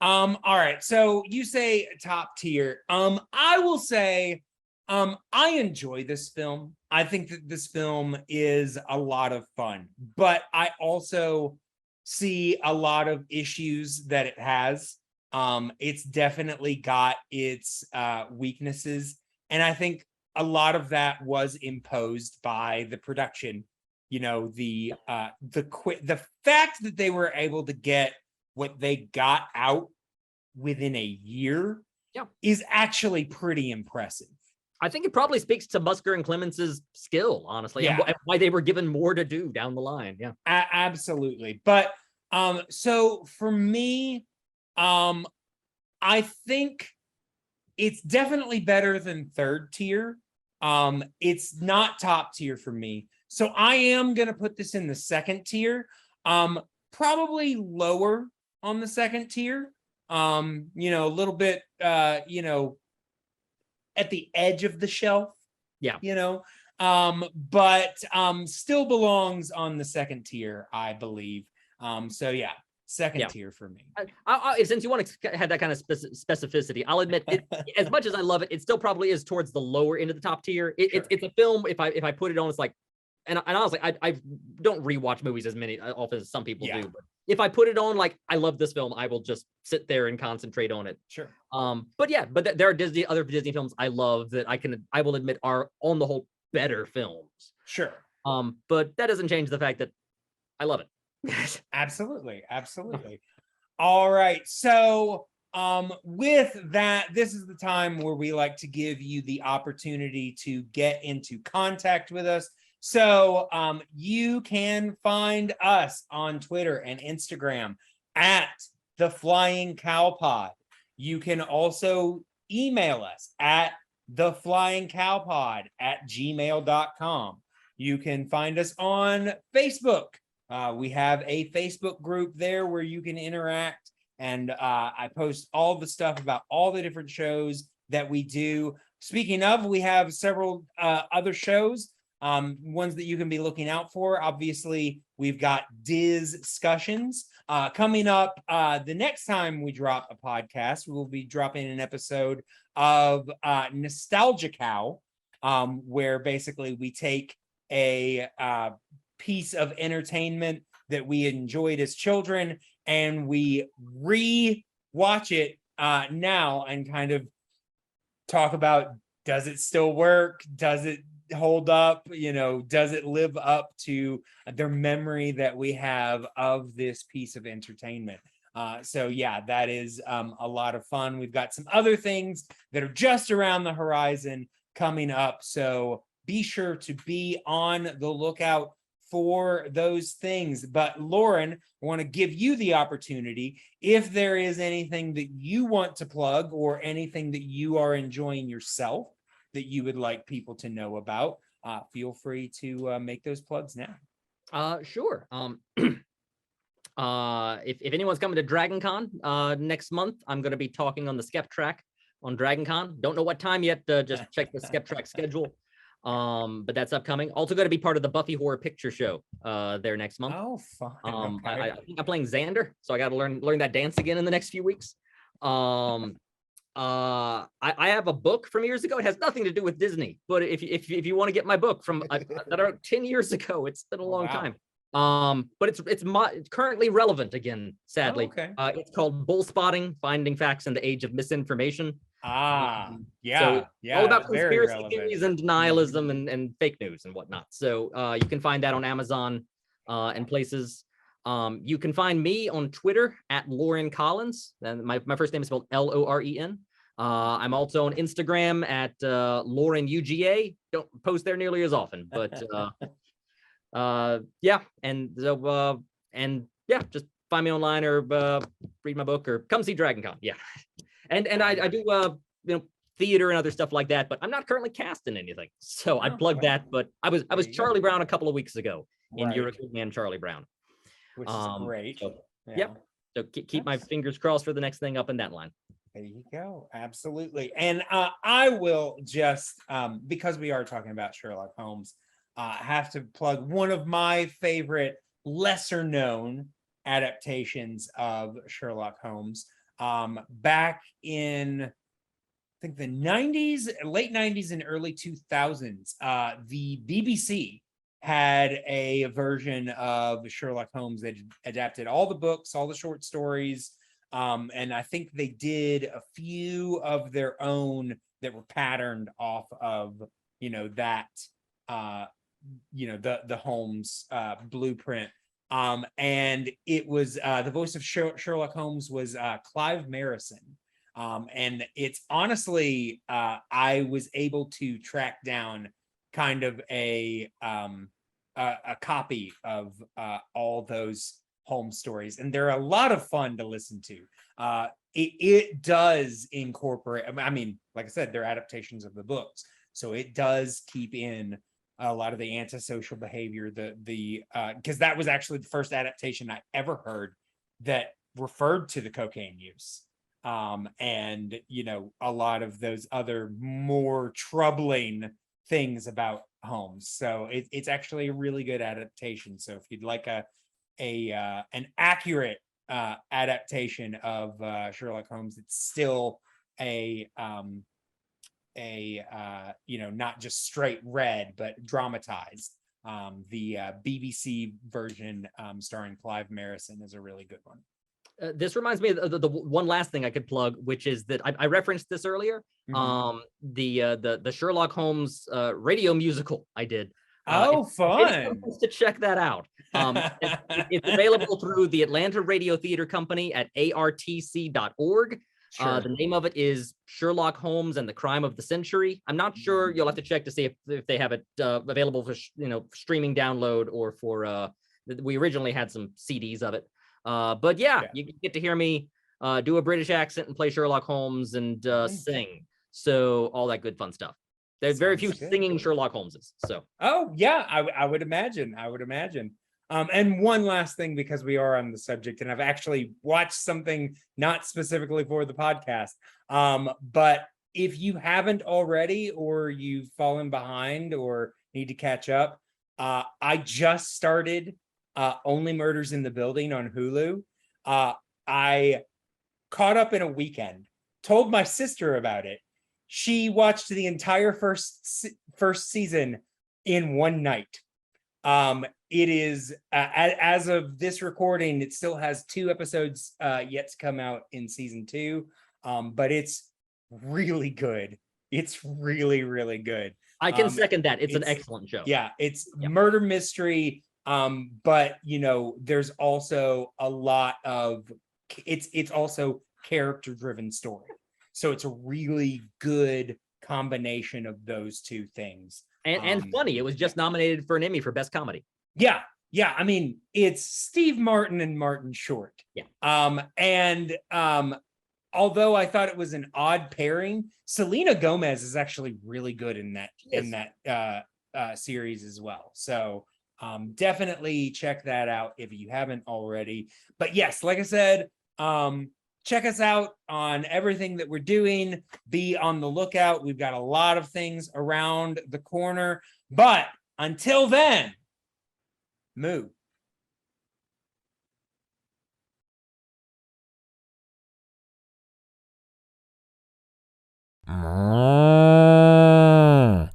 All right. So you say top tier. I will say, I enjoy this film. I think that this film is a lot of fun, but I also see a lot of issues that it has. It's definitely got its weaknesses, and I think a lot of that was imposed by the production. You know, the fact that they were able to get what they got out within a year is actually pretty impressive. I think it probably speaks to Musker and Clemens's skill, honestly, and why they were given more to do down the line. Yeah, absolutely. But so for me, I think it's definitely better than third tier. It's not top tier for me. So I am going to put this in the second tier, probably lower on the second tier, you know, a little bit, you know, at the edge of the shelf, you know, but still belongs on the second tier, I believe. So yeah, second tier for me. Since you want to have that kind of specificity, I'll admit, as much as I love it, it still probably is towards the lower end of the top tier. It's a film. If I put it on, it's like, and honestly, I don't rewatch movies as often as some people do. But if I put it on, like, I love this film, I will just sit there and concentrate on it. Sure. But yeah, but there are other Disney films I love that I will admit are on the whole better films. Sure. But that doesn't change the fact that I love it. Absolutely. All right. So with that, this is the time where we like to give you the opportunity to get into contact with us. So you can find us on Twitter and Instagram at The Flying Cow Pod. You can also email us at theflyingcowpod@gmail.com. You can find us on Facebook. We have a Facebook group there where you can interact, and I post all the stuff about all the different shows that we do. Speaking of, we have several other shows, ones that you can be looking out for. Obviously, we've got Dis-cussions coming up. The next time we drop a podcast, we will be dropping an episode of Nostalgia Cow, where basically we take a piece of entertainment that we enjoyed as children and we re-watch it now and kind of talk about, does it still work? Does it hold up? You know, does it live up to the memory that we have of this piece of entertainment? So yeah, that is a lot of fun. We've got some other things that are just around the horizon coming up, so be sure to be on the lookout for those things. But Loren, I want to give you the opportunity, if there is anything that you want to plug or anything that you are enjoying yourself that you would like people to know about, feel free to make those plugs now. Sure. If anyone's coming to Dragon Con next month, I'm going to be talking on the Skep track on Dragon Con. Don't know what time yet. Just check the Skep track schedule. But that's upcoming. Also going to be part of the Buffy Horror Picture Show there next month. Oh, fun. Okay. I think I'm playing Xander, so I got to learn that dance again in the next few weeks. I have a book from years ago. It has nothing to do with Disney, but if you want to get my book from that are 10 years ago, it's been a long time. But it's currently relevant again, sadly. Oh, okay. It's called Bull Spotting: Finding Facts in the Age of Misinformation. Yeah, So all about very conspiracy relevant. theories and denialism and fake news and whatnot. So you can find that on Amazon and places. You can find me on Twitter at Loren Collins. And my first name is spelled Loren. I'm also on Instagram at Loren UGA. Don't post there nearly as often, but yeah. And so yeah, just find me online or read my book or come see Dragon Con. Yeah. And I do theater and other stuff like that, but I'm not currently cast in anything. So I'd plug that. But I was Charlie Brown a couple of weeks ago in You're a Good Man, Charlie Brown. Which is great. So, Yeah. Yep. So keep my fingers crossed for the next thing up in that line. There you go. Absolutely. And I will just, because we are talking about Sherlock Holmes, have to plug one of my favorite lesser known adaptations of Sherlock Holmes. Back in, I think the 90s, late 90s and early 2000s, the BBC had a version of Sherlock Holmes that adapted all the books, all the short stories. And I think they did a few of their own that were patterned off of, that, the Holmes blueprint. And it was the voice of Sherlock Holmes was Clive Marison. And it's honestly, I was able to track down kind of a copy of all those Holmes stories, and they're a lot of fun to listen to. It does incorporate, I mean, like I said, they're adaptations of the books, so it does keep in a lot of the antisocial behavior, because that was actually the first adaptation I ever heard that referred to the cocaine use. And a lot of those other more troubling things about Holmes. So it's actually a really good adaptation. So if you'd like an accurate adaptation of Sherlock Holmes, it's still not just straight read, but dramatized. The BBC version starring Clive Marison is a really good one. This reminds me of the one last thing I could plug, which is that I referenced this earlier. The Sherlock Holmes radio musical I did. Fun to check that out. It's available through the Atlanta Radio Theater Company at artc.org. Sure. The name of it is Sherlock Holmes and the Crime of the Century. I'm not sure. You'll have to check to see if they have it available for streaming download or for. We originally had some CDs of it. But yeah, you get to hear me do a British accent and play Sherlock Holmes and sing. So all that good fun stuff. There's very few singing Sherlock Holmeses. So I would imagine. And one last thing, because we are on the subject, and I've actually watched something not specifically for the podcast. But if you haven't already, or you've fallen behind or need to catch up, I just started Only Murders in the Building on Hulu. I caught up in a weekend, told my sister about it. She watched the entire first season in one night. It is, as of this recording, it still has 2 episodes yet to come out in season 2. But it's really good. It's really, really good. I can second that. It's an excellent show. Yeah, it's murder mystery. But there's also a lot of it's also character-driven story. So it's a really good combination of those two things. And funny, it was just nominated for an Emmy for Best Comedy. Yeah. I mean, it's Steve Martin and Martin Short. Yeah. And although I thought it was an odd pairing, Selena Gomez is actually really good in that series as well. So definitely check that out if you haven't already. But yes, like I said, check us out on everything that we're doing. Be on the lookout. We've got a lot of things around the corner. But until then, moo.